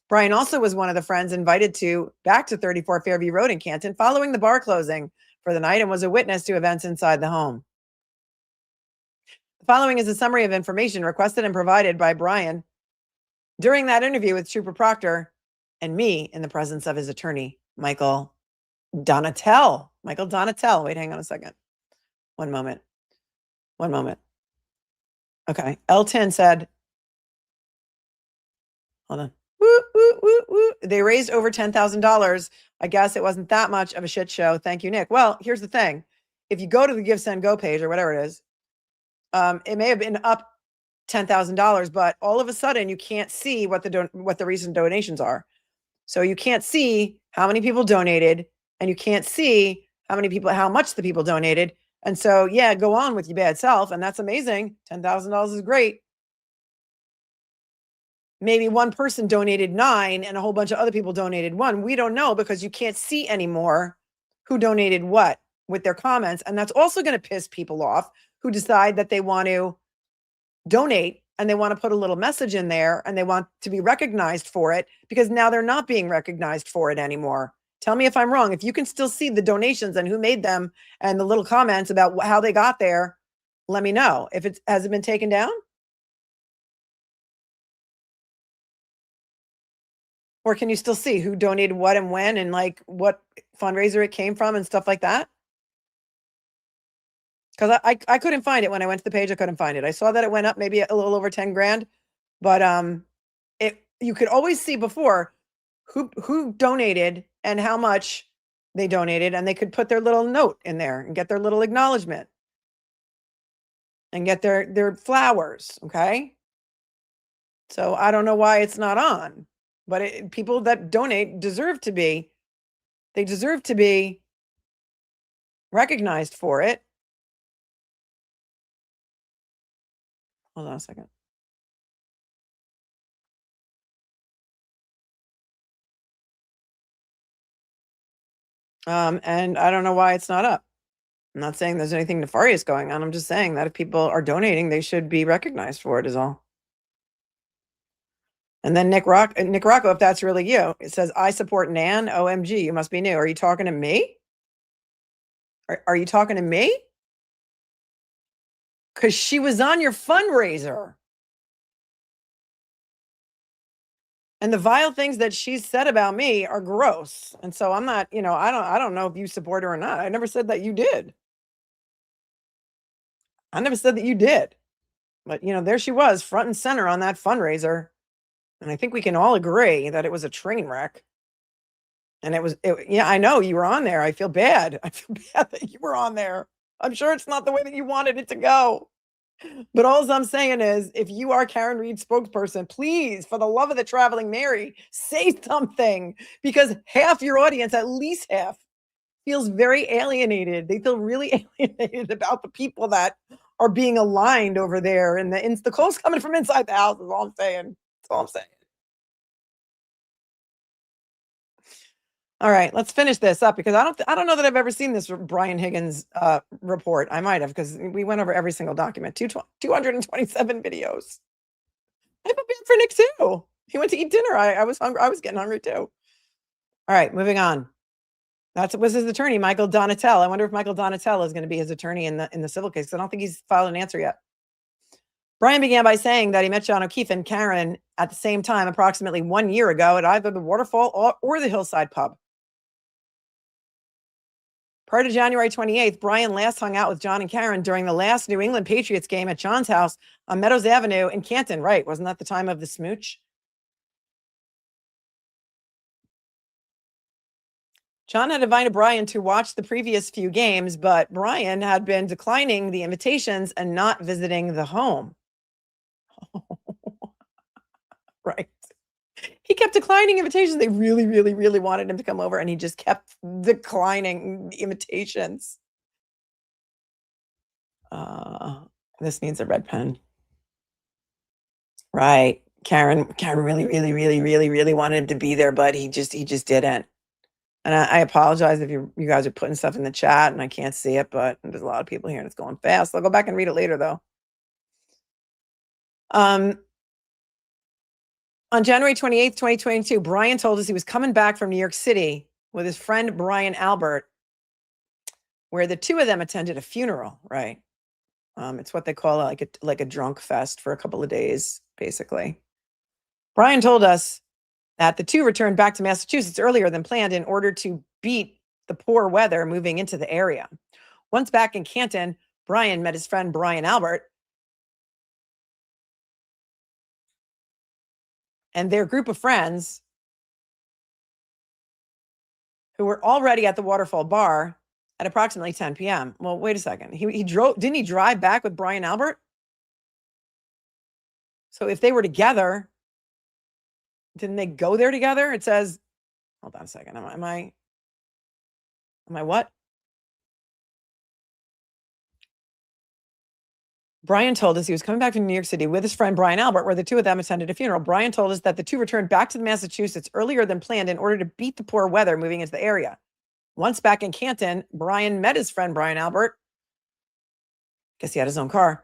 Brian also was one of the friends invited back to 34 Fairview Road in Canton following the bar closing for the night and was a witness to events inside the home. The following is a summary of information requested and provided by Brian during that interview with Trooper Proctor and me in the presence of his attorney, Michael Donatel. Wait, hang on a second. One moment. Okay. Elton said, hold on. They raised over $10,000. I guess it wasn't that much of a shit show. Thank you, Nick. Well, here's the thing. If you go to the Give, Send, Go page or whatever it is, it may have been up $10,000, but all of a sudden you can't see what the recent donations are. So you can't see how many people donated, and you can't see how much the people donated. And so, yeah, go on with your bad self, and that's amazing. $10,000 is great. Maybe one person donated 9 and a whole bunch of other people donated 1. We don't know because you can't see anymore who donated what with their comments. And that's also going to piss people off who decide that they want to donate and they want to put a little message in there and they want to be recognized for it, because now they're not being recognized for it anymore. Tell me if I'm wrong. If you can still see the donations and who made them and the little comments about how they got there, let me know. Has it been taken down? Or can you still see who donated what and when and like what fundraiser it came from and stuff like that? Because I couldn't find it when I went to the page. I couldn't find it. I saw that it went up maybe a little over 10 grand, but you could always see before who donated and how much they donated, and they could put their little note in there and get their little acknowledgement and get their flowers. Okay. So I don't know why it's not on, but people that donate deserve to be recognized for it. Hold on a second. And I don't know why it's not up. I'm not saying there's anything nefarious going on. I'm just saying that if people are donating, they should be recognized for it is all. And then Nick Rocco, if that's really you, it says, I support Nan. OMG, you must be new. Are you talking to me? Are you talking to me? Because she was on your fundraiser. And the vile things that she said about me are gross. And so I'm not, I don't know if you support her or not. I never said that you did. I never said that you did. But, there she was, front and center on that fundraiser. And I think we can all agree that it was a train wreck. And yeah, I know you were on there. I feel bad. I feel bad that you were on there. I'm sure it's not the way that you wanted it to go. But all I'm saying is, if you are Karen Reed's spokesperson, please, for the love of the traveling Mary, say something, because half your audience, at least half, feels very alienated. They feel really alienated about the people that are being aligned over there. And the calls coming from inside the house is all I'm saying. That's all I'm saying. All right, let's finish this up because I don't know that I've ever seen this Brian Higgins report. I might have, because we went over every single document. 227 videos. I feel bad for Nick too. He went to eat dinner. I was hungry. I was getting hungry too. All right, moving on. That was his attorney, Michael Donatel. I wonder if Michael Donatel is going to be his attorney in the civil case. I don't think he's filed an answer yet. Brian began by saying that he met John O'Keefe and Karen at the same time, approximately 1 year ago, at either the Waterfall or the Hillside Pub. Prior to January 28th, Brian last hung out with John and Karen during the last New England Patriots game at John's house on Meadows Avenue in Canton. Right. Wasn't that the time of the smooch? John had invited Brian to watch the previous few games, but Brian had been declining the invitations and not visiting the home. Right. He kept declining invitations. They really, really, really wanted him to come over, and he just kept declining the invitations. This needs a red pen. Right. Karen really, really, really, really, really wanted him to be there, but he just didn't. And I apologize if you guys are putting stuff in the chat and I can't see it, but there's a lot of people here and it's going fast. I'll go back and read it later, though. On January 28th, 2022, Brian told us he was coming back from New York City with his friend Brian Albert, where the two of them attended a funeral, right? It's what they call like a drunk fest for a couple of days, basically. Brian told us that the two returned back to Massachusetts earlier than planned in order to beat the poor weather moving into the area. Once back in Canton, Brian met his friend Brian Albert and their group of friends who were already at the Waterfall Bar at approximately 10 p.m. Well, wait a second. He drove, didn't he drive back with Brian Albert? So if they were together, didn't they go there together? It says, hold on a second. Am I what? Brian told us he was coming back from New York City with his friend Brian Albert, where the two of them attended a funeral. Brian told us that the two returned back to Massachusetts earlier than planned in order to beat the poor weather moving into the area. Once back in Canton, Brian met his friend Brian Albert. Guess he had his own car.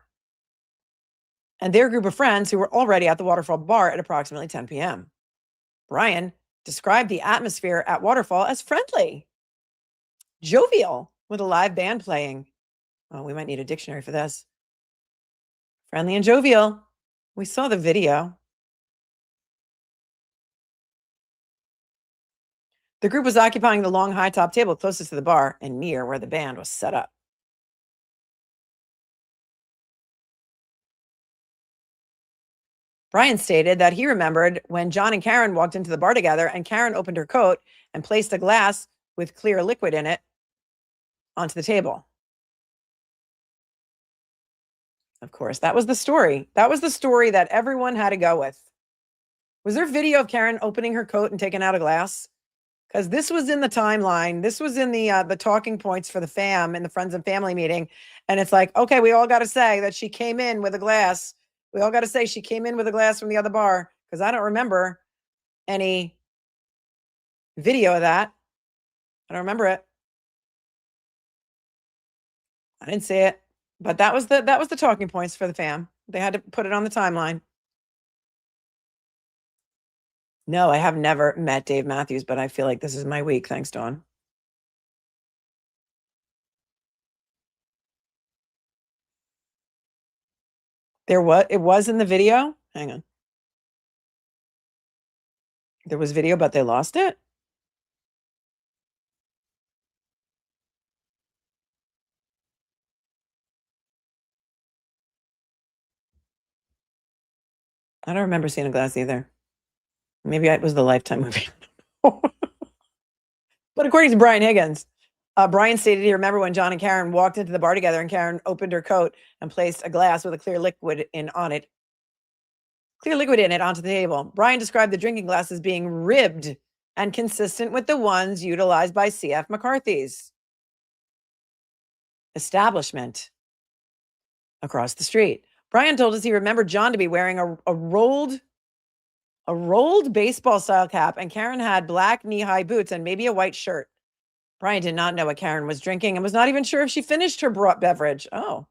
And their group of friends who were already at the Waterfall Bar at approximately 10 p.m. Brian described the atmosphere at Waterfall as friendly, jovial, with a live band playing. Oh, we might need a dictionary for this. Friendly and jovial. We saw the video. The group was occupying the long high-top table closest to the bar and near where the band was set up. Brian stated that he remembered when John and Karen walked into the bar together and Karen opened her coat and placed a glass with clear liquid in it onto the table. Of course, that was the story. That was the story that everyone had to go with. Was there video of Karen opening her coat and taking out a glass? because this was in the timeline. This was in the talking points for the fam in the friends and family meeting. And it's like, okay, we all got to say that she came in with a glass. We all got to say she came in with a glass from the other bar, because I don't remember any video of that. I don't remember it. I didn't see it, but that was the talking points for the fam. They had to put it on the timeline. No, I have never met Dave Matthews, but I feel like this is my week. Thanks, Dawn. It was in the video. Hang on. There was video, but they lost it. I don't remember seeing a glass either. Maybe it was the Lifetime movie. But according to Brian Higgins, Brian stated he remembered when John and Karen walked into the bar together and Karen opened her coat and placed a glass with a clear liquid in it onto the table. Brian described the drinking glass as being ribbed and consistent with the ones utilized by C.F. McCarthy's establishment across the street. Brian told us he remembered John to be wearing a rolled baseball style cap, and Karen had black knee-high boots and maybe a white shirt. Brian did not know what Karen was drinking and was not even sure if she finished her beverage. Oh.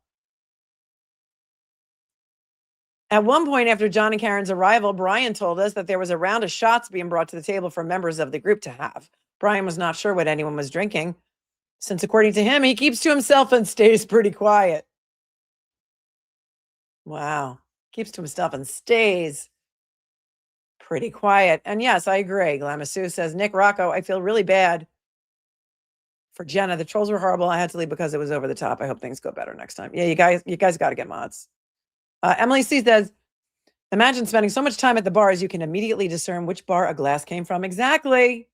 At one point after John and Karen's arrival, Brian told us that there was a round of shots being brought to the table for members of the group to have. Brian was not sure what anyone was drinking, since according to him, he keeps to himself and stays pretty quiet. Wow. Keeps to himself and stays pretty quiet. And yes, I agree. Glamasu says, Nick Rocco, I feel really bad for Jenna. The trolls were horrible. I had to leave because it was over the top. I hope things go better next time. Yeah, you guys got to get mods. Emily C says, imagine spending so much time at the bars, you can immediately discern which bar a glass came from. Exactly.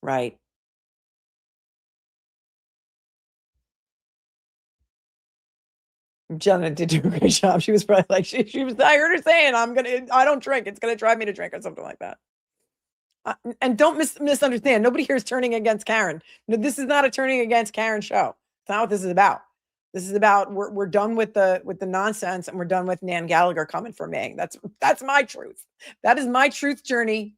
Right. Jenna did do a great job. She was probably like, she was, I heard her saying, I don't drink. It's going to drive me to drink or something like that. And don't misunderstand. Nobody here is turning against Karen. No, this is not a turning against Karen show. It's not what this is about. This is about we're done with the nonsense, and we're done with Nan Gallagher coming for me. That's my truth. That is my truth journey.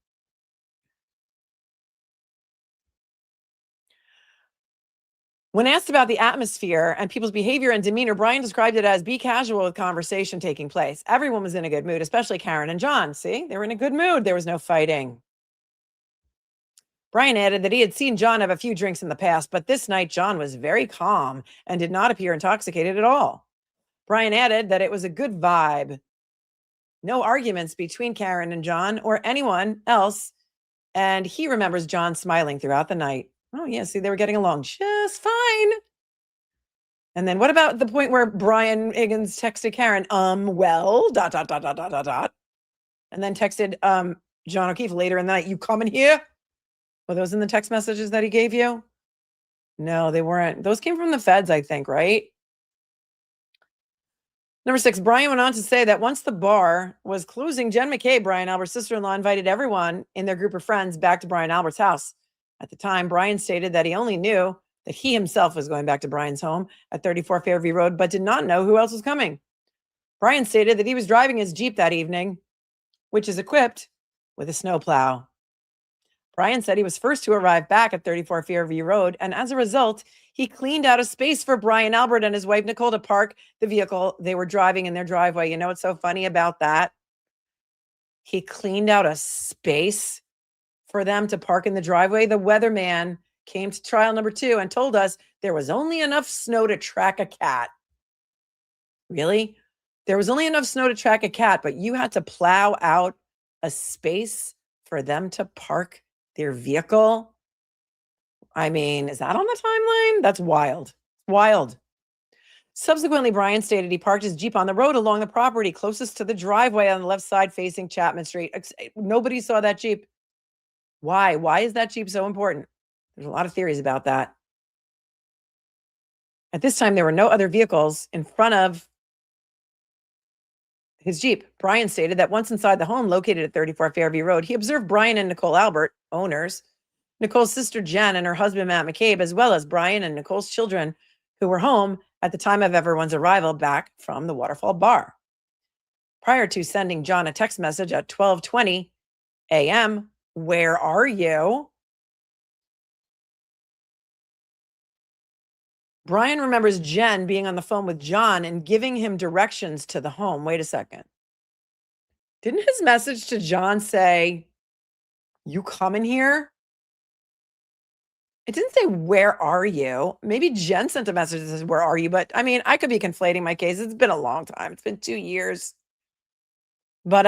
When asked about the atmosphere and people's behavior and demeanor, Brian described it as be casual with conversation taking place. Everyone was in a good mood, especially Karen and John. See, they were in a good mood. There was no fighting. Brian added that he had seen John have a few drinks in the past, but this night John was very calm and did not appear intoxicated at all. Brian added that it was a good vibe. No arguments between Karen and John or anyone else, and he remembers John smiling throughout the night. Oh, yeah, see, they were getting along just fine. And then what about the point where Brian Higgins texted Karen, well, ... And then texted John O'Keefe later in the night, you coming here? Were those in the text messages that he gave you? No, they weren't. Those came from the feds, I think, right? Number 6, Brian went on to say that once the bar was closing, Jen McKay, Brian Albert's sister-in-law, invited everyone in their group of friends back to Brian Albert's house. At the time, Brian stated that he only knew that he himself was going back to Brian's home at 34 Fairview Road, but did not know who else was coming. Brian stated that he was driving his Jeep that evening, which is equipped with a snowplow. Brian said he was first to arrive back at 34 Fairview Road, and as a result, he cleaned out a space for Brian Albert and his wife, Nicole, to park the vehicle they were driving in their driveway. You know what's so funny about that? He cleaned out a space for them to park in the driveway. The weatherman came to trial number 2 and told us there was only enough snow to track a cat. Really? There was only enough snow to track a cat, but you had to plow out a space for them to park their vehicle? I mean, is that on the timeline? That's wild. Wild. Subsequently, Brian stated he parked his Jeep on the road along the property closest to the driveway on the left side facing Chapman Street. Nobody saw that Jeep. Why? Why is that Jeep so important? There's a lot of theories about that. At this time, there were no other vehicles in front of his Jeep. Brian stated that once inside the home located at 34 Fairview Road, he observed Brian and Nicole Albert, owners, Nicole's sister Jen and her husband Matt McCabe, as well as Brian and Nicole's children who were home at the time of everyone's arrival back from the Waterfall Bar. Prior to sending John a text message at 12:20 a.m., "Where are you?" Brian remembers Jen being on the phone with John and giving him directions to the home. Wait a second. Didn't his message to John say, "You coming here?" It didn't say, "Where are you?" Maybe Jen sent a message that says, "Where are you?" But I mean, I could be conflating my cases. It's been a long time. It's been 2 years. But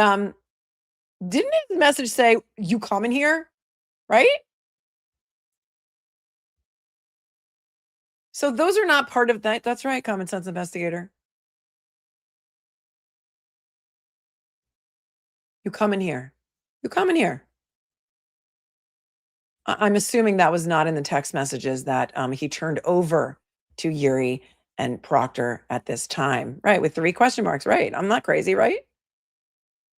didn't his message say, "You coming here?" Right? So those are not part of that. That's right, common sense investigator. You coming here? You coming here? I'm assuming that was not in the text messages that he turned over to Yuri and Proctor at this time. Right, with 3 question marks. Right. I'm not crazy, right?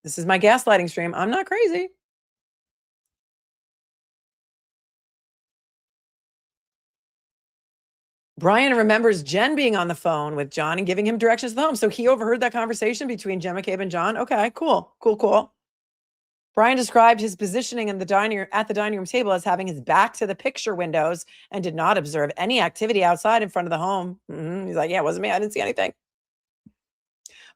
This is my gaslighting stream. I'm not crazy. Brian remembers Jen being on the phone with John and giving him directions to the home. So he overheard that conversation between Jen McCabe and John. Okay, cool. Brian described his positioning at the dining room table as having his back to the picture windows and did not observe any activity outside in front of the home. He's like, "Yeah, it wasn't me. I didn't see anything."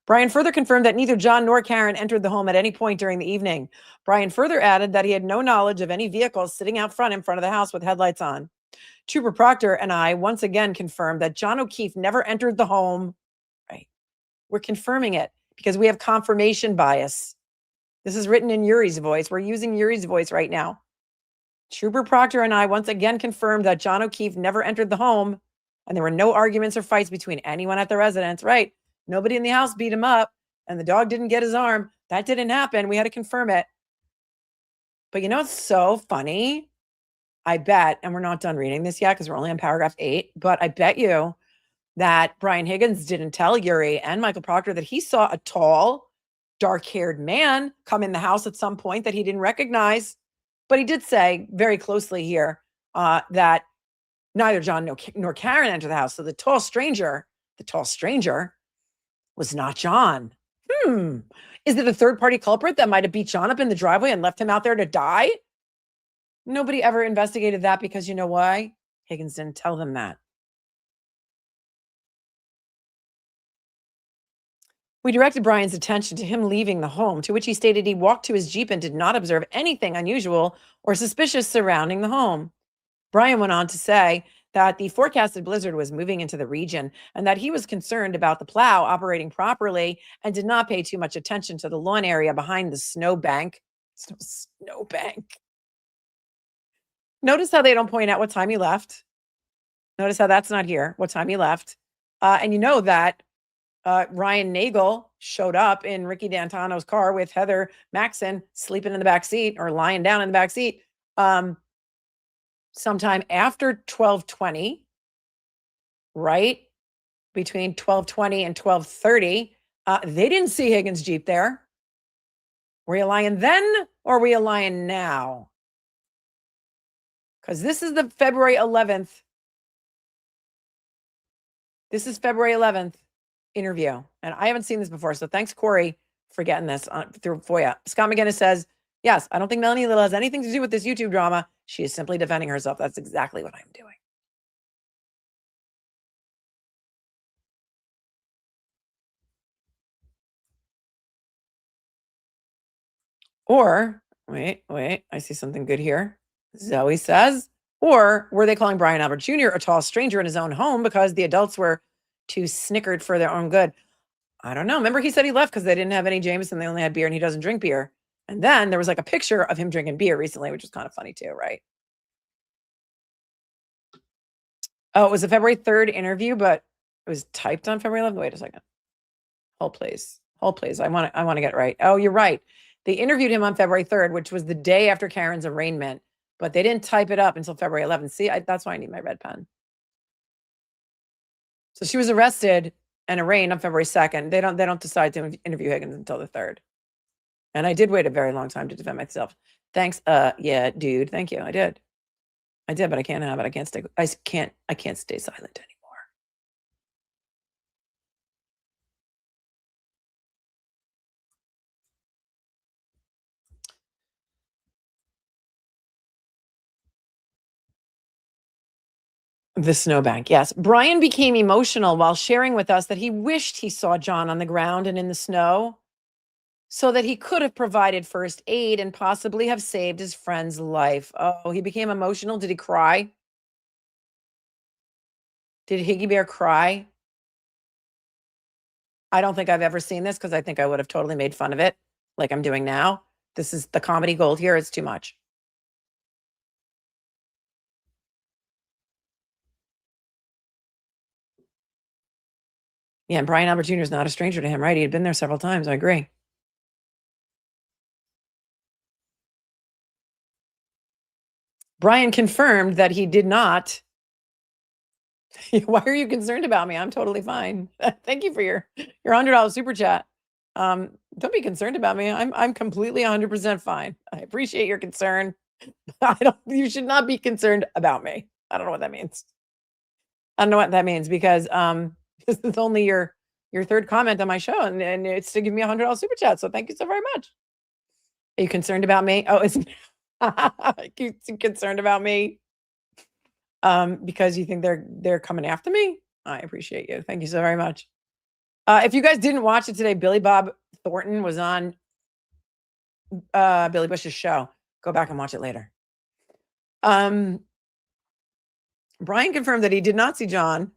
Brian further confirmed that neither John nor Karen entered the home at any point during the evening. Brian further added that he had no knowledge of any vehicles sitting out front in front of the house with headlights on. Trooper Proctor and I once again confirmed that John O'Keefe never entered the home. Right. We're confirming it because we have confirmation bias. This is written in Yuri's voice. We're using Yuri's voice right now. Trooper Proctor and I once again confirmed that John O'Keefe never entered the home and there were no arguments or fights between anyone at the residence. Right. Nobody in the house beat him up and the dog didn't get his arm. That didn't happen. We had to confirm it. But you know what's so funny? I bet, and we're not done reading this yet because we're only on paragraph 8, but I bet you that Brian Higgins didn't tell Yuri and Michael Proctor that he saw a tall, dark-haired man come in the house at some point that he didn't recognize. But he did say very closely here that neither John nor Karen entered the house. So the tall stranger was not John. Is it a third-party culprit that might have beat John up in the driveway and left him out there to die? Nobody ever investigated that because you know why? Higgins didn't tell them that. We directed Brian's attention to him leaving the home, to which he stated he walked to his Jeep and did not observe anything unusual or suspicious surrounding the home. Brian went on to say that the forecasted blizzard was moving into the region and that he was concerned about the plow operating properly and did not pay too much attention to the lawn area behind the snowbank. Snowbank. Notice how they don't point out what time he left. Notice how that's not here, what time he left. And you know that Ryan Nagel showed up in Ricky D'Antano's car with Heather Maxson sleeping in the back seat or lying down in the back seat sometime after 12:20, right? Between 12:20 and 12:30. They didn't see Higgins' Jeep there. Were you lying then or were you lying now? Because this is the February 11th. This is February 11th interview. And I haven't seen this before. So thanks, Corey, for getting this through FOIA. Scott McGinnis says, yes, I don't think Melanie Little has anything to do with this YouTube drama. She is simply defending herself. That's exactly what I'm doing. Or, wait, I see something good here. Zoe says, or were they calling Brian Albert Jr. a tall stranger in his own home because the adults were too snickered for their own good? I don't know. Remember he said he left because they didn't have any Jameson. They only had beer and he doesn't drink beer. And then there was like a picture of him drinking beer recently, which is kind of funny too, right? Oh, it was a February 3rd interview, but it was typed on February 11th. Wait a second. Hold please. I want to get it right. Oh, you're right. They interviewed him on February 3rd, which was the day after Karen's arraignment, but they didn't type it up until February 11th. See, that's why I need my red pen. So she was arrested and arraigned on February 2nd. They don't decide to interview Higgins until the 3rd. And I did wait a very long time to defend myself. Thanks. Yeah, dude. Thank you. I did, but I can't have it. I can't stay silent anymore. The snowbank, yes. Brian became emotional while sharing with us that he wished he saw John on the ground and in the snow so that he could have provided first aid and possibly have saved his friend's life. Oh, he became emotional. Did he cry? Did Higgy Bear cry? I don't think I've ever seen this because I think I would have totally made fun of it like I'm doing now. This is the comedy gold here. It's too much. Yeah, and Brian Albert Jr. is not a stranger to him, right? He had been there several times. I agree. Brian confirmed that he did not. Why are you concerned about me? I'm totally fine. Thank you for your $100 super chat. Don't be concerned about me. I'm completely 100% fine. I appreciate your concern. You should not be concerned about me. I don't know what that means. I don't know what that means because this is only your 3rd comment on my show, and it's to give me $100 super chat. So thank you so very much. Are you concerned about me? Oh, it's you concerned about me because you think they're coming after me? I appreciate you. Thank you so very much. If you guys didn't watch it today, Billy Bob Thornton was on Billy Bush's show. Go back and watch it later. Brian confirmed that he did not see John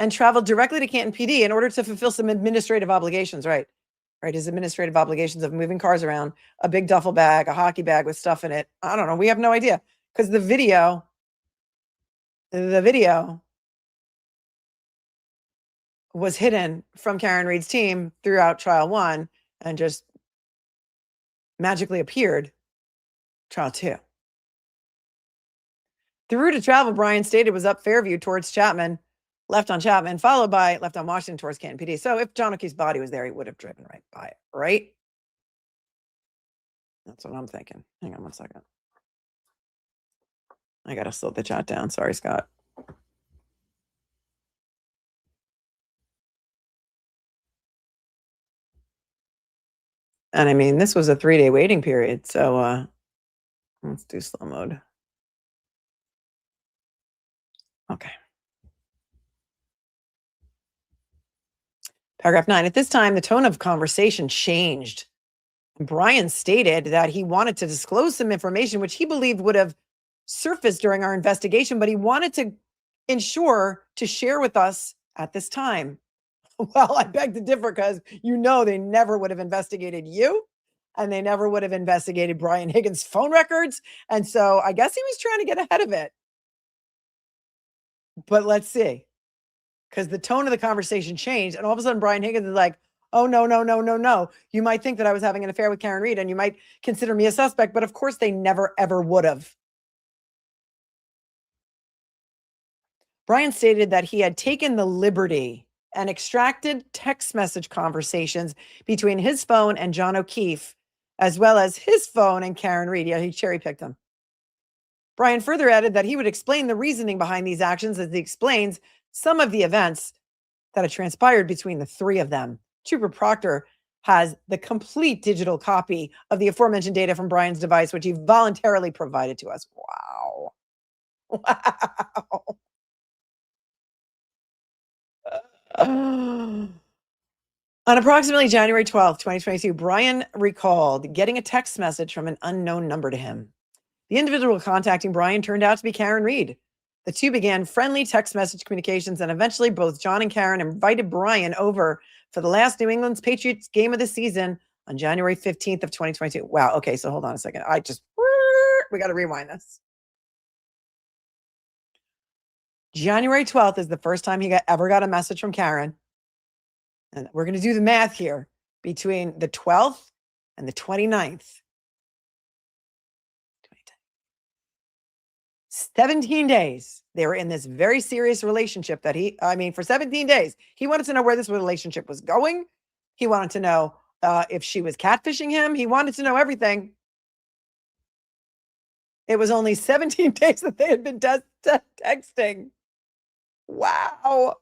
and traveled directly to Canton PD in order to fulfill some administrative obligations, right? His administrative obligations of moving cars around, a big duffel bag, a hockey bag with stuff in it. I don't know. We have no idea because the video was hidden from Karen Reed's team throughout trial 1 and just magically appeared trial 2. The route of travel, Brian stated, was up Fairview towards Chapman, left on Chapman, followed by left on Washington towards Canton PD. So if John O'Keefe's body was there, he would have driven right by it, right? That's what I'm thinking. Hang on one second. I got to slow the chat down. Sorry, Scott. And I mean, this was a 3-day waiting period. So let's do slow mode. Okay. Paragraph 9. At this time, the tone of conversation changed. Brian stated that he wanted to disclose some information which he believed would have surfaced during our investigation, but he wanted to ensure to share with us at this time. Well, I beg to differ because they never would have investigated you and they never would have investigated Brian Higgins' phone records. And so I guess he was trying to get ahead of it. But let's see. Because the tone of the conversation changed. And all of a sudden, Brian Higgins is like, oh, no. You might think that I was having an affair with Karen Reed and you might consider me a suspect. But of course, they never, ever would have. Brian stated that he had taken the liberty and extracted text message conversations between his phone and John O'Keefe, as well as his phone and Karen Reed. Yeah, he cherry-picked them. Brian further added that he would explain the reasoning behind these actions as he explains some of the events that had transpired between the three of them. Trooper Proctor has the complete digital copy of the aforementioned data from Brian's device, which he voluntarily provided to us. Wow. Wow. On approximately January 12th, 2022, Brian recalled getting a text message from an unknown number to him. The individual contacting Brian turned out to be Karen Reed. The two began friendly text message communications, and eventually both John and Karen invited Brian over for the last New England Patriots game of the season on January 15th of 2022. Wow. Okay, so hold on a second. We got to rewind this. January 12th is the first time he ever got a message from Karen. And we're going to do the math here between the 12th and the 29th. 17 days. They were in this very serious relationship that for 17 days, he wanted to know where this relationship was going. He wanted to know if she was catfishing him. He wanted to know everything. It was only 17 days that they had been texting. Wow.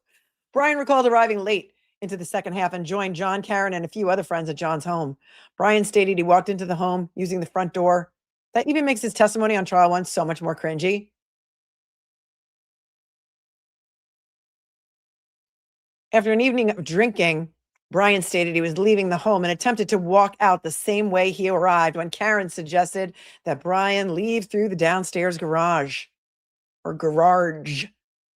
Brian recalled arriving late into the second half and joined John, Karen, and a few other friends at John's home. Brian stated he walked into the home using the front door. That even makes his testimony on trial one so much more cringy. After an evening of drinking, Brian stated he was leaving the home and attempted to walk out the same way he arrived when Karen suggested that Brian leave through the downstairs garage or garage,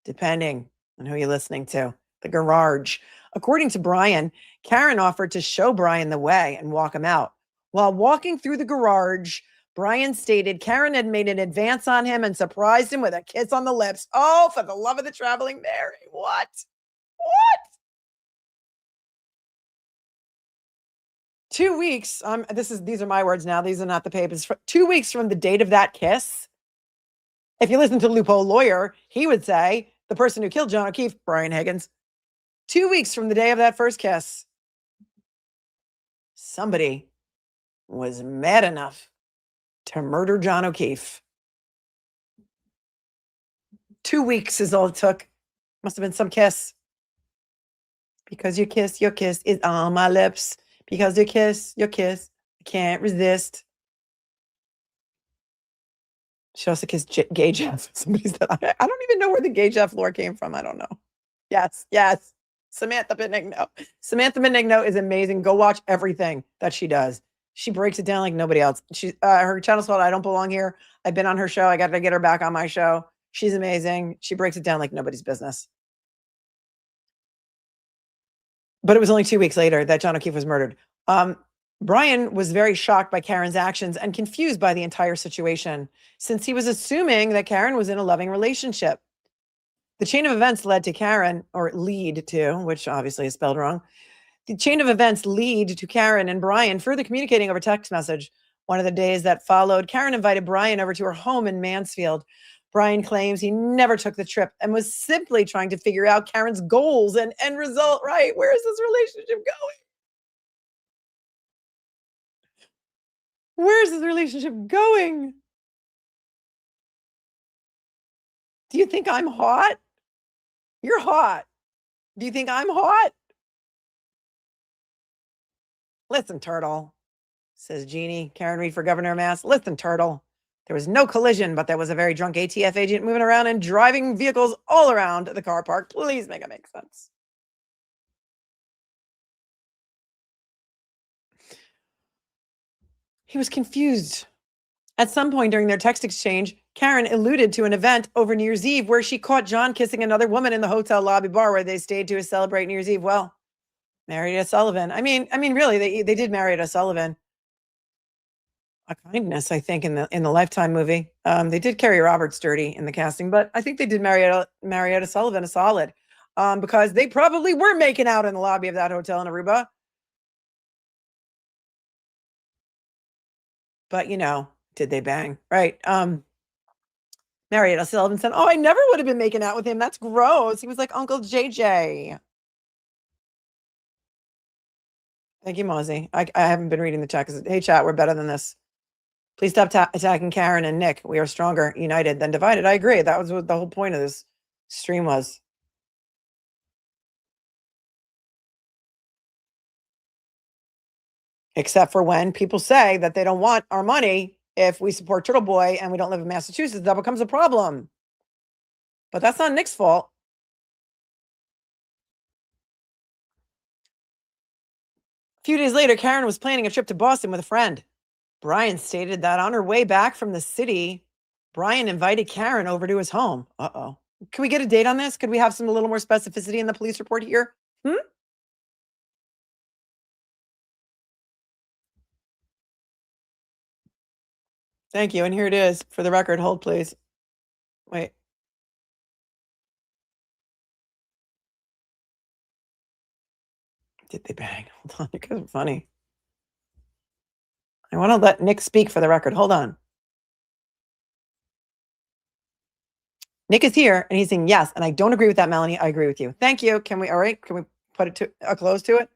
depending on who you're listening to. The garage. According to Brian, Karen offered to show Brian the way and walk him out. While walking through the garage, Brian stated Karen had made an advance on him and surprised him with a kiss on the lips. Oh, for the love of the traveling Mary. What? 2 weeks. These are my words now. These are not the papers. 2 weeks from the date of that kiss. If you listen to Loophole Lawyer, he would say the person who killed John O'Keefe, Brian Higgins, 2 weeks from the day of that first kiss, somebody was mad enough to murder John O'Keefe. 2 weeks is all it took. Must have been some kiss. Because your kiss is on my lips. Because your kiss, I can't resist. She also kissed Gay Jeff. Somebody said, I don't even know where the Gay Jeff lore came from. I don't know. Yes. Samantha Benigno. Samantha Benigno is amazing. Go watch everything that she does. She breaks it down like nobody else. Her channel's called I Don't Belong Here. I've been on her show. I got to get her back on my show. She's amazing. She breaks it down like nobody's business. But it was only 2 weeks later that John O'Keefe was murdered. Brian was very shocked by Karen's actions and confused by the entire situation, since he was assuming that Karen was in a loving relationship. The chain of events led to Karen, or lead to, which obviously is spelled wrong. The chain of events lead to Karen and Brian further communicating over text message. One of the days that followed, Karen invited Brian over to her home in Mansfield. Brian claims he never took the trip and was simply trying to figure out Karen's goals and end result. Right? Where is this relationship going? Where is this relationship going? Do you think I'm hot? You're hot. Do you think I'm hot? Listen, Turtle, says Jeannie. Karen Reed for Governor of Mass. Listen, Turtle. There was no collision, but there was a very drunk ATF agent moving around and driving vehicles all around the car park. Please make it make sense. He was confused. At some point during their text exchange, Karen alluded to an event over New Year's Eve where she caught John kissing another woman in the hotel lobby bar where they stayed to celebrate New Year's Eve. Well, Marietta Sullivan. I mean, really, they did Marietta Sullivan. A kindness, I think, in the Lifetime movie. They did Carrie Roberts dirty in the casting, but I think they did Marietta Sullivan a solid, because they probably were making out in the lobby of that hotel in Aruba. But did they bang? Right. Marietta Sullivan said, "Oh, I never would have been making out with him. That's gross. He was like Uncle JJ." Thank you, Mosey. I haven't been reading the chat. Hey, chat, we're better than this. Please stop attacking Karen and Nick. We are stronger united than divided. I agree. That was what the whole point of this stream was. Except for when people say that they don't want our money if we support Turtle Boy and we don't live in Massachusetts, that becomes a problem. But that's not Nick's fault. A few days later, Karen was planning a trip to Boston with a friend. Brian stated that on her way back from the city, Brian invited Karen over to his home. Uh-oh. Can we get a date on this? Could we have a little more specificity in the police report here? Thank you. And here it is for the record. Hold, please. Wait. Did they bang? Hold on. You guys are funny. I want to let Nick speak for the record. Hold on. Nick is here and he's saying yes. And I don't agree with that, Melanie. I agree with you. Thank you. Can we put it to a close to it?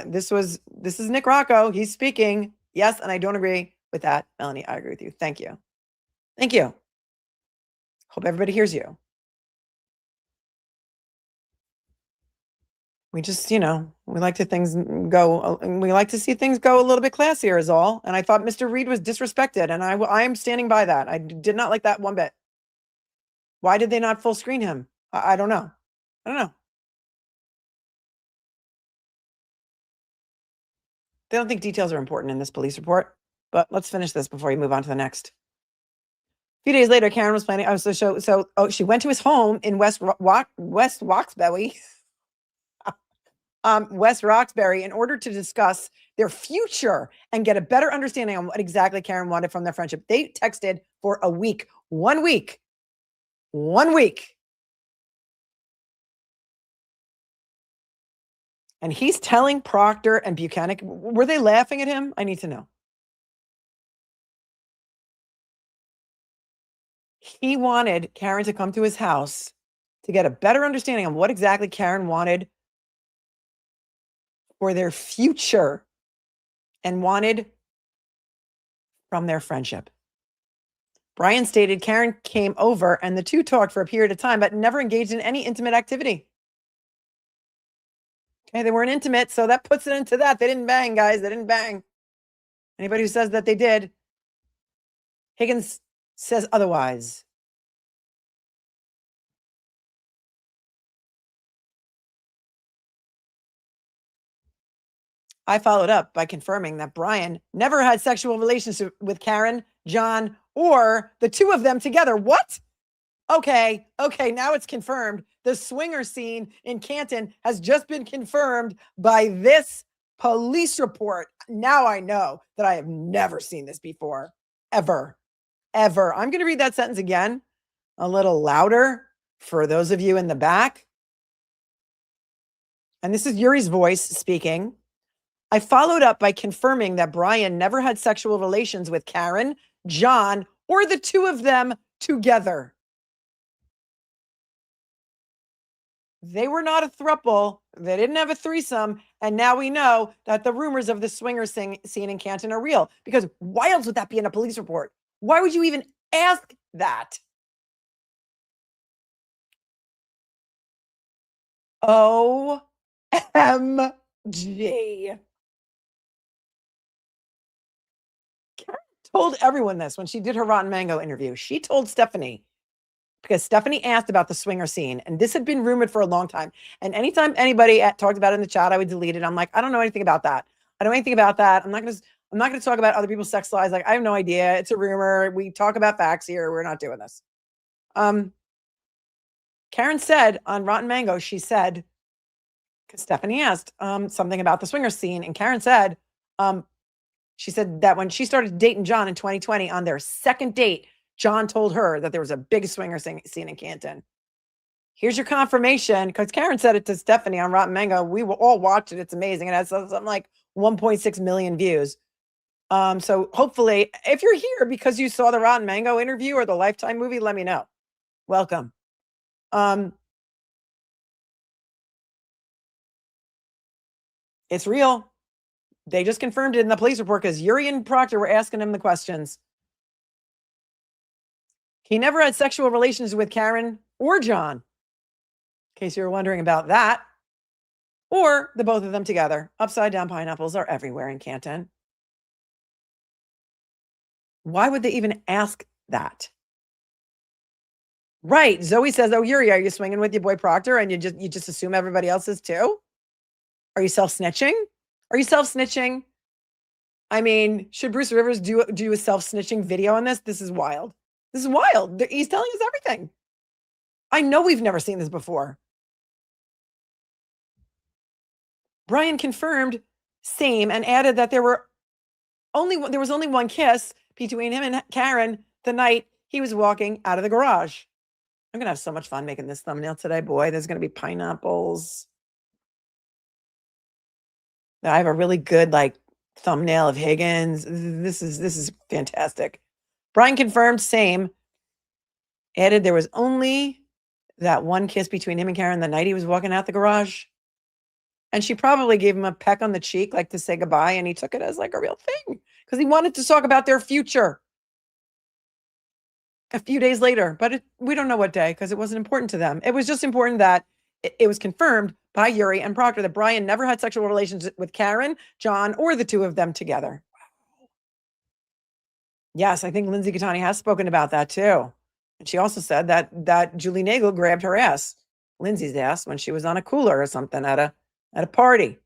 This is Nick Rocco. He's speaking. Yes. And I don't agree with that, Melanie. I agree with you. Thank you. Thank you. Hope everybody hears you. We just, we like to we like to see things go a little bit classier is all. And I thought Mr. Reed was disrespected. And I am standing by that. I did not like that one bit. Why did they not full screen him? I don't know. I don't know. They don't think details are important in this police report, but let's finish this before we move on to the next. A few days later, Karen was planning. She went to his home in West Roxbury, West Roxbury, in order to discuss their future and get a better understanding on what exactly Karen wanted from their friendship. They texted for a week, 1 week. 1 week. And he's telling Proctor and Buchanan, were they laughing at him? I need to know. He wanted Karen to come to his house to get a better understanding of what exactly Karen wanted for their future and wanted from their friendship. Brian stated Karen came over and the two talked for a period of time, but never engaged in any intimate activity. Okay, they weren't intimate, so that puts it into that. They didn't bang, guys. They didn't bang. Anybody who says that they did, Higgins says otherwise. I followed up by confirming that Brian never had sexual relationship with Karen, John, or the two of them together. What? Okay, now it's confirmed. The swinger scene in Canton has just been confirmed by this police report. Now I know that I have never seen this before, ever. I'm going to read that sentence again, a little louder for those of you in the back. And this is Yuri's voice speaking. I followed up by confirming that Brian never had sexual relations with Karen, John, or the two of them together. They were not a throuple. They didn't have a threesome. And now we know that the rumors of the swinger scene in Canton are real. Because why else would that be in a police report? Why would you even ask that? OMG. Told everyone this when she did her Rotten Mango interview. She told Stephanie, because Stephanie asked about the swinger scene, and this had been rumored for a long time. And anytime anybody talked about it in the chat, I would delete it. I'm like, I don't know anything about that. I don't know anything about that. I'm not going to talk about other people's sex lives. Like, I have no idea. It's a rumor. We talk about facts here. We're not doing this. Karen said on Rotten Mango, she said, because Stephanie asked something about the swinger scene, and Karen said, she said that when she started dating John in 2020, on their second date, John told her that there was a big swinger scene in Canton. Here's your confirmation, because Karen said it to Stephanie on Rotten Mango. We will all watch it. It's amazing. It has something like 1.6 million views. So hopefully, if you're here because you saw the Rotten Mango interview or the Lifetime movie, let me know. Welcome. It's real. They just confirmed it in the police report because Yuri and Proctor were asking him the questions. He never had sexual relations with Karen or John, in case you were wondering about that, or the both of them together. Upside down pineapples are everywhere in Canton. Why would they even ask that? Right. Zoe says, oh, Yuri, are you swinging with your boy Proctor and you just assume everybody else is too? Are you self-snitching? Are you self-snitching? I mean, should Bruce Rivers do a self-snitching video on this? This is wild. This is wild. He's telling us everything. I know we've never seen this before. Brian confirmed same and added that there was only one kiss between him and Karen the night he was walking out of the garage. I'm going to have so much fun making this thumbnail today, boy. There's going to be pineapples. I have a really good thumbnail of Higgins. This is fantastic. Brian confirmed same added there was only that one kiss between him and Karen the night he was walking out the garage. And she probably gave him a peck on the cheek, like to say goodbye. And he took it as like a real thing because he wanted to talk about their future a few days later. But we don't know what day because it wasn't important to them. It was just important that it was confirmed by Yuri and Proctor that Brian never had sexual relations with Karen, John, or the two of them together. Yes, I think Lindsay Gattani has spoken about that too. And she also said that Julie Nagel grabbed her ass, Lindsay's ass, when she was on a cooler or something at a party.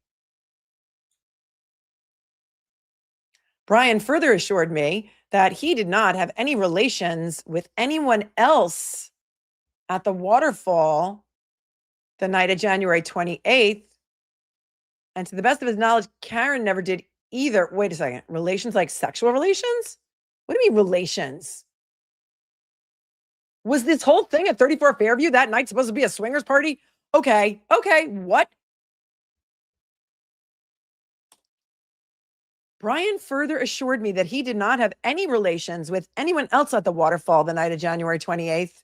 Brian further assured me that he did not have any relations with anyone else at the waterfall the night of January 28th. And to the best of his knowledge, Karen never did either. Wait a second. Relations like sexual relations? What do you mean relations? Was this whole thing at 34 Fairview that night supposed to be a swingers party? Okay. What? Brian further assured me that he did not have any relations with anyone else at the waterfall the night of January 28th.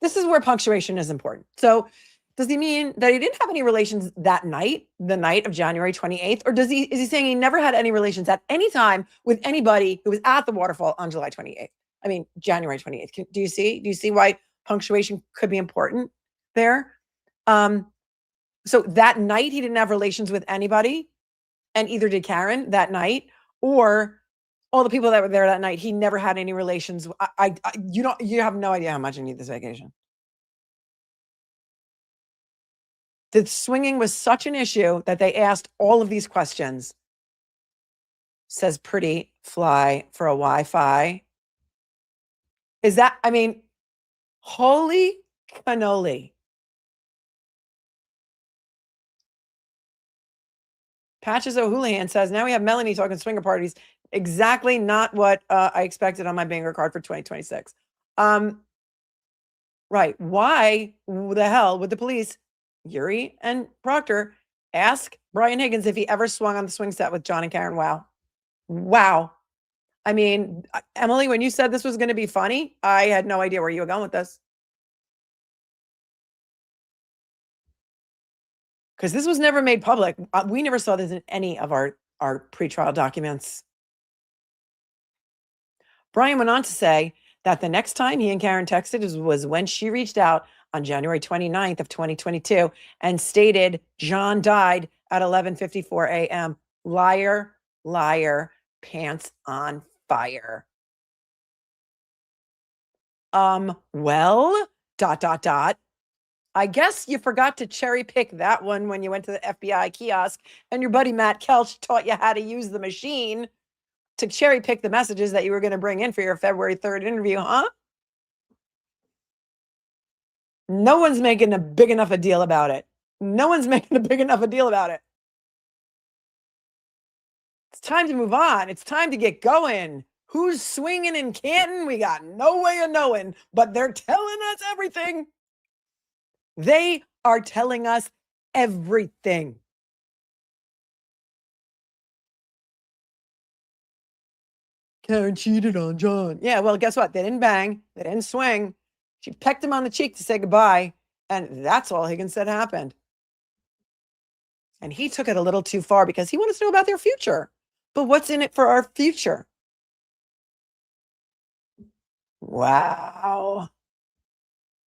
This is where punctuation is important. So does he mean that he didn't have any relations that night, the night of January 28th? Or is he saying he never had any relations at any time with anybody who was at the waterfall on July 28th? I mean, January 28th. Do you see why punctuation could be important there? So that night he didn't have relations with anybody, and either did Karen that night, or all the people that were there that night. He never had any relations. You have no idea how much I need this vacation. The swinging was such an issue that they asked all of these questions. Says pretty fly for a Wi-Fi. Is that, I mean, holy cannoli. Patches O'Houlihan says, now we have Melanie talking swinger parties. Exactly not what I expected on my bingo card for 2026. Right. Why the hell would the police, Yuri and Proctor, ask Brian Higgins if he ever swung on the swing set with John and Karen? Wow. I mean, Emily, when you said this was going to be funny, I had no idea where you were going with this. Because this was never made public. We never saw this in any of our pretrial documents. Brian went on to say that the next time he and Karen texted was when she reached out on January 29th of 2022 and stated John died at 11:54 a.m. Liar, liar, pants on fire. Well, ... I guess you forgot to cherry pick that one when you went to the FBI kiosk and your buddy Matt Kelch taught you how to use the machine to cherry pick the messages that you were going to bring in for your February 3rd interview, huh? No one's making a big enough a deal about it. It's time to move on. It's time to get going. Who's swinging in Canton? We got no way of knowing, but they're telling us everything. They are telling us everything. Karen cheated on John. Yeah, well, guess what? They didn't bang. They didn't swing. She pecked him on the cheek to say goodbye. And that's all Higgins said happened. And he took it a little too far because he wanted to know about their future. But what's in it for our future? Wow.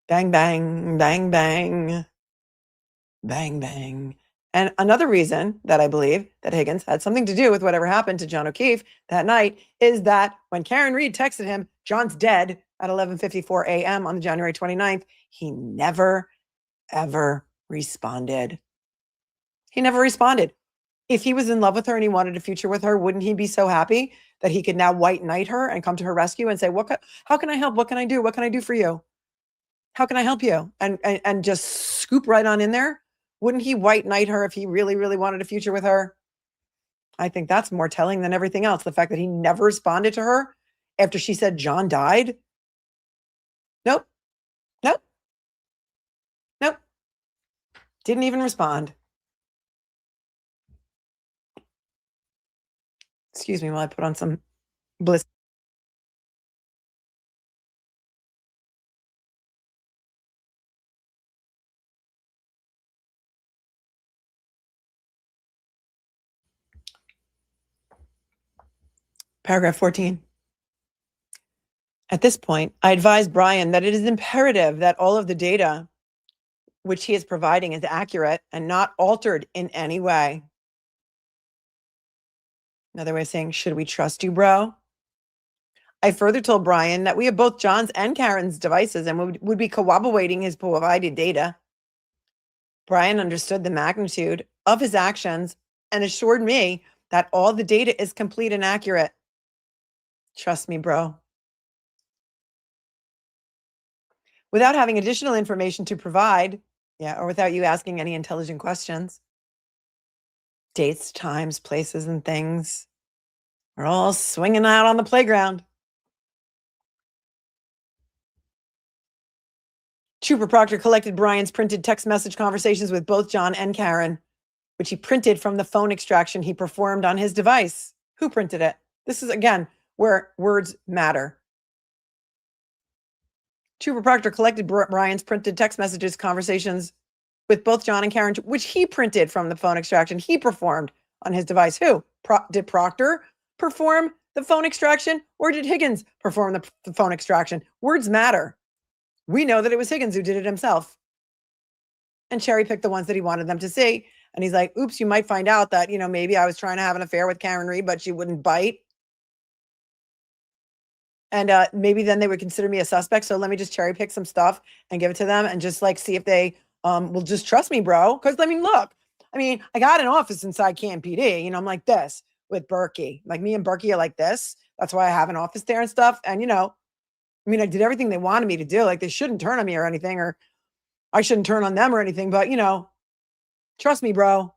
Bang, bang, bang, bang. Bang, bang. And another reason that I believe that Higgins had something to do with whatever happened to John O'Keefe that night is that when Karen Reed texted him, John's dead at 11:54 a.m. on January 29th, he never, ever responded. He never responded. If he was in love with her and he wanted a future with her, wouldn't he be so happy that he could now white knight her and come to her rescue and say, how can I help? What can I do? What can I do for you? How can I help you? And just scoop right on in there. Wouldn't he white knight her if he really, really wanted a future with her? I think that's more telling than everything else. The fact that he never responded to her after she said John died. Nope. Didn't even respond. Excuse me while I put on some bliss. Paragraph 14. At this point, I advised Brian that it is imperative that all of the data which he is providing is accurate and not altered in any way. Another way of saying, should we trust you, bro? I further told Brian that we have both John's and Karen's devices and would be corroborating his provided data. Brian understood the magnitude of his actions and assured me that all the data is complete and accurate. Trust me, bro. Without having additional information to provide, or without you asking any intelligent questions, dates, times, places, and things are all swinging out on the playground. Trooper Proctor collected Brian's printed text message conversations with both John and Karen, which he printed from the phone extraction he performed on his device. Who printed it? This is, again, where words matter. Trooper Proctor collected Brian's printed text messages conversations with both John and Karen, which he printed from the phone extraction he performed on his device. Who? Did Proctor perform the phone extraction, or did Higgins perform the phone extraction? Words matter. We know that it was Higgins who did it himself and cherry picked the ones that he wanted them to see. And he's like, oops, you might find out that, maybe I was trying to have an affair with Karen Reed, but she wouldn't bite. And maybe then they would consider me a suspect. So let me just cherry pick some stuff and give it to them and just see if they will just trust me, bro. Because look, I got an office inside Canton PD. I'm like this with Berkey. Like me and Berkey are like this. That's why I have an office there and stuff. And, I did everything they wanted me to do. Like they shouldn't turn on me or anything, or I shouldn't turn on them or anything. But, trust me, bro.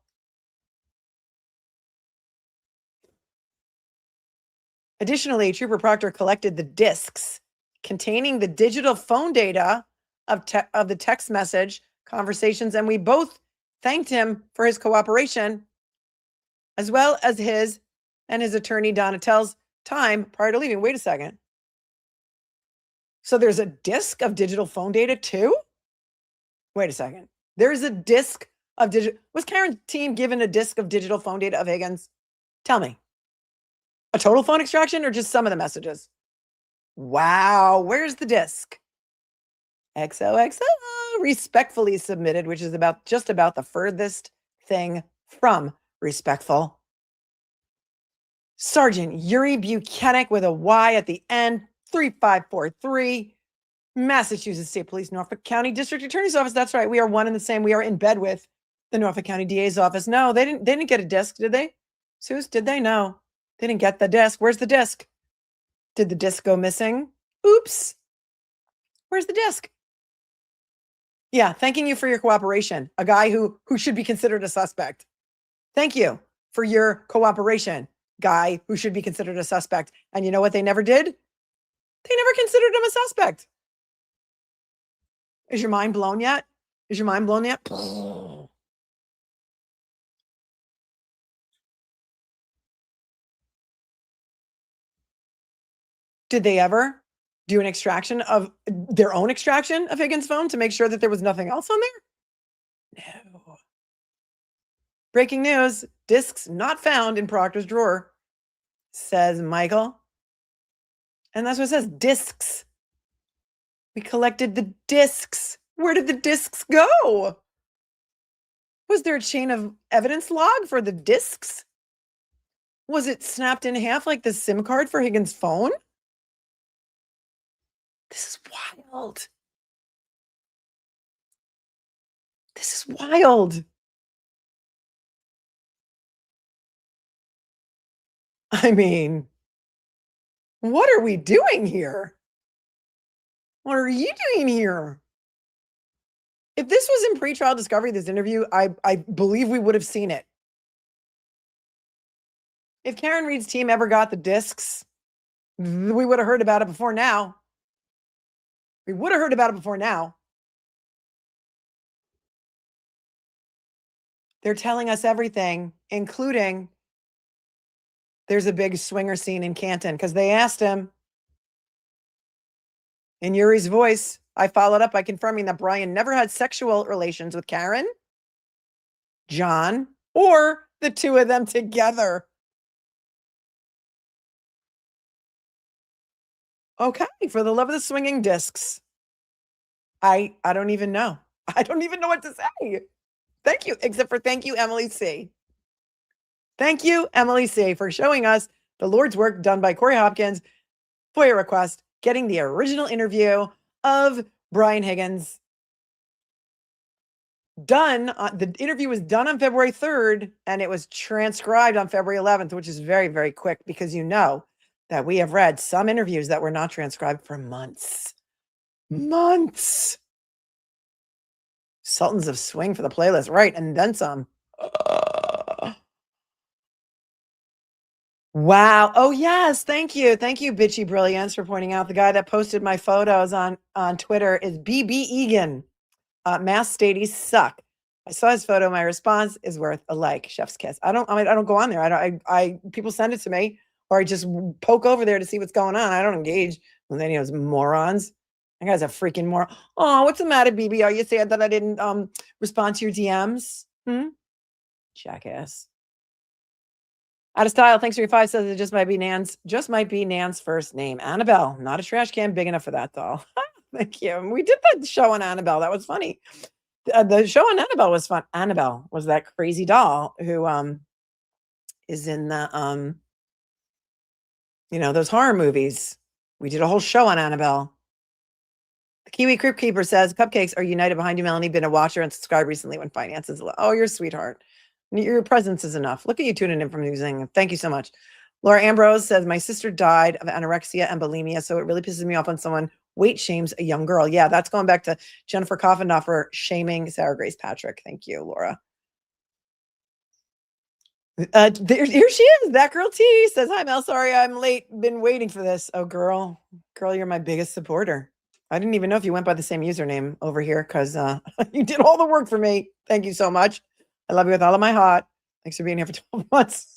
Additionally, Trooper Proctor collected the discs containing the digital phone data of the text message conversations, and we both thanked him for his cooperation, as well as his and his attorney Donatel's time prior to leaving. Wait a second. So there's a disc of digital phone data too? Wait a second. There's a disc of digital. Was Karen's team given a disc of digital phone data of Higgins? Tell me. A total phone extraction or just some of the messages? Wow. Where's the disc? XOXO, respectfully submitted, which is just about the furthest thing from respectful. Sergeant Yuri Buchanan with a Y at the end, 3543, Massachusetts State Police, Norfolk County District Attorney's Office. That's right. We are one and the same. We are in bed with the Norfolk County DA's office. No, they didn't get a disc, did they? Suze, did they? No. They didn't get the disc. Where's the disc? Did the disc go missing? Oops. Where's the disc? Yeah, thanking you for your cooperation. A guy who should be considered a suspect. Thank you for your cooperation, guy who should be considered a suspect. And you know what they never did? They never considered him a suspect. Is your mind blown yet? Is your mind blown yet? Did they ever do an extraction of their own extraction of Higgins' phone to make sure that there was nothing else on there? No. Breaking news, discs not found in Proctor's drawer, says Michael. And that's what it says, discs. We collected the discs. Where did the discs go? Was there a chain of evidence log for the discs? Was it snapped in half like the SIM card for Higgins' phone? This is wild. This is wild. What are we doing here? What are you doing here? If this was in pretrial discovery, this interview, I believe we would have seen it. If Karen Reed's team ever got the discs, we would have heard about it before now. We would have heard about it before now. They're telling us everything, including there's a big swinger scene in Canton, because they asked him in Yuri's voice. I followed up by confirming that Brian never had sexual relations with Karen, John, or the two of them together. Okay, for the love of the swinging discs. I don't even know. I don't even know what to say. Thank you, except for thank you, Emily C. Thank you, Emily C, for showing us the Lord's work done by Corey Hopkins. FOIA request, getting the original interview of Brian Higgins done. The interview was done on February 3rd, and it was transcribed on February 11th, which is very, very quick because you know that we have read some interviews that were not transcribed for months. Months. Sultans of Swing for the playlist, right? And then some. Wow. Oh, yes. Thank you. Thank you, Bitchy Brilliance, for pointing out the guy that posted my photos on Twitter is BB Egan. Mass stadies suck. I saw his photo. My response is worth a like. Chef's kiss. I don't go on there. I people send it to me, or I just poke over there to see what's going on. I don't engage with any of those morons. That guy's a freaking moron. Oh, what's the matter, BB? Are you sad that I didn't respond to your DMs? Jackass. Out of style. Thanks for your 5 says it just might be Nan's first name. Annabelle. Not a trash can big enough for that doll. Thank you. We did that show on Annabelle. That was funny. The show on Annabelle was fun. Annabelle was that crazy doll who is in the those horror movies. We did a whole show on Annabelle. The Kiwi Crypt Keeper says, Cupcakes are united behind you, Melanie. Been a watcher and subscribed recently when finances low. Oh, you're a sweetheart. Your presence is enough. Look at you tuning in from New Zealand. Thank you so much. Laura Ambrose says, my sister died of anorexia and bulimia, so it really pisses me off when someone weight shames a young girl. Yeah, that's going back to Jennifer Coffindoffer shaming Sarah Grace Patrick. Thank you, Laura. Here she is. That girl T says, hi, Mel. Sorry, I'm late. Been waiting for this. Oh, girl, you're my biggest supporter. I didn't even know if you went by the same username over here because you did all the work for me. Thank you so much. I love you with all of my heart. Thanks for being here for 12 months.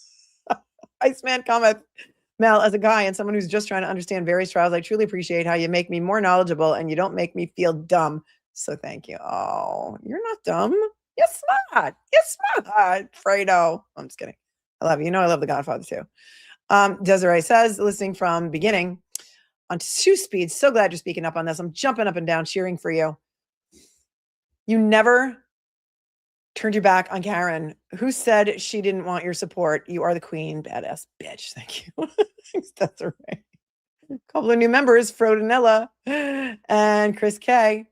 Iceman comment. Mel, as a guy and someone who's just trying to understand various trials, I truly appreciate how you make me more knowledgeable and you don't make me feel dumb. So thank you. Oh, you're not dumb. You're smart. You're smart, Fredo. I'm just kidding. I love you. You know I love The Godfather too. Desiree says, listening from beginning on 2 speeds. So glad you're speaking up on this. I'm jumping up and down, cheering for you. You never turned your back on Karen, who said she didn't want your support. You are the queen, badass bitch. Thank you. Thanks, Desiree. A couple of new members, Frodinella and Chris K.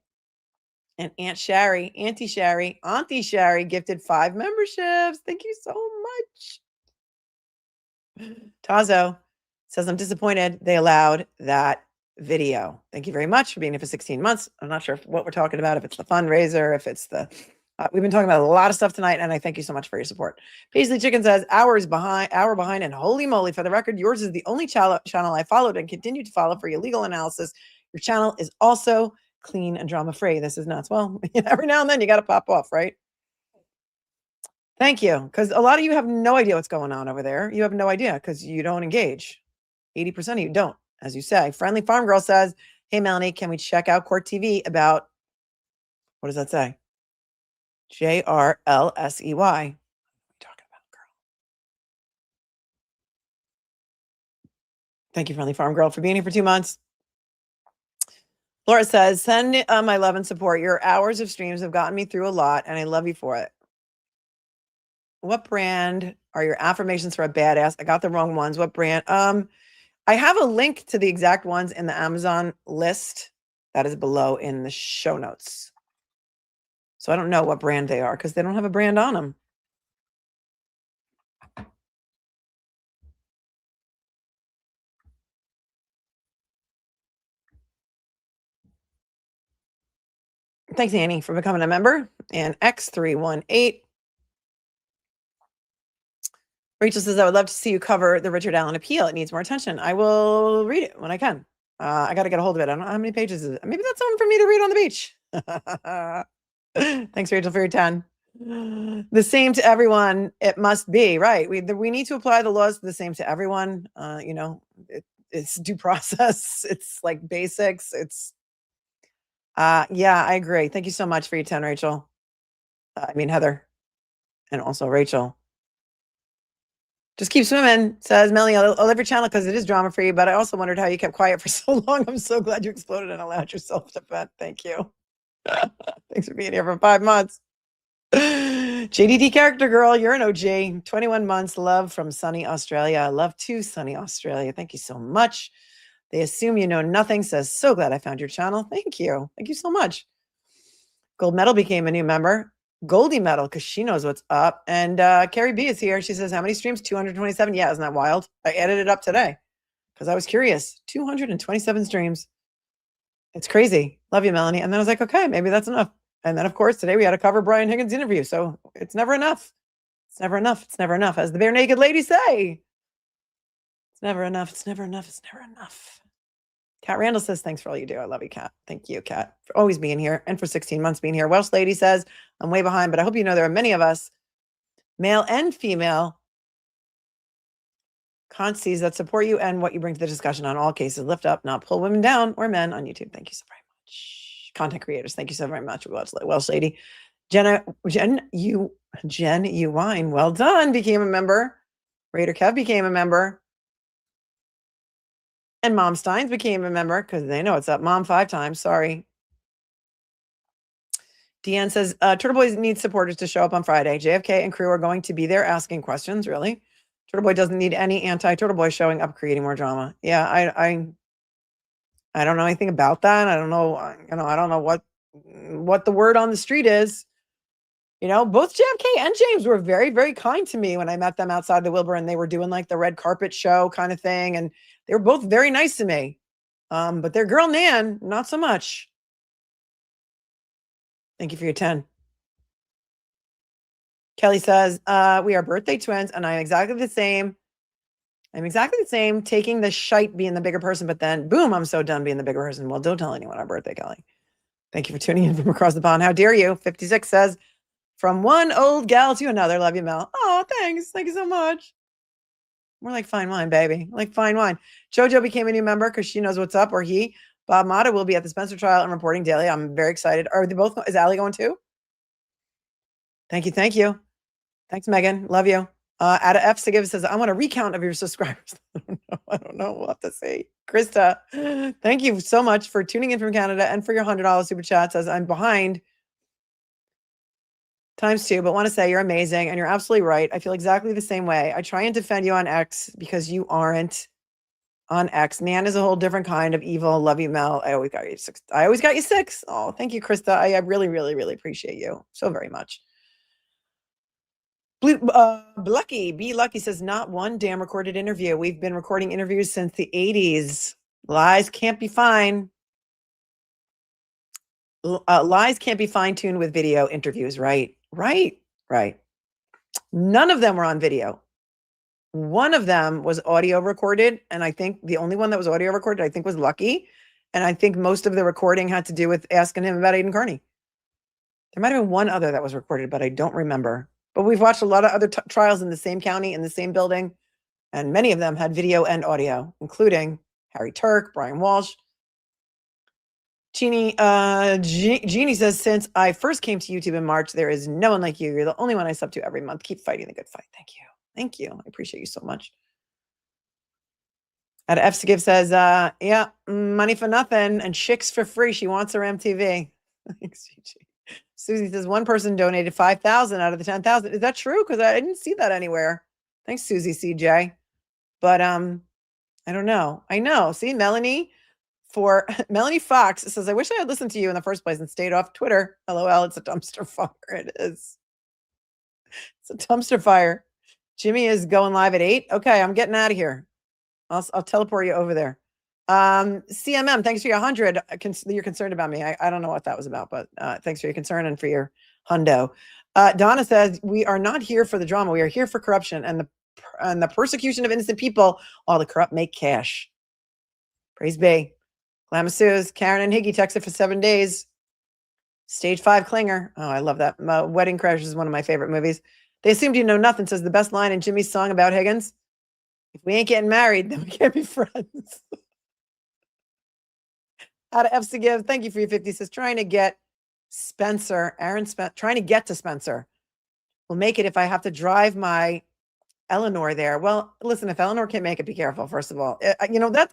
And Auntie Shari gifted 5 memberships. Thank you so much. Tazo says, I'm disappointed they allowed that video. Thank you very much for being here for 16 months. I'm not sure what we're talking about, if it's the fundraiser, if it's the... we've been talking about a lot of stuff tonight, and I thank you so much for your support. Paisley Chicken says, hour behind, and holy moly, for the record, yours is the only channel I followed and continue to follow for your legal analysis. Your channel is also clean and drama-free. This is nuts. Well, every now and then you got to pop off, right? Thank you, because a lot of you have no idea what's going on over there. You have no idea because you don't engage. 80% of you don't, as you say. Friendly Farm Girl says, hey, Melanie, can we check out Court TV about, what does that say? JRLSEY. What are you talking about, girl? Thank you, Friendly Farm Girl, for being here for 2 months. Laura says, send my love and support. Your hours of streams have gotten me through a lot, and I love you for it. What brand are your affirmations for a badass? I got the wrong ones. What brand? I have a link to the exact ones in the Amazon list that is below in the show notes. So I don't know what brand they are because they don't have a brand on them. Thanks, Annie, for becoming a member. And X318. Rachel says, I would love to see you cover the Richard Allen appeal. It needs more attention. I will read it when I can. I got to get a hold of it. I don't know how many pages is it. Maybe that's something for me to read on the beach. Thanks, Rachel, for your 10. The same to everyone. It must be, right. We need to apply the laws the same to everyone. It's due process. It's like basics. It's yeah, I agree. Thank you so much for your 10, Rachel. Heather. And also Rachel. Just keep swimming, says Melanie. I'll love your channel because it is drama free, but I also wondered how you kept quiet for so long. I'm so glad you exploded and allowed yourself to vent. Thank you. Thanks for being here for 5 months. JDD character girl, you're an OG. 21 months. Love from sunny Australia. I love too, sunny Australia. Thank you so much. They assume you know nothing. Says, so glad I found your channel. Thank you. Thank you so much. Gold Medal became a new member. Goldie Medal, because she knows what's up. And Carrie B is here. She says, how many streams? 227. Yeah, isn't that wild? I added it up today because I was curious. 227 streams. It's crazy. Love you, Melanie. And then I was like, okay, maybe that's enough. And then, of course, today we had to cover Brian Higgins' interview. So it's never enough. It's never enough. It's never enough. As the bare naked ladies say, it's never enough. It's never enough. It's never enough. Kat Randall says, thanks for all you do. I love you, Kat. Thank you, Kat, for always being here and for 16 months being here. Welsh Lady says, I'm way behind, but I hope you know there are many of us, male and female, consies that support you and what you bring to the discussion on all cases. Lift up, not pull women down or men on YouTube. Thank you so very much. Content creators, thank you so very much. Welsh Lady. Jen U Wine, well done, became a member. Raider Kev became a member. And Mom Steins became a member because they know it's up. Mom 5 times. Sorry. Deanne says, Turtle Boys need supporters to show up on Friday. JFK and crew are going to be there asking questions. Really? Turtle Boy doesn't need any anti-Turtle Boy showing up, creating more drama. Yeah, I don't know anything about that. I don't know. I don't know what the word on the street is. Both JFK and James were very, very kind to me when I met them outside the Wilbur, and they were doing like the red carpet show kind of thing. And they were both very nice to me. But their girl, Nan, not so much. Thank you for your 10. Kelly says, we are birthday twins, and I'm exactly the same. Taking the shite being the bigger person, but then, boom, I'm so done being the bigger person. Well, don't tell anyone our birthday, Kelly. Thank you for tuning in from across the pond. How dare you? 56 says, from one old gal to another. Love you, Mel. Oh, thanks. Thank you so much. We're like fine wine, baby. Like fine wine. JoJo became a new member because she knows what's up, or he. Bob Mata will be at the Spencer trial and reporting daily. I'm very excited. Are they both? Is Allie going too? Thank you. Thank you. Thanks, Megan. Love you. Ada F. Sagiv says, I want a recount of your subscribers. I don't know what to say. Krista, thank you so much for tuning in from Canada and for your $100 super chat. Says, I'm behind ×2, but want to say you're amazing and you're absolutely right. I feel exactly the same way. I try and defend you on X because you aren't on X. Nan is a whole different kind of evil. Love you, Mel. I always got you 6. Oh, thank you, Krista. I really, really, really appreciate you so very much. Lucky, B Lucky says, not one damn recorded interview. We've been recording interviews since the 80s. Lies can't be fine. Lies can't be fine-tuned with video interviews. Right. None of them were on video. One of them was audio recorded. And I think the only one that was audio recorded, I think, was Lucky. And I think most of the recording had to do with asking him about Aiden Carney. There might have been one other that was recorded, but I don't remember. But we've watched a lot of other trials in the same county, in the same building. And many of them had video and audio, including Harry Turk, Brian Walsh. Jeannie says, since I first came to YouTube in March, there is no one like you. You're the only one I sub to every month. Keep fighting the good fight. Thank you. Thank you. I appreciate you so much. At F. Sagiv says, yeah, money for nothing and chicks for free. She wants her MTV. Thanks, Gigi. Susie says, one person donated 5,000 out of the 10,000. Is that true? Because I didn't see that anywhere. Thanks, Susie CJ. But I don't know. I know. See, Melanie Fox says, I wish I had listened to you in the first place and stayed off Twitter. LOL, it's a dumpster fire. It is. It's a dumpster fire. Jimmy is going live at 8. Okay, I'm getting out of here. I'll teleport you over there. CMM, thanks for your 100. You're concerned about me. I don't know what that was about, but thanks for your concern and for your hundo. Donna says, we are not here for the drama. We are here for corruption and the persecution of innocent people. All the corrupt make cash. Praise be. Glamasuz, Karen and Higgy texted for 7 days. Stage 5 clinger. Oh, I love that. Wedding Crash is one of my favorite movies. They assumed you know nothing, says the best line in Jimmy's song about Higgins. If we ain't getting married, then we can't be friends. Out of F. Sagiv, thank you for your 50. Says, trying to get to Spencer. We'll make it if I have to drive my Eleanor there. Well, listen, if Eleanor can't make it, be careful. First of all, you know that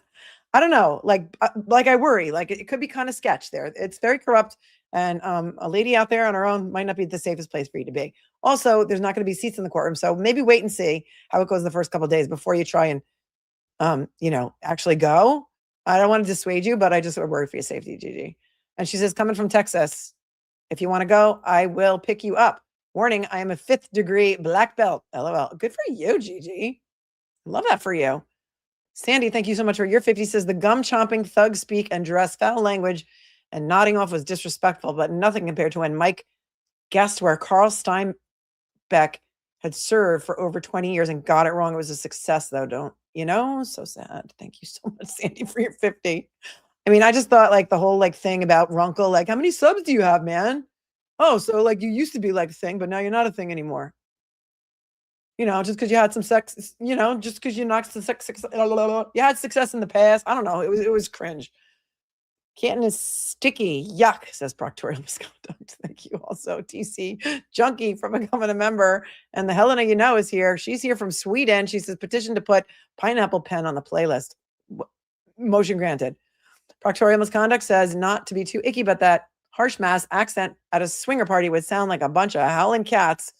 I don't know. Like I worry. Like it could be kind of sketch there. It's very corrupt, and a lady out there on her own might not be the safest place for you to be. Also, there's not going to be seats in the courtroom, so maybe wait and see how it goes the first couple of days before you try and you know, actually go. I don't want to dissuade you, but I just worry for your safety, Gigi. And she says, coming from Texas, if you want to go, I will pick you up. Warning, I am a 5th degree black belt. LOL. Good for you, Gigi. Love that for you. Sandy, thank you so much for your 50. Says the gum chomping, thug speak, and dress foul language and nodding off was disrespectful, but nothing compared to when Mike guessed where Carl Steinbeck had served for over 20 years and got it wrong. It was a success, though. Don't you know? So sad. Thank you so much, Sandy, for your 50. I mean, I just thought like the whole like thing about Runkle, like how many subs do you have, man? Oh, so like you used to be like a thing, but now you're not a thing anymore. You know, just because you had some sex, you know, just because you knocked some sex, you had success in the past. I don't know. It was cringe. Canton is sticky. Yuck, says Proctorial Misconduct. Thank you also, TC Junkie, for becoming a member. And the Helena you know is here. She's here from Sweden. She says petition to put Pineapple Pen on the playlist. Motion granted. Proctorial Misconduct says not to be too icky, but that harsh mass accent at a swinger party would sound like a bunch of howling cats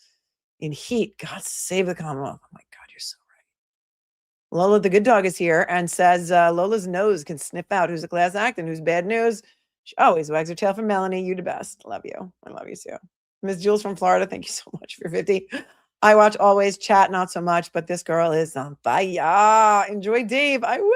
in heat. God save the Commonwealth. Oh my God, you're so right. Lola the good dog is here and says Lola's nose can sniff out who's a class act and who's bad news. She always wags her tail for Melanie. You the best. Love you. I love you too. Ms. Jules from Florida, thank you so much for 50. I watch always, chat not so much, but this girl is on fire. Enjoy Dave. I will.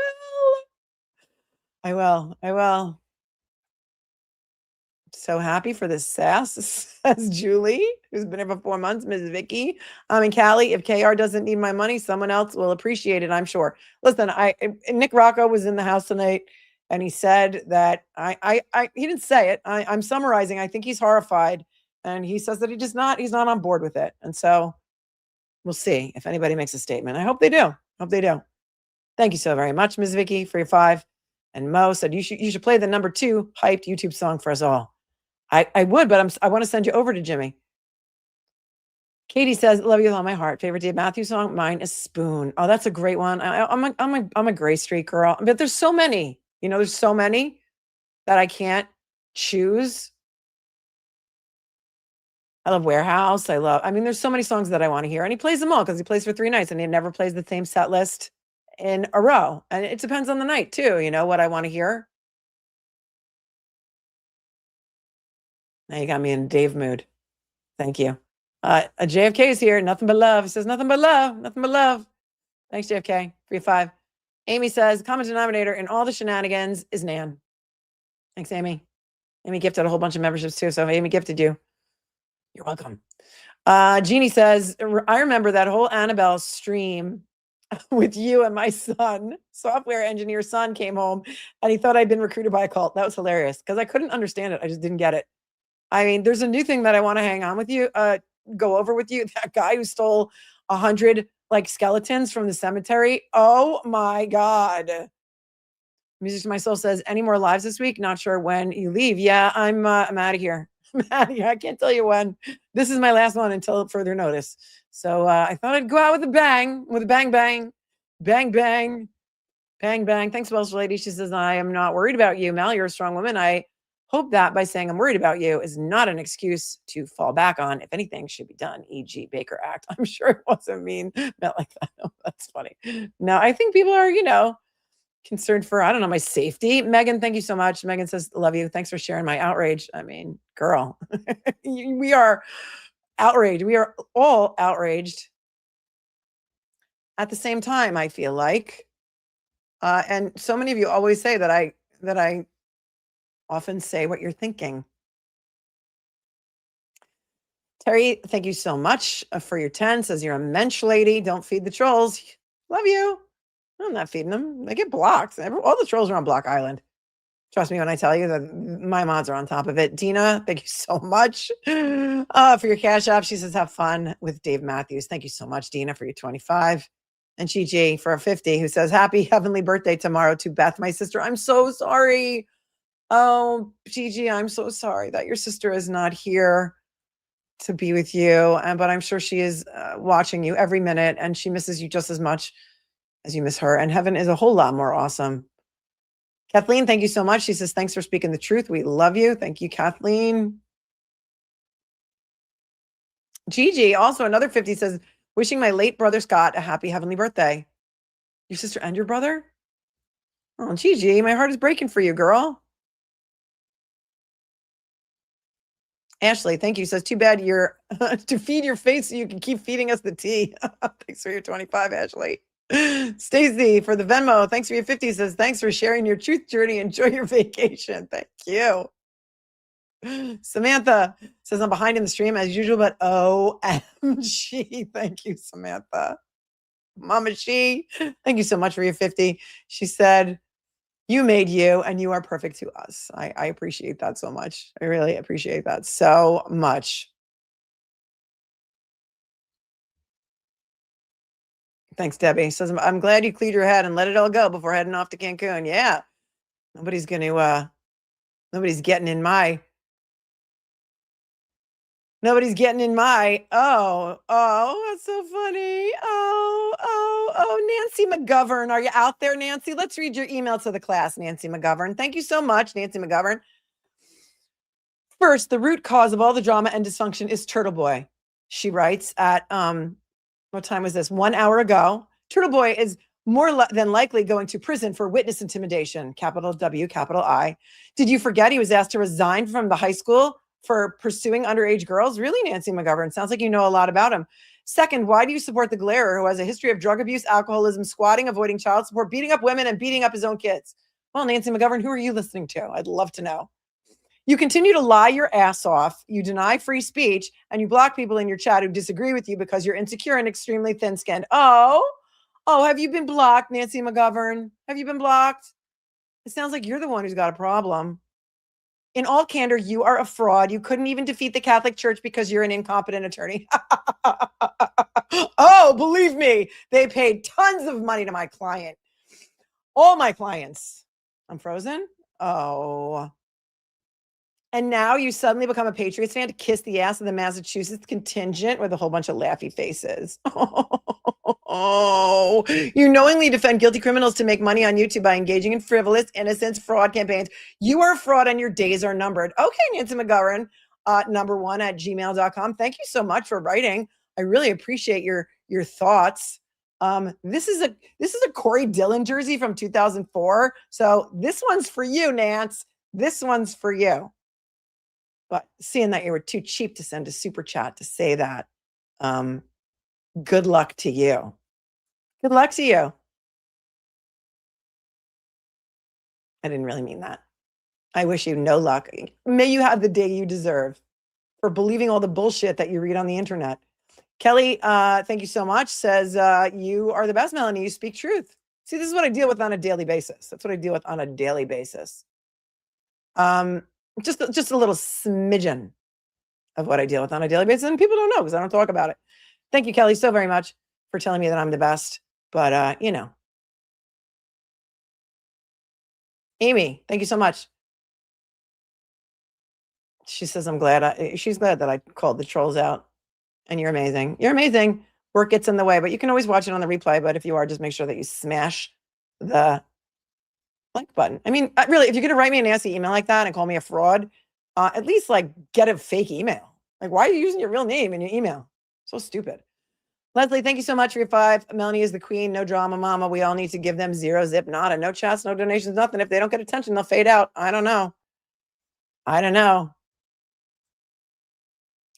So happy for this sass, says Julie, who's been here for 4 months. Ms. Vicky. And Callie, if KR doesn't need my money, someone else will appreciate it, I'm sure. Listen, Nick Rocco was in the house tonight, and he said that he didn't say it. I'm summarizing. I think he's horrified, and he says that he's not on board with it. And so we'll see if anybody makes a statement. I hope they do. Thank you so very much, Ms. Vicky, for your 5. And Mo said you should play the number 2 hyped YouTube song for us all. I would, but I want to send you over to Jimmy. Katie says, love you with all my heart. Favorite Dave Matthews song? Mine is Spoon. Oh, that's a great one. I'm a Gray Street girl, but there's so many, you know, there's so many that I can't choose. I love Warehouse. There's so many songs that I want to hear, and he plays them all because he plays for 3 nights and he never plays the same set list in a row. And it depends on the night too, you know, what I want to hear. Now you got me in Dave mood. Thank you. A JFK is here. Nothing but love. He says nothing but love. Nothing but love. Thanks, JFK. 3 5. Amy says common denominator in all the shenanigans is Nan. Thanks, Amy. Amy gifted a whole bunch of memberships too. So if Amy gifted you, you're welcome. Jeannie says, I remember that whole Annabelle stream with you and my son, software engineer son, came home and he thought I'd been recruited by a cult. That was hilarious because I couldn't understand it. I just didn't get it. I mean, there's a new thing that I want to hang on with you, go over with you. That guy who stole 100 like skeletons from the cemetery. Oh my God. Music to My Soul says, any more lives this week? Not sure when you leave. Yeah, I'm out of here. I can't tell you when. This is my last one until further notice. So I thought I'd go out with a bang, bang, bang, bang, bang, bang, bang. Thanks, Welsh lady. She says, I am not worried about you. Mal, you're a strong woman. I hope that by saying I'm worried about you is not an excuse to fall back on if anything should be done, e.g. Baker Act. I'm sure it wasn't mean, not like that. No, that's funny. No, I think people are, you know, concerned for, I don't know, my safety. Megan, thank you so much. Megan says, love you. Thanks for sharing my outrage. I mean, girl, we are outraged. We are all outraged at the same time, I feel like. And so many of you always say that I often say what you're thinking. Terry, thank you so much for your 10. Says you're a mensch lady. Don't feed the trolls. Love you. I'm not feeding them. They get blocked. All the trolls are on Block Island. Trust me when I tell you that my mods are on top of it. Dina, thank you so much for your cash app. She says, have fun with Dave Matthews. Thank you so much, Dina, for your 25. And Gigi for a 50, who says, happy heavenly birthday tomorrow to Beth, my sister. I'm so sorry. Oh, Gigi, I'm so sorry that your sister is not here. to be with you, but I'm sure she is watching you every minute, and she misses you just as much as you miss her. And heaven is a whole lot more awesome. Kathleen, thank you so much. She says, thanks for speaking the truth. We love you. Thank you, Kathleen. Gigi, also another 50, says, wishing my late brother Scott a happy heavenly birthday. Your sister and your brother? Oh, Gigi, my heart is breaking for you, girl. Ashley, thank you. Says, too bad you're to feed your face so you can keep feeding us the tea. Thanks for your 25, Ashley. Stacy for the Venmo. Thanks for your 50. Says, thanks for sharing your truth journey. Enjoy your vacation. Thank you. Samantha says, I'm behind in the stream as usual, but OMG. Thank you, Samantha. Mama She, thank you so much for your 50. She said, you made you and you are perfect to us. I appreciate that so much. I really appreciate that so much. Thanks, Debbie. Says, I'm glad you cleared your head and let it all go before heading off to Cancun. Yeah. Nobody's getting in my, nobody's getting in my, that's so funny. Nancy McGovern. Are you out there, Nancy? Let's read your email to the class, Nancy McGovern. Thank you so much, Nancy McGovern. First, the root cause of all the drama and dysfunction is Turtle Boy. She writes at, what time was this? 1 hour ago. Turtle Boy is more than likely going to prison for witness intimidation, capital W, capital I. Did you forget he was asked to resign from the high school for pursuing underage girls? Really, Nancy McGovern? Sounds like you know a lot about him. Second, why do you support the Glairer, who has a history of drug abuse, alcoholism, squatting, avoiding child support, beating up women, and beating up his own kids? Well, Nancy McGovern, who are you listening to? I'd love to know. You continue to lie your ass off. You deny free speech, and you block people in your chat who disagree with you because you're insecure and extremely thin-skinned. Oh, have you been blocked, Nancy McGovern? Have you been blocked? It sounds like you're the one who's got a problem. In all candor, you are a fraud. You couldn't even defeat the Catholic Church because you're an incompetent attorney. Oh, believe me, they paid tons of money to my client. All my clients. I'm frozen? Oh. And now you suddenly become a Patriots fan to kiss the ass of the Massachusetts contingent with a whole bunch of laughy faces. Oh, you knowingly defend guilty criminals to make money on YouTube by engaging in frivolous, innocent fraud campaigns. You are a fraud and your days are numbered. Okay, Nancy McGovern, number1@gmail.com. Thank you so much for writing. I really appreciate your thoughts. This is a Corey Dillon jersey from 2004. So this one's for you, Nance. This one's for you. But seeing that you were too cheap to send a super chat to say that, good luck to you. Good luck to you. I didn't really mean that. I wish you no luck. May you have the day you deserve for believing all the bullshit that you read on the internet. Kelly, thank you so much. Says, you are the best, Melanie. You speak truth. See, this is what I deal with on a daily basis. That's what I deal with on a daily basis. Just a little smidgen of what I deal with on a daily basis. And people don't know because I don't talk about it. Thank you, Kelly, so very much for telling me that I'm the best. But, Amy, thank you so much. She says, she's glad that I called the trolls out. And you're amazing. You're amazing. Work gets in the way, but you can always watch it on the replay. But if you are, just make sure that you smash the like button. I mean, really, if you're going to write me a nasty email like that and call me a fraud, at least get a fake email. Like, why are you using your real name in your email? So stupid. Leslie, thank you so much for your 5. Melanie is the queen. No drama, mama. We all need to give them 0 zip, nada. No chats, no donations, nothing. If they don't get attention, they'll fade out. I don't know.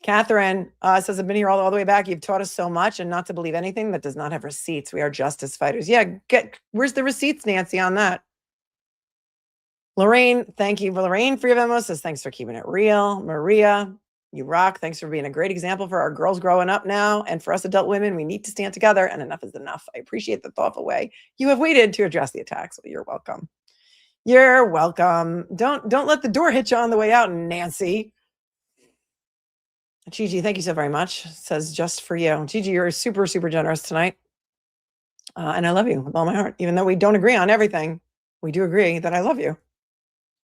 Catherine says, I've been here all the way back. You've taught us so much and not to believe anything that does not have receipts. We are justice fighters. Yeah, where's the receipts, Nancy, on that? Lorraine, thank you, Lorraine, for your Venmo. Says, thanks for keeping it real. Maria, you rock. Thanks for being a great example for our girls growing up now. And for us adult women, we need to stand together and enough is enough. I appreciate the thoughtful way you have waited to address the attacks. Well, you're welcome. You're welcome. Don't let the door hit you on the way out, Nancy. Gigi, thank you so very much. Says, just for you. Gigi, you're super, super generous tonight. And I love you with all my heart. Even though we don't agree on everything, we do agree that I love you.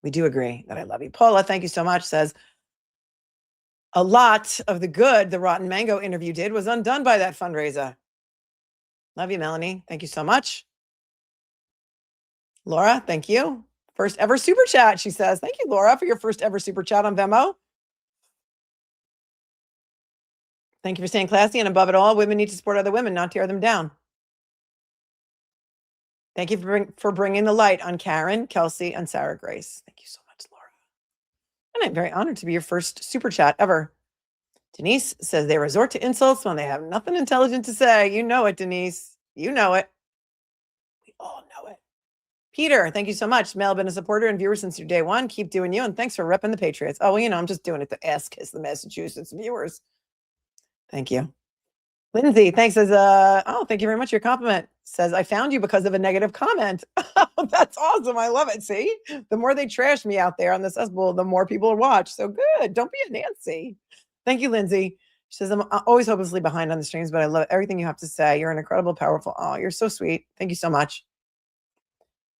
We do agree that I love you. Paula, thank you so much. Says, a lot of the good the Rotten Mango interview did was undone by that fundraiser. Love you, Melanie. Thank you so much. Laura, thank you. First ever super chat, she says. Thank you, Laura, for your first ever super chat on Venmo. Thank you for staying classy, and above it all, women need to support other women, not tear them down. Thank you for bringing the light on Karen, Kelsey, and Sarah Grace. Thank you so much, Laura. And I'm very honored to be your first super chat ever. Denise says they resort to insults when they have nothing intelligent to say. You know it, Denise. You know it. We all know it. Peter, thank you so much. Mel, been a supporter and viewer since your day one. Keep doing you, and thanks for repping the Patriots. Oh, well, you know, I'm just doing it to ass kiss the Massachusetts viewers. Thank you. Lindsay, thanks. Thank you very much for your compliment. Says, I found you because of a negative comment. That's awesome. I love it. See, the more they trash me out there on the cesspool, the more people watch. So good. Don't be a Nancy. Thank you, Lindsay. She says, I'm always hopelessly behind on the streams, but I love everything you have to say. You're an incredible, powerful. Oh, you're so sweet. Thank you so much.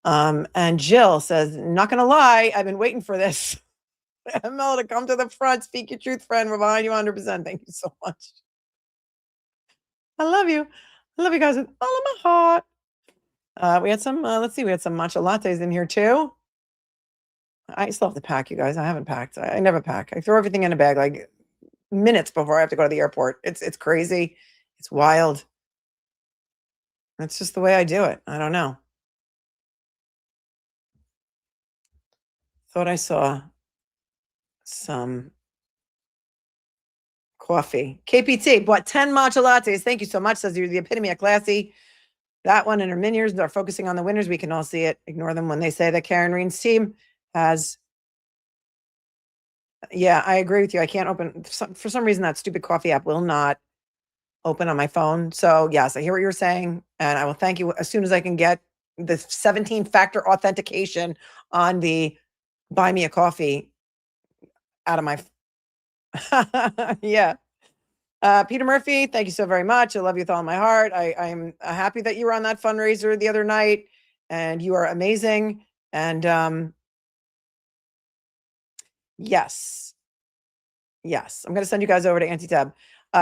And Jill says, not going to lie, I've been waiting for this. ML to come to the front. Speak your truth, friend. We're behind you 100%. Thank you so much. I love you. I love you guys with all of my heart. We had some, let's see, we had some matcha lattes in here too. I still have to pack, you guys. I haven't packed. I never pack. I throw everything in a bag like minutes before I have to go to the airport. It's crazy. It's wild. That's just the way I do it. I don't know. Thought I saw some coffee. KPT bought 10 matcha lattes. Thank you so much. Says you're the epitome of classy. That one and her minions are focusing on the winners. We can all see it. Ignore them when they say that Karen Reen's team has. Yeah, I agree with you. I can't open for some reason that stupid coffee app will not open on my phone. So yes, I hear what you're saying, and I will thank you as soon as I can get the 17-factor authentication on the buy me a coffee out of my. Yeah. Peter Murphy, thank you so very much. I love you with all my heart. I'm happy that you were on that fundraiser the other night, and you are amazing. And yes, I'm going to send you guys over to Auntie Deb.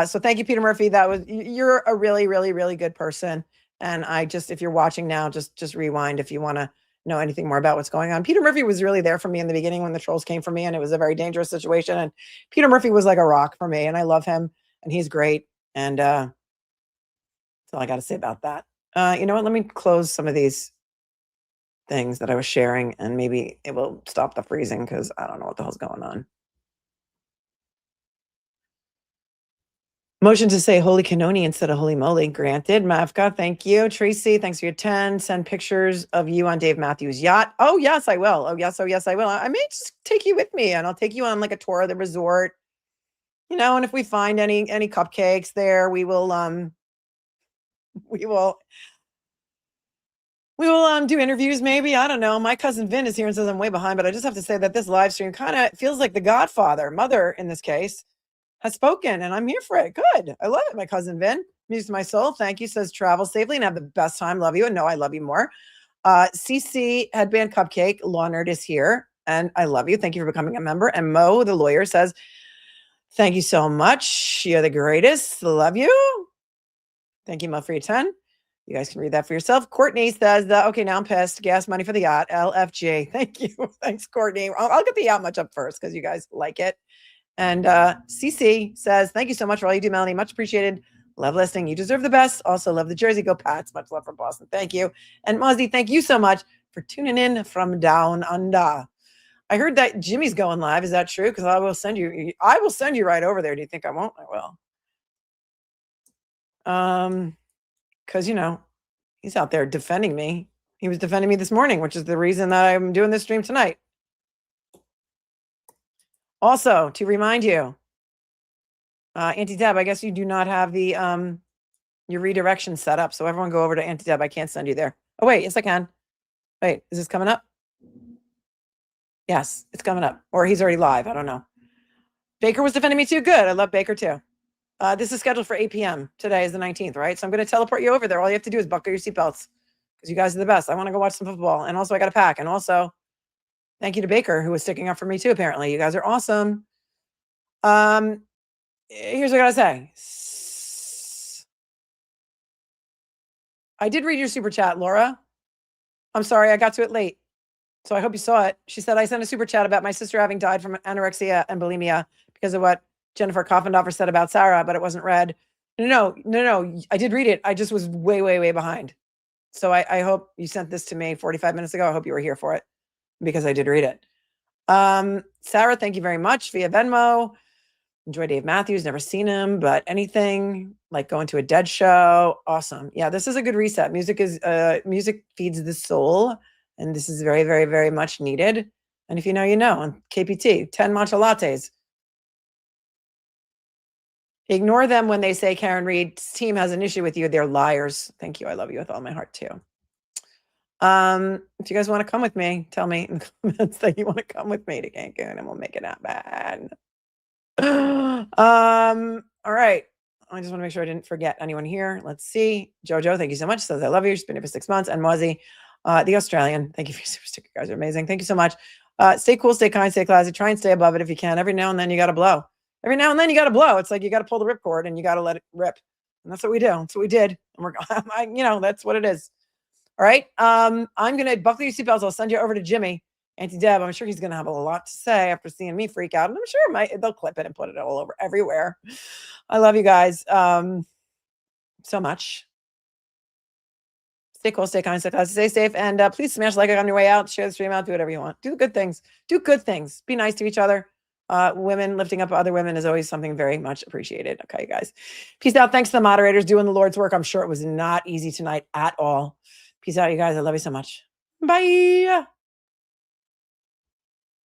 So thank you, Peter Murphy. You're a really, really, really good person. And if you're watching now, just rewind if you want to know anything more about what's going on. Peter Murphy was really there for me in the beginning when the trolls came for me, and it was a very dangerous situation. And Peter Murphy was like a rock for me, and I love him, and he's great. And that's all I got to say about that. You know what? Let me close some of these things that I was sharing, and maybe it will stop the freezing because I don't know what the hell's going on. Motion to say holy cannoli instead of holy moly. Granted. Mavka, thank you. Tracy, thanks for your 10. Send pictures of you on Dave Matthews' yacht. Oh, yes, I will. Oh, yes, I will. I may just take you with me, and I'll take you on like a tour of the resort. You know, and if we find any cupcakes there, we will do interviews maybe. I don't know. My cousin Vin is here and says I'm way behind, but I just have to say that this live stream kind of feels like the Godfather, mother in this case, has spoken, and I'm here for it. Good. I love it, my cousin Vin. Music to my soul. Thank you. Says travel safely and have the best time. Love you. And no, I love you more. CC Headband Cupcake. Law Nerd is here, and I love you. Thank you for becoming a member. And Mo, the lawyer, says, thank you so much. You're the greatest. Love you. Thank you, Mo, for your 10. You guys can read that for yourself. Courtney says, okay, now I'm pissed. Gas money for the yacht. LFG. Thank you. Thanks, Courtney. I'll get the yacht much up first because you guys like it. And CC says, thank you so much for all you do, Melanie. Much appreciated. Love listening. You deserve the best. Also love the jersey. Go Pats. Much love from Boston. Thank you. And Mozzie, thank you so much for tuning in from down under. I heard that Jimmy's going live. Is that true? Because I will send you right over there. Do you think I won't? I will. Because, you know, he's out there defending me. He was defending me this morning, which is the reason that I'm doing this stream tonight. Also, to remind you, Auntie Deb, I guess you do not have the your redirection set up. So everyone go over to Auntie Deb. I can't send you there. Oh, wait. Yes, I can. Wait, is this coming up? Yes, it's coming up. Or he's already live. I don't know. Baker was defending me too. Good. I love Baker too. This is scheduled for 8 p.m. Today is the 19th, right? So I'm going to teleport you over there. All you have to do is buckle your seatbelts because you guys are the best. I want to go watch some football. And also I got to pack. And also thank you to Baker, who was sticking up for me too, apparently. You guys are awesome. Here's what I gotta say. I did read your super chat, Laura. I'm sorry, I got to it late. So I hope you saw it. She said, I sent a super chat about my sister having died from anorexia and bulimia because of what Jennifer Coffendorfer said about Sarah, but it wasn't read. No. I did read it. I just was way, way, way behind. So I hope you sent this to me 45 minutes ago. I hope you were here for it because I did read it. Sarah, thank you very much via Venmo. Enjoy Dave Matthews. Never seen him, but anything like going to a Dead show. Awesome. Yeah, this is a good reset. Music feeds the soul. And this is very, very, very much needed. And if you know, you know. And KPT, 10 matcha lattes. Ignore them when they say Karen Reed's team has an issue with you. They're liars. Thank you. I love you with all my heart too. If you guys want to come with me, tell me in the comments that you want to come with me to Cancun and we'll make it happen. All right. I just want to make sure I didn't forget anyone here. Let's see. Jojo, thank you so much. Says I love you. She's been here for 6 months. And Mozzie, the Australian. Thank you for your super sticker. You guys are amazing. Thank you so much. Stay cool, stay kind, stay classy. Try and stay above it if you can. Every now and then you got to blow. Every now and then you got to blow. It's like you got to pull the ripcord and you got to let it rip. And that's what we do. That's what we did. And we're, that's what it is. All right. I'm going to buckle your seatbelts. I'll send you over to Jimmy, Auntie Deb. I'm sure he's going to have a lot to say after seeing me freak out. And I'm sure they'll clip it and put it all over everywhere. I love you guys so much. Stay cool, stay kind, stay classy, stay safe. And please smash like on your way out. Share the stream out. Do whatever you want. Do good things. Do good things. Be nice to each other. Women lifting up other women is always something very much appreciated. Okay, guys. Peace out. Thanks to the moderators doing the Lord's work. I'm sure it was not easy tonight at all. Peace out, you guys. I love you so much. Bye.